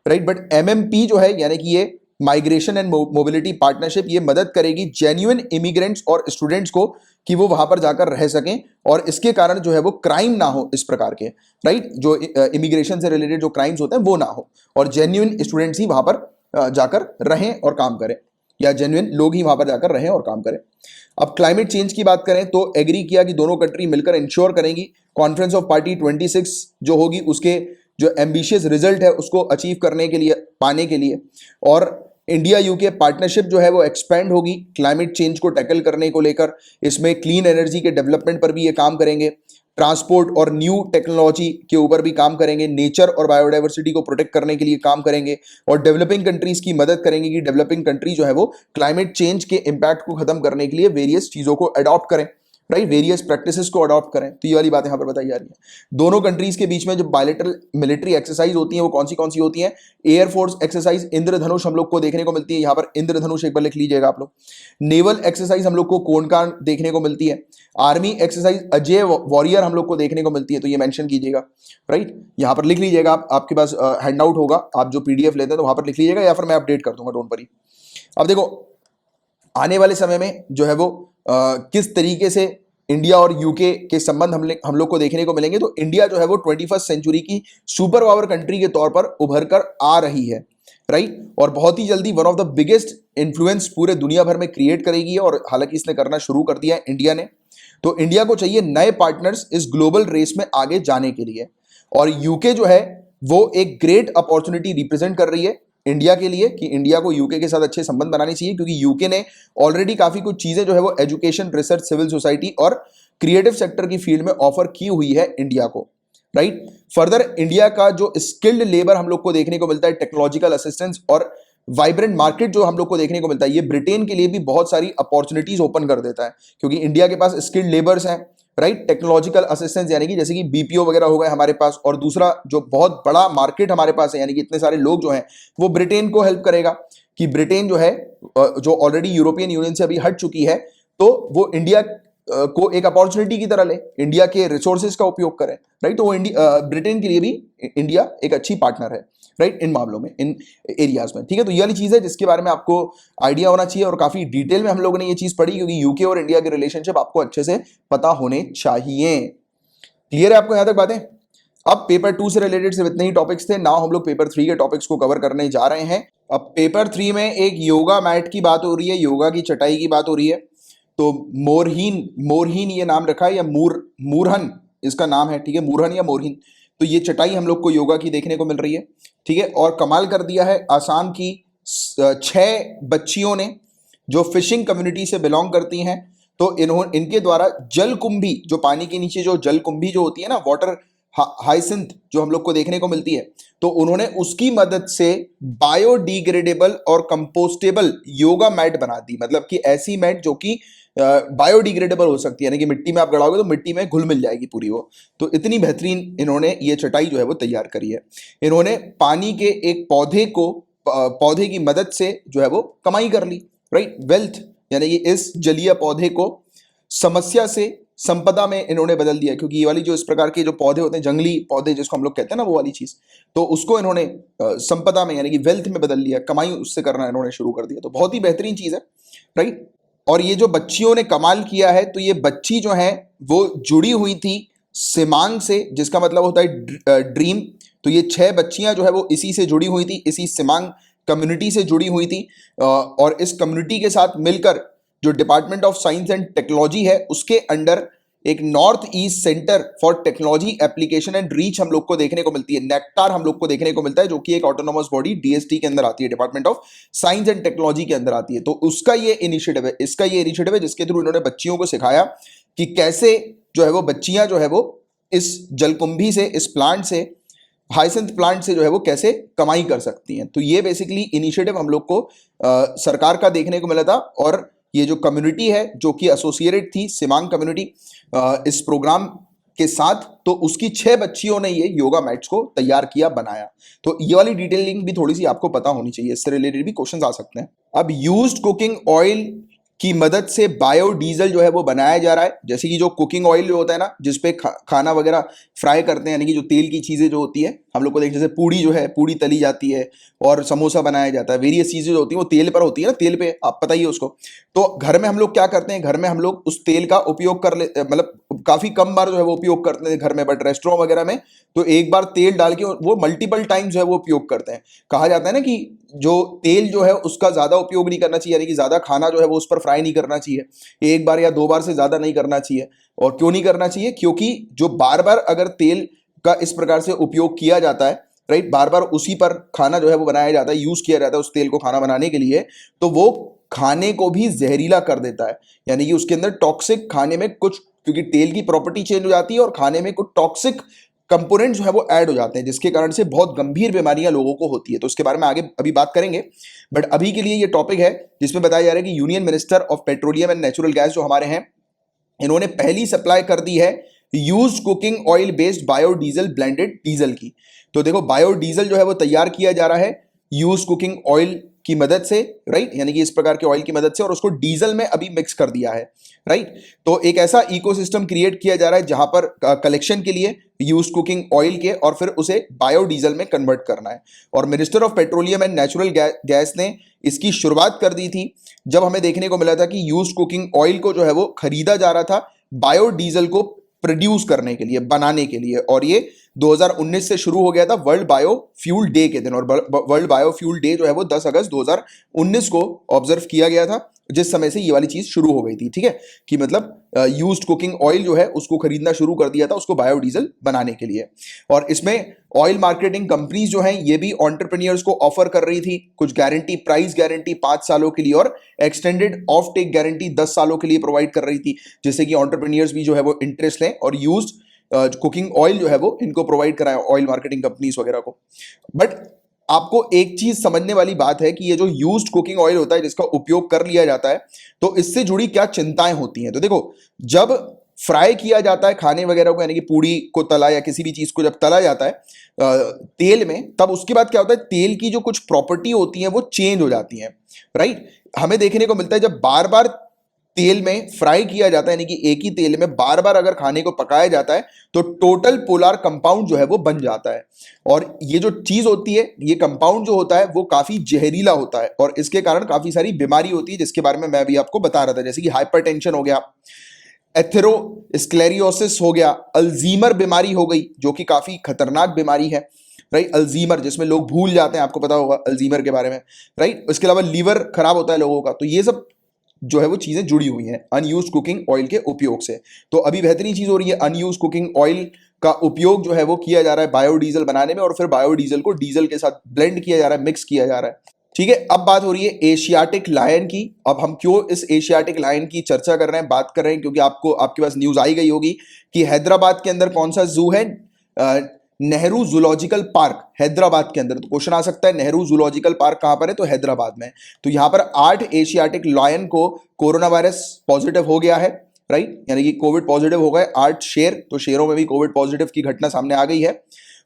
राइट। बट एमएमपी जो है, यानी कि ये माइग्रेशन एंड मोबिलिटी पार्टनरशिप, ये मदद करेगी जेन्युइन इमिग्रेंट्स और स्टूडेंट्स को कि वो वहां पर जाकर रह सकें और इसके कारण जो है वो क्राइम ना हो इस प्रकार के, राइट। जो इमिग्रेशन से रिलेटेड जो क्राइम्स होते हैं वो ना हो और जेन्युइन स्टूडेंट्स ही वहां पर जाकर रहें और काम करें, या जेन्युइन लोग ही वहां पर जाकर रहें और काम करें। अब क्लाइमेट चेंज की बात करें तो एग्री किया कि दोनों कंट्री मिलकर इंश्योर करेंगी कॉन्फ्रेंस ऑफ पार्टी 26 जो होगी उसके जो एम्बिशियस रिजल्ट है उसको अचीव करने के लिए, पाने के लिए। और इंडिया यूके पार्टनरशिप जो है वो एक्सपेंड होगी क्लाइमेट चेंज को टैकल करने को लेकर। इसमें क्लीन एनर्जी के डेवलपमेंट पर भी ये काम करेंगे, ट्रांसपोर्ट और न्यू टेक्नोलॉजी के ऊपर भी काम करेंगे, नेचर और बायोडाइवर्सिटी को प्रोटेक्ट करने के लिए काम करेंगे और डेवलपिंग कंट्रीज की मदद करेंगे कि डेवलपिंग कंट्री जो है वो क्लाइमेट चेंज के इंपैक्ट को खत्म करने के लिए वेरियस चीजों को अडॉप्ट करें, राइट, वेरियस प्रैक्टिसेस को अडॉप्ट करें। तो ये वाली बात यहां पर बताई जा रही है। दोनों कंट्रीज के बीच में जो बायलैटरल मिलिट्री एक्सरसाइज होती हैं वो कौन सी होती हैं? एयरफोर्स एक्सरसाइज इंद्रधनुष हम लोग को देखने को मिलती है, यहां पर इंद्रधनुष एक बार लिख लीजिएगा आप लोग। नेवल एक्सरसाइज हम लोग को कोनकान देखने को मिलती है। आर्मी एक्सरसाइज अजय वॉरियर हम लोग को देखने को मिलती है, तो ये मेंशन कीजिएगा, राइट। यहां पर लिख लीजिएगा, आपके पास हैंडआउट होगा, आप जो पीडीएफ लेते हैं तो वहां पर लिख लीजिएगा या फिर मैं अपडेट कर दूंगा, डोंट वरी। अब देखो आने वाले समय में जो है वो किस तरीके से इंडिया और यूके के संबंध हम लोग को देखने को मिलेंगे। तो इंडिया जो है वो 21st सेंचुरी की सुपर पावर कंट्री के तौर पर उभर कर आ रही है, राइट। और बहुत ही जल्दी one of the biggest influence पूरे दुनिया भर में क्रिएट करेगी और हालांकि इसने करना शुरू कर दिया है इंडिया ने। तो इंडिया को चाहिए नए पार्टनर्स इस ग्लोबल रेस में आगे जाने के लिए, और यूके जो है वो एक ग्रेट अपॉर्चुनिटी रिप्रेजेंट कर रही है इंडिया के लिए कि इंडिया को यूके के साथ अच्छे संबंध बनाने चाहिए, क्योंकि यूके ने ऑलरेडी काफी कुछ चीजें जो है वो एजुकेशन, रिसर्च, सिविल सोसाइटी और क्रिएटिव सेक्टर की फील्ड में ऑफर की हुई है इंडिया को, राइट। फर्दर इंडिया का जो स्किल्ड लेबर हम लोग को देखने को मिलता है, टेक्नोलॉजिकल असिस्टेंस और वाइब्रेंट मार्केट जो हम लोग को देखने को मिलता है, ये ब्रिटेन के लिए भी बहुत सारी अपॉर्चुनिटीज ओपन कर देता है, क्योंकि इंडिया के पास स्किल्ड लेबर्स हैं, राइट। टेक्नोलॉजिकल असिस्टेंस यानी कि जैसे कि बीपीओ वगैरह हो गए हमारे पास, और दूसरा जो बहुत बड़ा मार्केट हमारे पास है यानी कि इतने सारे लोग जो हैं वो ब्रिटेन को हेल्प करेगा कि ब्रिटेन जो है जो ऑलरेडी यूरोपियन यूनियन से अभी हट चुकी है, तो वो इंडिया को एक अपॉर्चुनिटी की तरह ले, इंडिया के रिसोर्सेज का उपयोग करें, राइट। तो वो ब्रिटेन के लिए भी इंडिया एक अच्छी पार्टनर है, राइट, इन मामलों में, इन एरियाज में, ठीक है। तो ये वाली चीज है जिसके बारे में आपको आइडिया होना चाहिए और काफी डिटेल में हम लोगों ने ये चीज पढ़ी, क्योंकि यूके और इंडिया के रिलेशनशिप आपको अच्छे से पता होने चाहिए। क्लियर है आपको यहां तक बातें? अब पेपर 2 से रिलेटेड सिर्फ इतने ही टॉपिक्स थे। नाउ हम लोग पेपर 3 के टॉपिक्स को कवर करने जा रहे हैं। अब पेपर 3 में एक योगा मैट की बात हो रही है, योगा की चटाई की बात हो रही है। तो मोरहीन ये नाम रखा है, या मूरहन इसका नाम है, ठीक है, मूरहन या मोरहीन। तो ये चटाई हम लोग को योगा की देखने को मिल रही है, ठीक है। और कमाल कर दिया है आसाम की 6 बच्चियों ने जो फिशिंग कम्युनिटी से बिलोंग करती हैं। तो इनके द्वारा जलकुंभी, जो पानी के नीचे जो जलकुंभी जो होती है ना, वाटर हाइसिंथ जो हम लोग को देखने को मिलती है, तो उन्होंने उसकी मदद से बायोडिग्रेडेबल और कंपोस्टेबल योगा मैट बना दी। मतलब कि ऐसी मैट जो कि बायोडिग्रेडेबल हो सकती है, यानी कि मिट्टी में आप गड़ाओगे तो मिट्टी में घुल मिल जाएगी पूरी वो। तो इतनी बेहतरीन इन्होंने ये चटाई जो है वो तैयार करी है। इन्होंने पानी के एक पौधे की मदद से जो है वो कमाई कर ली, राइट, वेल्थ, यानी कि इस जलीय पौधे को समस्या से संपदा में इन्होंने बदल दिया, क्योंकि ये वाली जो इस प्रकार के जो पौधे होते हैं, जंगली पौधे जिसको हम लोग कहते हैं ना, वो वाली चीज, तो उसको इन्होंने संपदा में यानी कि वेल्थ में बदल लिया, कमाई उससे करना इन्होंने शुरू कर दिया। तो बहुत ही बेहतरीन चीज है, राइट। और ये जो बच्चियों ने कमाल किया है, तो ये बच्ची जो है वो जुड़ी हुई थी सिमांग से, जिसका मतलब होता है ड्रीम। तो ये 6 बच्चियां जो है वो इसी से जुड़ी हुई थी, इसी सिमांग कम्युनिटी से जुड़ी हुई थी। और इस कम्युनिटी के साथ मिलकर जो department of science and technology है उसके अंडर एक north east centre for technology application and reach हम लोग को देखने को मिलती है, नेक्टार हम लोग को देखने को मिलता है, जो कि एक ऑटोनोमस बॉडी डीएसटी के अंदर आती है, department of science and technology के अंदर आती है। तो उसका ये इनिशिएटिव है, जिसके थ्रू इन्होंने बच्चियों को सिखाया कि कैसे जो है वो बच्चियां जो है वो इस जलकुंभी से, इस प्लांट से, हाइसिंथ प्लांट से जो है वो कैसे कमाई कर सकती हैं। तो ये बेसिकली इनिशिएटिव हम लोग को सरकार का देखने को मिला था। और ये जो कम्युनिटी है जो कि एसोसिएटेड थी, सिमांग कम्युनिटी, इस प्रोग्राम के साथ तो उसकी 6 बच्चियों ने ये योगा मैट्स को तैयार किया, बनाया। तो ये वाली डिटेलिंग भी थोड़ी सी आपको पता होनी चाहिए, इससे रिलेटेड भी क्वेश्चंस आ सकते हैं। अब यूज्ड कुकिंग ऑयल की मदद से बायोडीजल जो है वो बनाया जा रहा है। जैसे कि जो कुकिंग ऑयल जो होता है ना, जिसपे खाना वगैरह फ्राई करते हैं, यानी कि जो तेल की चीजें जो होती है, हम लोग को देख, जैसे पूड़ी जो है, पूड़ी तली जाती है और समोसा बनाया जाता है, वेरियस चीजें जो होती हैं वो तेल पर होती है ना, तेल पे आप पता ही है उसको। तो घर में हम लोग क्या करते हैं, घर में हम लोग उस तेल का उपयोग कर ले, मतलब काफी कम बार जो है वो उपयोग करते हैं घर में, बट रेस्टोरेंट वगैरह में तो एक बार तेल डाल के वो मल्टीपल टाइम जो है वो उपयोग करते हैं। कहा जाता है ना कि जो तेल जो है उसका ज्यादा उपयोग नहीं करना चाहिए, यानी कि ज्यादा खाना जो है वो उस पर फ्राई नहीं करना चाहिए, एक बार या 2 बार से ज्यादा नहीं करना चाहिए। और क्यों नहीं करना चाहिए? क्योंकि जो बार बार अगर तेल का इस प्रकार से उपयोग किया जाता है, राइट, बार बार उसी पर खाना जो है वो बनाया जाता है, यूज किया जाता है उस तेल को खाना बनाने के लिए, तो वो खाने को भी जहरीला कर देता है। यानी कि उसके अंदर टॉक्सिक, खाने में कुछ, क्योंकि तेल की प्रॉपर्टी चेंज हो जाती है और खाने में कुछ टॉक्सिक कंपोनेंट जो है वो ऐड हो जाते हैं, जिसके कारण से बहुत गंभीर बीमारियां लोगों को होती है। तो इसके बारे में आगे अभी बात करेंगे, बट अभी के लिए ये टॉपिक है जिसमें बताया जा रहा है कि union minister of petroleum and natural gas जो हमारे हैं, इन्होंने पहली सप्लाई कर दी है use cooking oil based biodiesel blended diesel की। तो देखो, बायोडीजल जो है वो तैयार किया जा रहा है यूज कुकिंग ऑयल की मदद से, राइट, यानी कि इस प्रकार के ऑयल की मदद से, और उसको डीजल में अभी मिक्स कर दिया है, राइट। तो एक ऐसा इकोसिस्टम क्रिएट किया जा रहा है जहां पर कलेक्शन के लिए यूज कुकिंग ऑयल के और फिर उसे बायोडीजल में कन्वर्ट करना है। और minister of petroleum and natural gas ने इसकी शुरुआत कर दी थी जब हमें देखने को मिला था कि यूज कुकिंग ऑयल को जो है वो खरीदा जा रहा था बायोडीजल को प्रोड्यूस करने के लिए, बनाने के लिए। और ये 2019 से शुरू हो गया था वर्ल्ड बायोफ्यूल डे के दिन, और वर्ल्ड बायोफ्यूल डे जो है वो 10 अगस्त 2019 को ऑब्जर्व किया गया था, जिस समय से ये वाली चीज शुरू हो गई थी, ठीक है, कि मतलब यूज्ड कुकिंग ऑयल जो है उसको खरीदना शुरू कर दिया था उसको बायोडीजल बनाने के लिए। और इसमें ऑयल मार्केटिंग कंपनीज जो हैं ये भी एंटरप्रेन्योर्स को ऑफर कर रही थी कुछ गारंटी, प्राइस गारंटी 5 सालों के लिए और एक्सटेंडेड ऑफ टेक गारंटी 10 सालों के लिए प्रोवाइड कर रही थी, जिससे कि एंटरप्रेन्योर्स भी जो है वो इंटरेस्ट लें और यूज्ड कुकिंग ऑयल जो है वो इनको प्रोवाइड कराएं ऑयल मार्केटिंग कंपनीज वगैरह को। बट आपको एक चीज समझने वाली बात है कि ये जो यूज्ड कुकिंग ऑयल होता है जिसका उपयोग कर लिया जाता है, तो इससे जुड़ी क्या चिंताएं होती हैं। तो देखो, जब फ्राई किया जाता है खाने वगैरह को, यानी कि पूड़ी को तला या किसी भी चीज को जब तला जाता है तेल में, तब उसके बाद क्या होता है, तेल की जो कुछ प्रॉपर्टी होती है वो चेंज हो जाती है, राइट। हमें देखने को मिलता है जब बार बार तेल में फ्राई किया जाता है, यानी कि एक ही तेल में बार बार अगर खाने को पकाया जाता है, तो टोटल पोलर कंपाउंड जो है वो बन जाता है। और ये जो चीज होती है, ये कंपाउंड जो होता है वो काफी जहरीला होता है और इसके कारण काफी सारी बीमारी होती है, जिसके बारे में मैं अभी आपको बता रहा था, जैसे कि हाइपरटेंशन हो गया, एथेरोस्क्लेरोसिस हो गया, अल्जीमर बीमारी हो गई जो कि काफी खतरनाक बीमारी है, राइट। अल्जीमर, जिसमें लोग भूल जाते हैं, आपको पता होगा अल्जीमर के बारे में, राइट। इसके अलावा लीवर खराब होता है लोगों का। तो ये सब जो है वो चीजें जुड़ी हुई हैं अनयूज कुकिंग ऑयल के उपयोग से। तो अभी बेहतरीन चीज हो रही है, अनयूज कुकिंग ऑयल का उपयोग जो है वो किया जा रहा है बायोडीजल बनाने में, और फिर बायोडीजल को डीजल के साथ ब्लेंड किया जा रहा है, मिक्स किया जा रहा है, ठीक है। अब बात हो रही है एशियाटिक लायन की। अब हम क्यों इस एशियाटिक लायन की चर्चा कर रहे हैं, बात कर रहे हैं, क्योंकि आपको, आपके पास न्यूज आई गई होगी कि हैदराबाद के अंदर कौन सा जू है, नेहरू जूलॉजिकल पार्क हैदराबाद के अंदर। तो क्वेश्चन आ सकता है नेहरू जूलॉजिकल पार्क कहां पर है, तो हैदराबाद में। तो यहां पर 8 एशियाटिक लायन को कोरोना वायरस पॉजिटिव हो गया है, राइट, यानी कि कोविड पॉजिटिव हो गए 8 शेर। तो शेरों में भी कोविड पॉजिटिव की घटना सामने आ गई है।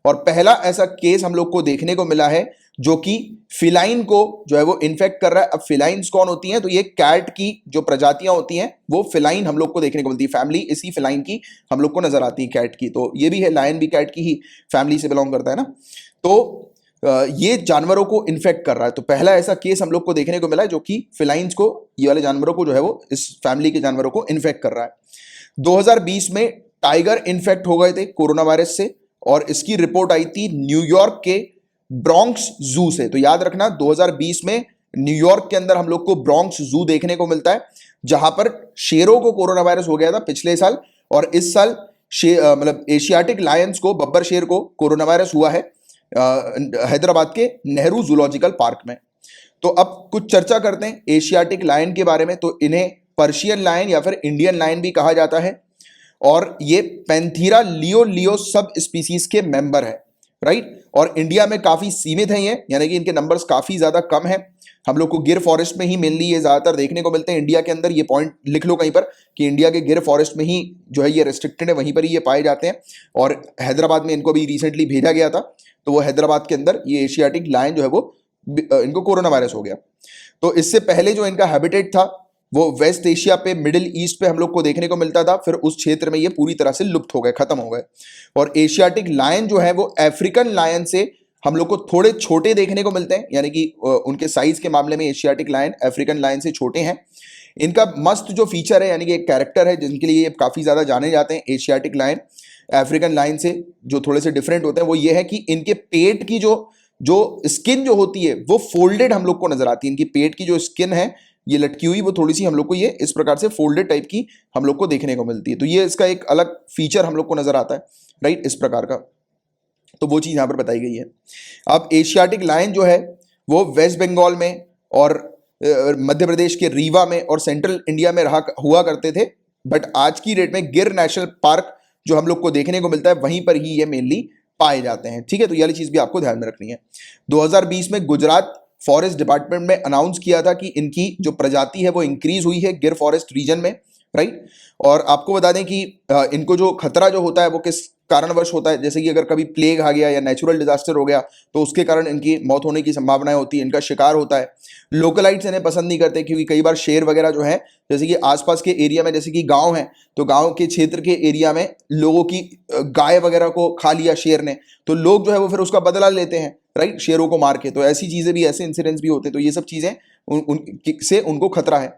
और पहला ऐसा केस हम लोग को देखने को मिला है जो कि फिलाइन को जो है वो इन्फेक्ट कर रहा है। अब फिलाइंस कौन होती हैं, तो ये कैट की जो प्रजातियां होती हैं वो फिलाइन हम लोग को देखने को मिलती है, फैमिली इसी फिलाइन की हम लोग को नजर आती है, कैट की। तो ये भी है, लायन भी कैट की ही फैमिली से बिलोंग करता है ना। तो ये जानवरों को इन्फेक्ट कर रहा है। तो पहला ऐसा केस हम लोग को देखने को मिला है जो कि फिलाइंस को, ये वाले जानवरों को जो है वो इस फैमिली के जानवरों को इन्फेक्ट कर रहा है। 2020 में टाइगर इन्फेक्ट हो गए थे कोरोना वायरस से, और इसकी रिपोर्ट आई थी न्यूयॉर्क के ब्रॉन्क्स जू से। तो याद रखना, 2020 में न्यूयॉर्क के अंदर हम लोग को ब्रॉन्क्स जू देखने को मिलता है, जहां पर शेरों को कोरोना वायरस हो गया था पिछले साल, और इस साल मतलब एशियाटिक लायंस को, बब्बर शेर को कोरोना वायरस हुआ है हैदराबाद के नेहरू जूलॉजिकल पार्क में। तो अब कुछ चर्चा करते हैं एशियाटिक लायन के बारे में। तो इन्हें पर्शियन लायन या फिर इंडियन लायन भी कहा जाता है, और ये पैंथीरा लियो सब स्पीसीज के मेंबर है, राइट। और इंडिया में काफी सीमित है ये, यानी कि इनके नंबर्स काफी ज्यादा कम है। हम लोग को गिर फॉरेस्ट में ही मेनली ये ज्यादातर देखने को मिलते हैं इंडिया के अंदर। ये पॉइंट लिख लो कहीं पर कि इंडिया के गिर फॉरेस्ट में ही जो है ये रेस्ट्रिक्टेड है, वहीं पर ही ये पाए जाते हैं। और हैदराबाद में इनको भी रिसेंटली भेजा गया था, तो वो हैदराबाद के अंदर ये एशियाटिक लायन जो है वो इनको कोरोना वायरस हो गया। तो इससे पहले जो इनका हैबिटेट था वो वेस्ट एशिया पे, मिडिल ईस्ट पे हम लोग को देखने को मिलता था, फिर उस क्षेत्र में ये पूरी तरह से लुप्त हो गए, खत्म हो गए। और एशियाटिक लायन जो है वो अफ्रीकन लायन से हम लोग को थोड़े छोटे देखने को मिलते हैं, यानी कि उनके साइज के मामले में एशियाटिक लायन अफ्रीकन लायन से छोटे हैं। इनका मस्त जो फीचर है, यानी कि एक कैरेक्टर है जिनके लिए ये काफी ज्यादा जाने जाते हैं एशियाटिक लायन अफ्रीकन लायन से जो थोड़े से डिफरेंट होते हैं, वो ये है कि इनके पेट की जो स्किन जो होती है वो फोल्डेड हम लोग को नजर आती है। इनकी पेट की जो स्किन है ये लटकी हुई, वो थोड़ी सी हम लोग को ये इस प्रकार से फोल्डेड टाइप की हम लोग को देखने को मिलती है। तो ये इसका एक अलग फीचर हम लोग को नजर आता है, राइट, इस प्रकार का। तो वो चीज यहां पर बताई गई है। अब एशियाटिक लायन जो है वो वेस्ट बंगाल में और मध्य प्रदेश के रीवा में और सेंट्रल इंडिया में रहा हुआ करते थे, बट आज की डेट में गिर नेशनल पार्क जो हम लोग को देखने को मिलता है वहीं पर ही ये मेनली पाए जाते हैं। ठीक है, तो ये वाली चीज भी आपको ध्यान में रखनी है। 2020 में गुजरात फॉरेस्ट डिपार्टमेंट में अनाउंस किया था कि इनकी जो प्रजाति है वो इंक्रीज हुई है गिर फॉरेस्ट रीजन में, राइट। और आपको बता दें कि इनको जो खतरा जो होता है वो किस कारणवश होता है, जैसे कि अगर कभी प्लेग आ गया या नेचुरल डिजास्टर हो गया तो उसके कारण इनकी मौत होने की संभावनाएं होती है, इनका शिकार होता है। लोकलाइट्स इन्हें पसंद नहीं करते क्योंकि कई बार शेर वगैरह जो है, जैसे कि आसपास के एरिया में, जैसे कि गांव है तो गांव के क्षेत्र के एरिया में लोगों की गाय वगैरह को खा लिया शेर ने, तो लोग जो है वो फिर उसका बदला लेते हैं, राइट, शेरों को मार के। तो ऐसी चीजें भी, ऐसे इंसिडेंट्स भी होते हैं। तो ये सब चीजें से उनको खतरा है।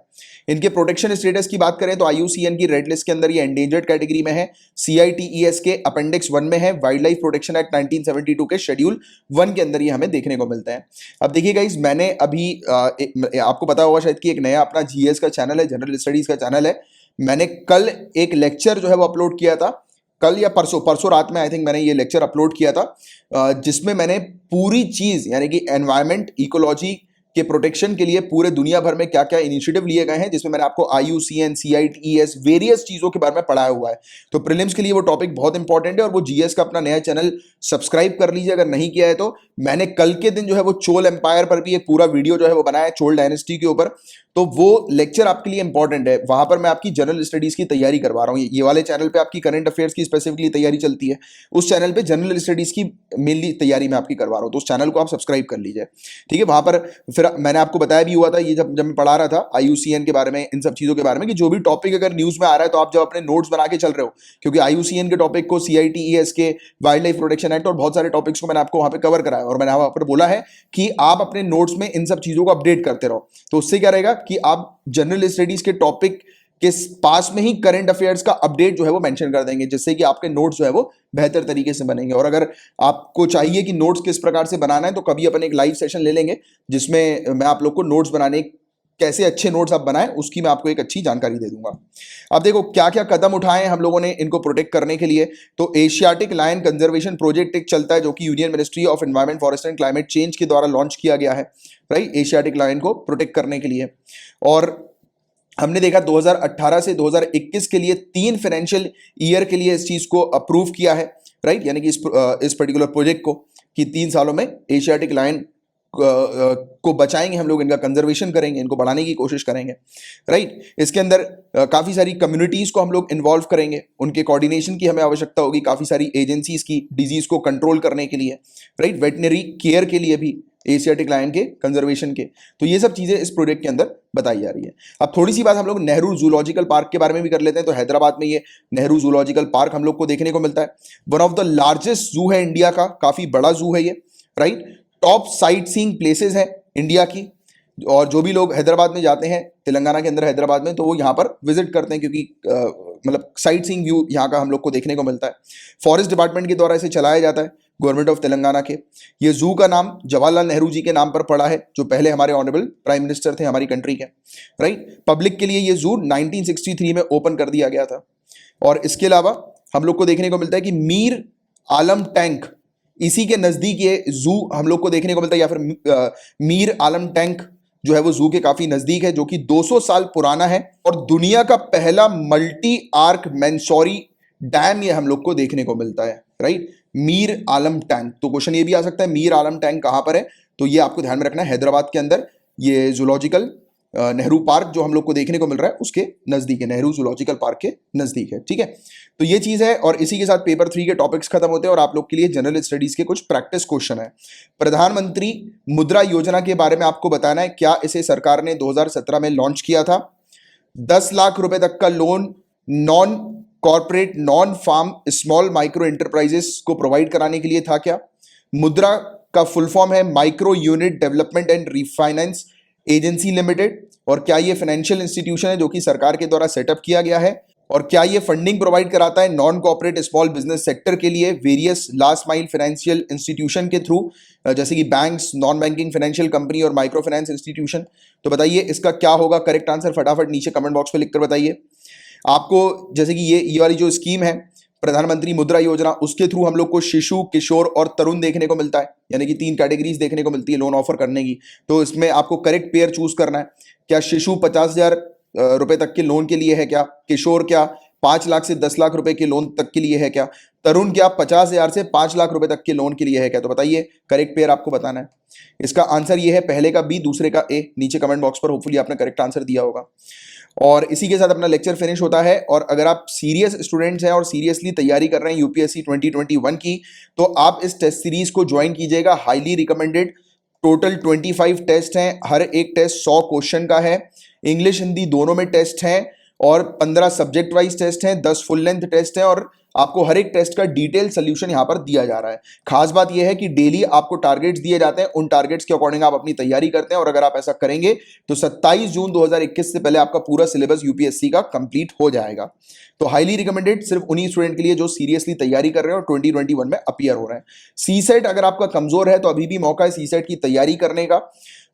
इनके प्रोटेक्शन स्टेटस की बात करें तो IUCN की रेड लिस्ट के अंदर ये एंडेंजर्ड कैटेगरी में है, CITES के अपेंडिक्स 1 में है, वाइल्ड लाइफ प्रोटेक्शन एक्ट 1972 के शेड्यूल 1 के अंदर ये हमें देखने को मिलता है। अब देखिए गाइस, मैंने अभी आपको पता होगा शायद कि एक नया अपना GS का चैनल है, जनरल स्टडीज का चैनल है। मैंने कल एक लेक्चर जो है वो अपलोड किया था, कल या परसों रात में आई थिंक मैंने ये लेक्चर अपलोड किया था, जिसमें मैंने पूरी चीज यानी कि एनवायरमेंट इकोलॉजी के प्रोटेक्शन के लिए पूरे दुनिया भर में क्या क्या इनिशिएटिव लिए गए हैं, जिसमें मैंने आपको IUCN, CITES वेरियस चीजों के बारे में पढ़ाया हुआ है। तो प्रीलिम्स के लिए वो टॉपिक बहुत इंपॉर्टेंट है और वो GS का अपना नया चैनल सब्सक्राइब कर लीजिए अगर नहीं किया है तो। मैंने कल के दिन जो है वो चोल एम्पायर पर भी एक पूरा वीडियो जो है वो बनाया है, चोल डायनेस्टी के ऊपर। तो वो लेक्चर आपके लिए इंपॉर्टेंट है, वहां पर मैं आपकी जनरल स्टडीज की तैयारी करवा रहा हूँ। ये वाले चैनल पे आपकी करंट अफेयर्स की स्पेसिफिकली तैयारी चलती है, उस चैनल पे जनरल स्टडीज की मेनली तैयारी मैं आपकी करवा रहा हूँ। तो उस चैनल को आप सब्सक्राइब कर लीजिए, ठीक है। वहां पर फिर मैंने आपको बताया भी हुआ था, ये जब मैं पढ़ा रहा था IUCN के बारे में, इन सब चीजों के बारे में, कि जो भी टॉपिक अगर न्यूज में आ रहा है तो आप जब अपने नोट्स बना के चल रहे हो, क्योंकि IUCN के टॉपिक को, CITES के, वाइल्ड लाइफ प्रोटेक्शन एक्ट और बहुत सारे टॉपिक्स को मैंने आपको वहां पे कवर कराया और मैंने वहां पर बोला है कि आप अपने नोट्स में इन सब चीजों को अपडेट करते रहो। तो उससे क्या रहेगा कि आप जनरल स्टडीज के टॉपिक के पास में ही करंट अफेयर्स का अपडेट जो है वो मेंशन कर देंगे, जिससे कि आपके नोट्स जो है वो बेहतर तरीके से बनेंगे। और अगर आपको चाहिए कि नोट्स किस प्रकार से बनाना है तो कभी अपन एक लाइव सेशन ले लेंगे जिसमें मैं आप लोग को नोट्स बनाने, कैसे अच्छे नोट्स आप बनाएं, उसकी मैं आपको एक अच्छी जानकारी दे दूंगा। अब देखो क्या क्या कदम उठाए हैं हम लोगों ने इनको प्रोटेक्ट करने के लिए। तो एशियाटिक लायन कंजर्वेशन प्रोजेक्ट एक चलता है जो कि union ministry of environment, forest and climate change के द्वारा लॉन्च किया गया है, राइट, एशियाटिक लायन को प्रोटेक्ट करने के लिए। और हमने देखा 2018 से 2021 के लिए 3 फाइनेंशियल ईयर के लिए इस चीज को अप्रूव किया है, राइट, यानी कि इस पर्टिकुलर प्रोजेक्ट को कि 3 सालों में एशियाटिक लायन को बचाएंगे हम लोग, इनका कंजर्वेशन करेंगे, इनको बढ़ाने की कोशिश करेंगे, राइट। इसके अंदर काफी सारी कम्युनिटीज को हम लोग इन्वॉल्व करेंगे, उनके कोऑर्डिनेशन की हमें आवश्यकता होगी, काफी सारी एजेंसीज की डिजीज को कंट्रोल करने के लिए, राइट, वेटनरी केयर के लिए भी एशियाटिक लायन के कंजर्वेशन के। तो ये सब चीजें इस प्रोजेक्ट के अंदर बताई जा रही है। अब थोड़ी सी बात हम लोग नेहरू जूलॉजिकल पार्क के बारे में भी कर लेते हैं। तो हैदराबाद में ये नेहरू जूलॉजिकल पार्क हम लोग को देखने को मिलता है। वन ऑफ द लार्जेस्ट जू है इंडिया का, काफी बड़ा जू है ये, right. Top sight seeing places है इंडिया की, और जो भी लोग हैदराबाद में जाते हैं, तेलंगाना के अंदर हैदराबाद में, तो वो यहाँ पर विजिट करते हैं क्योंकि मतलब साइट सीइंग व्यू यहाँ का हम लोग को देखने को मिलता है। फॉरेस्ट डिपार्टमेंट के द्वारा इसे चलाया जाता है, गवर्नमेंट ऑफ तेलंगाना के। ये जू का नाम जवाहरलाल नेहरू जी के नाम पर पड़ा है, जो पहले हमारे ऑनरेबल प्राइम मिनिस्टर थे हमारी कंट्री के, राइट। पब्लिक के लिए ये जू 1963 में ओपन कर दिया गया था। और इसके अलावा हम लोग को देखने को मिलता है कि मीर आलम टैंक, इसी के नजदीक ये जू हम लोग को देखने को मिलता है, या फिर मीर आलम टैंक जो है वो जू के काफी नजदीक है, जो कि 200 साल पुराना है। और दुनिया का पहला मल्टी आर्क मैंसोरी डैम ये हम लोग को देखने को मिलता है, राइट। मीर आलम टैंक। तो क्वेश्चन ये भी आ सकता है मीर आलम टैंक कहाँ पर है, तो ये आपको ध्यान में रखना है, हैदराबाद के अंदर ये जूलॉजिकल नेहरू पार्क जो हम लोग को देखने को मिल रहा है उसके नजदीक है, नेहरू जूलॉजिकल पार्क के नजदीक है, ठीक है। तो ये चीज है और इसी के साथ पेपर 3 के टॉपिक्स खत्म होते हैं और आप लोग के लिए जनरल स्टडीज के कुछ प्रैक्टिस क्वेश्चन है। प्रधानमंत्री मुद्रा योजना के बारे में आपको बताना है, क्या इसे सरकार ने 2017 में लॉन्च किया था? 10 लाख रुपए तक का loan non corporate non farm small micro enterprises को प्रोवाइड कराने के लिए था क्या? मुद्रा का फुल फॉर्म है Micro Unit Development and Refinance Agency Limited, और क्या ये फाइनेंशियल इंस्टीट्यूशन है जो कि सरकार के द्वारा सेटअप किया गया है? और क्या ये फंडिंग प्रोवाइड कराता है non corporate small business sector के लिए various last mile financial institution के थ्रू, जैसे कि banks, non banking financial company और माइक्रो फाइनेंस इंस्टीट्यूशन? तो बताइए इसका क्या होगा करेक्ट आंसर, फटाफट नीचे कमेंट बॉक्स में लिखकर बताइए। आपको जैसे कि ये वाली जो स्कीम है प्रधानमंत्री मुद्रा योजना, उसके थ्रू हम लोग को शिशु, किशोर और तरुण देखने को मिलता है, यानी कि 3 कैटेगरीज देखने को मिलती है लोन ऑफर करने की। तो इसमें आपको करेक्ट पेयर चूज करना है। क्या शिशु 50,000 रुपए तक के लोन के लिए है क्या? किशोर क्या 5 लाख से 10 लाख रुपए के लोन तक के लिए है क्या? तरुण क्या 50,000 से 5 लाख रुपए तक के लोन के लिए है क्या? तो बताइए करेक्ट पेयर आपको बताना है। इसका आंसर ये है, पहले का बी, दूसरे का ए। नीचे कमेंट बॉक्स पर होपफुली आपने करेक्ट आंसर दिया होगा। और इसी के साथ अपना लेक्चर फिनिश होता है। और अगर आप सीरियस स्टूडेंट्स हैं और सीरियसली तैयारी कर रहे हैं यूपीएससी 2021 की, तो आप इस टेस्ट सीरीज को ज्वाइन कीजिएगा, हाईली रिकमेंडेड। टोटल 25 टेस्ट हैं, हर एक टेस्ट 100 क्वेश्चन का है, इंग्लिश हिंदी दोनों में टेस्ट हैं और 15 सब्जेक्ट वाइज टेस्ट हैं, 10 फुल लेंथ टेस्ट हैं और आपको हर एक टेस्ट का डिटेल सोल्यूशन यहां पर दिया जा रहा है। खास बात यह है कि डेली आपको टारगेट्स दिए जाते हैं, उन टारगेट्स के अकॉर्डिंग आप अपनी तैयारी करते हैं और अगर आप ऐसा करेंगे तो 27 जून 2021 से पहले आपका पूरा सिलेबस यूपीएससी का कंप्लीट हो जाएगा। तो हाईली रिकमेंडेड सिर्फ उन्हीं स्टूडेंट के लिए जो सीरियसली तैयारी कर रहे हैं और 2021 में अपीयर हो रहे हैं। सीसेट अगर आपका कमजोर है तो अभी भी मौका है सीसेट की तैयारी करने का,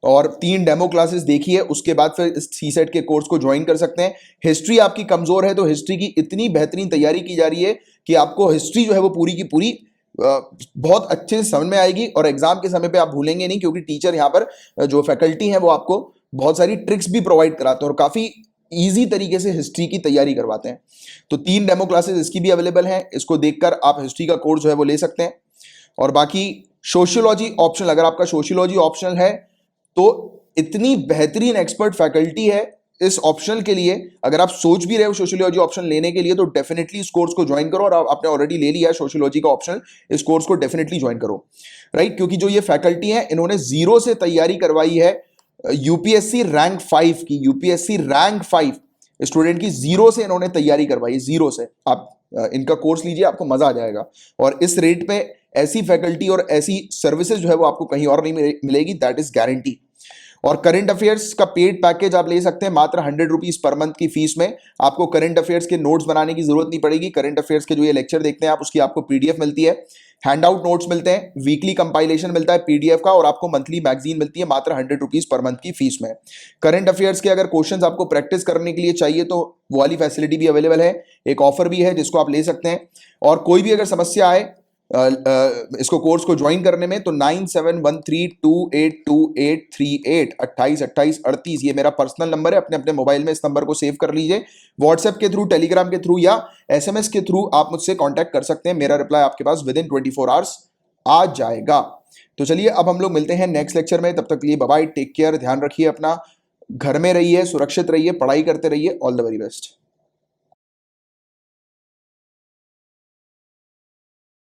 और 3 डेमो क्लासेस देखिए, उसके बाद फिर इस सीसेट के कोर्स को ज्वाइन कर सकते हैं। हिस्ट्री आपकी कमजोर है तो हिस्ट्री की इतनी बेहतरीन तैयारी की जा रही है कि आपको हिस्ट्री जो है वो पूरी की पूरी बहुत अच्छे से समझ में आएगी और एग्जाम के समय पे आप भूलेंगे नहीं, क्योंकि टीचर यहाँ पर जो फैकल्टी है वो आपको बहुत सारी ट्रिक्स भी प्रोवाइड कराते हैं और काफी इजी तरीके से हिस्ट्री की तैयारी करवाते हैं। तो 3 डेमो क्लासेस इसकी भी अवेलेबल हैं, इसको देखकर आप हिस्ट्री का कोर्स जो है वो ले सकते हैं। और बाकी सोशियोलॉजी ऑप्शनल, अगर आपका सोशियोलॉजी ऑप्शनल है तो इतनी बेहतरीन एक्सपर्ट फैकल्टी है इस ऑप्शनल के लिए। अगर आप सोच भी रहे हो सोशियोलॉजी ऑप्शन लेने के लिए तो डेफिनेटली इस कोर्स को ज्वाइन करो, और आपने ऑलरेडी ले लिया है सोशियोलॉजी का ऑप्शनल, इस कोर्स को डेफिनेटली ज्वाइन करो, राइट। क्योंकि जो ये फैकल्टी है इन्होंने जीरो से तैयारी करवाई है यूपीएससी रैंक 5 की, यूपीएससी रैंक 5 स्टूडेंट की जीरो से इन्होंने तैयारी करवाई, जीरो से। आप इनका कोर्स लीजिए, आपको मजा आ जाएगा। और इस रेट पे ऐसी फैकल्टी और ऐसी सर्विसेज जो है वो आपको कहीं और नहीं मिलेगी, दैट इज गारंटी। और करंट अफेयर्स का पेड पैकेज आप ले सकते हैं मात्र 100 रुपीज पर मंथ की फीस में। आपको करंट अफेयर्स के नोट्स बनाने की जरूरत नहीं पड़ेगी। करंट अफेयर्स के जो ये लेक्चर देखते हैं आप, उसकी आपको पीडीएफ मिलती है, हैंड आउट नोट्स मिलते हैं, वीकली कंपाइलेशन मिलता है पीडीएफ का, और आपको मंथली मैगजीन मिलती है मात्र 100 रुपीज पर मंथ की फीस में। करंट अफेयर्स के अगर क्वेश्चंस आपको प्रैक्टिस करने के लिए चाहिए तो वो वाली फैसिलिटी भी अवेलेबल है, एक ऑफर भी है जिसको आप ले सकते हैं। और कोई भी अगर समस्या आए इसको कोर्स को ज्वाइन करने में तो 9713282838 282838 ये मेरा पर्सनल नंबर है। अपने अपने मोबाइल में इस नंबर को सेव कर लीजिए। व्हाट्सएप के थ्रू, टेलीग्राम के थ्रू या एसएमएस के थ्रू आप मुझसे कांटेक्ट कर सकते हैं। मेरा रिप्लाई आपके पास विद इन 24 आवर्स आ जाएगा। तो चलिए अब हम लोग मिलते हैं नेक्स्ट लेक्चर में, तब तक के लिए बाय बाय, टेक केयर, ध्यान रखिए अपना, घर में रहिए, सुरक्षित रहिए, पढ़ाई करते रहिए, ऑल द वेरी बेस्ट।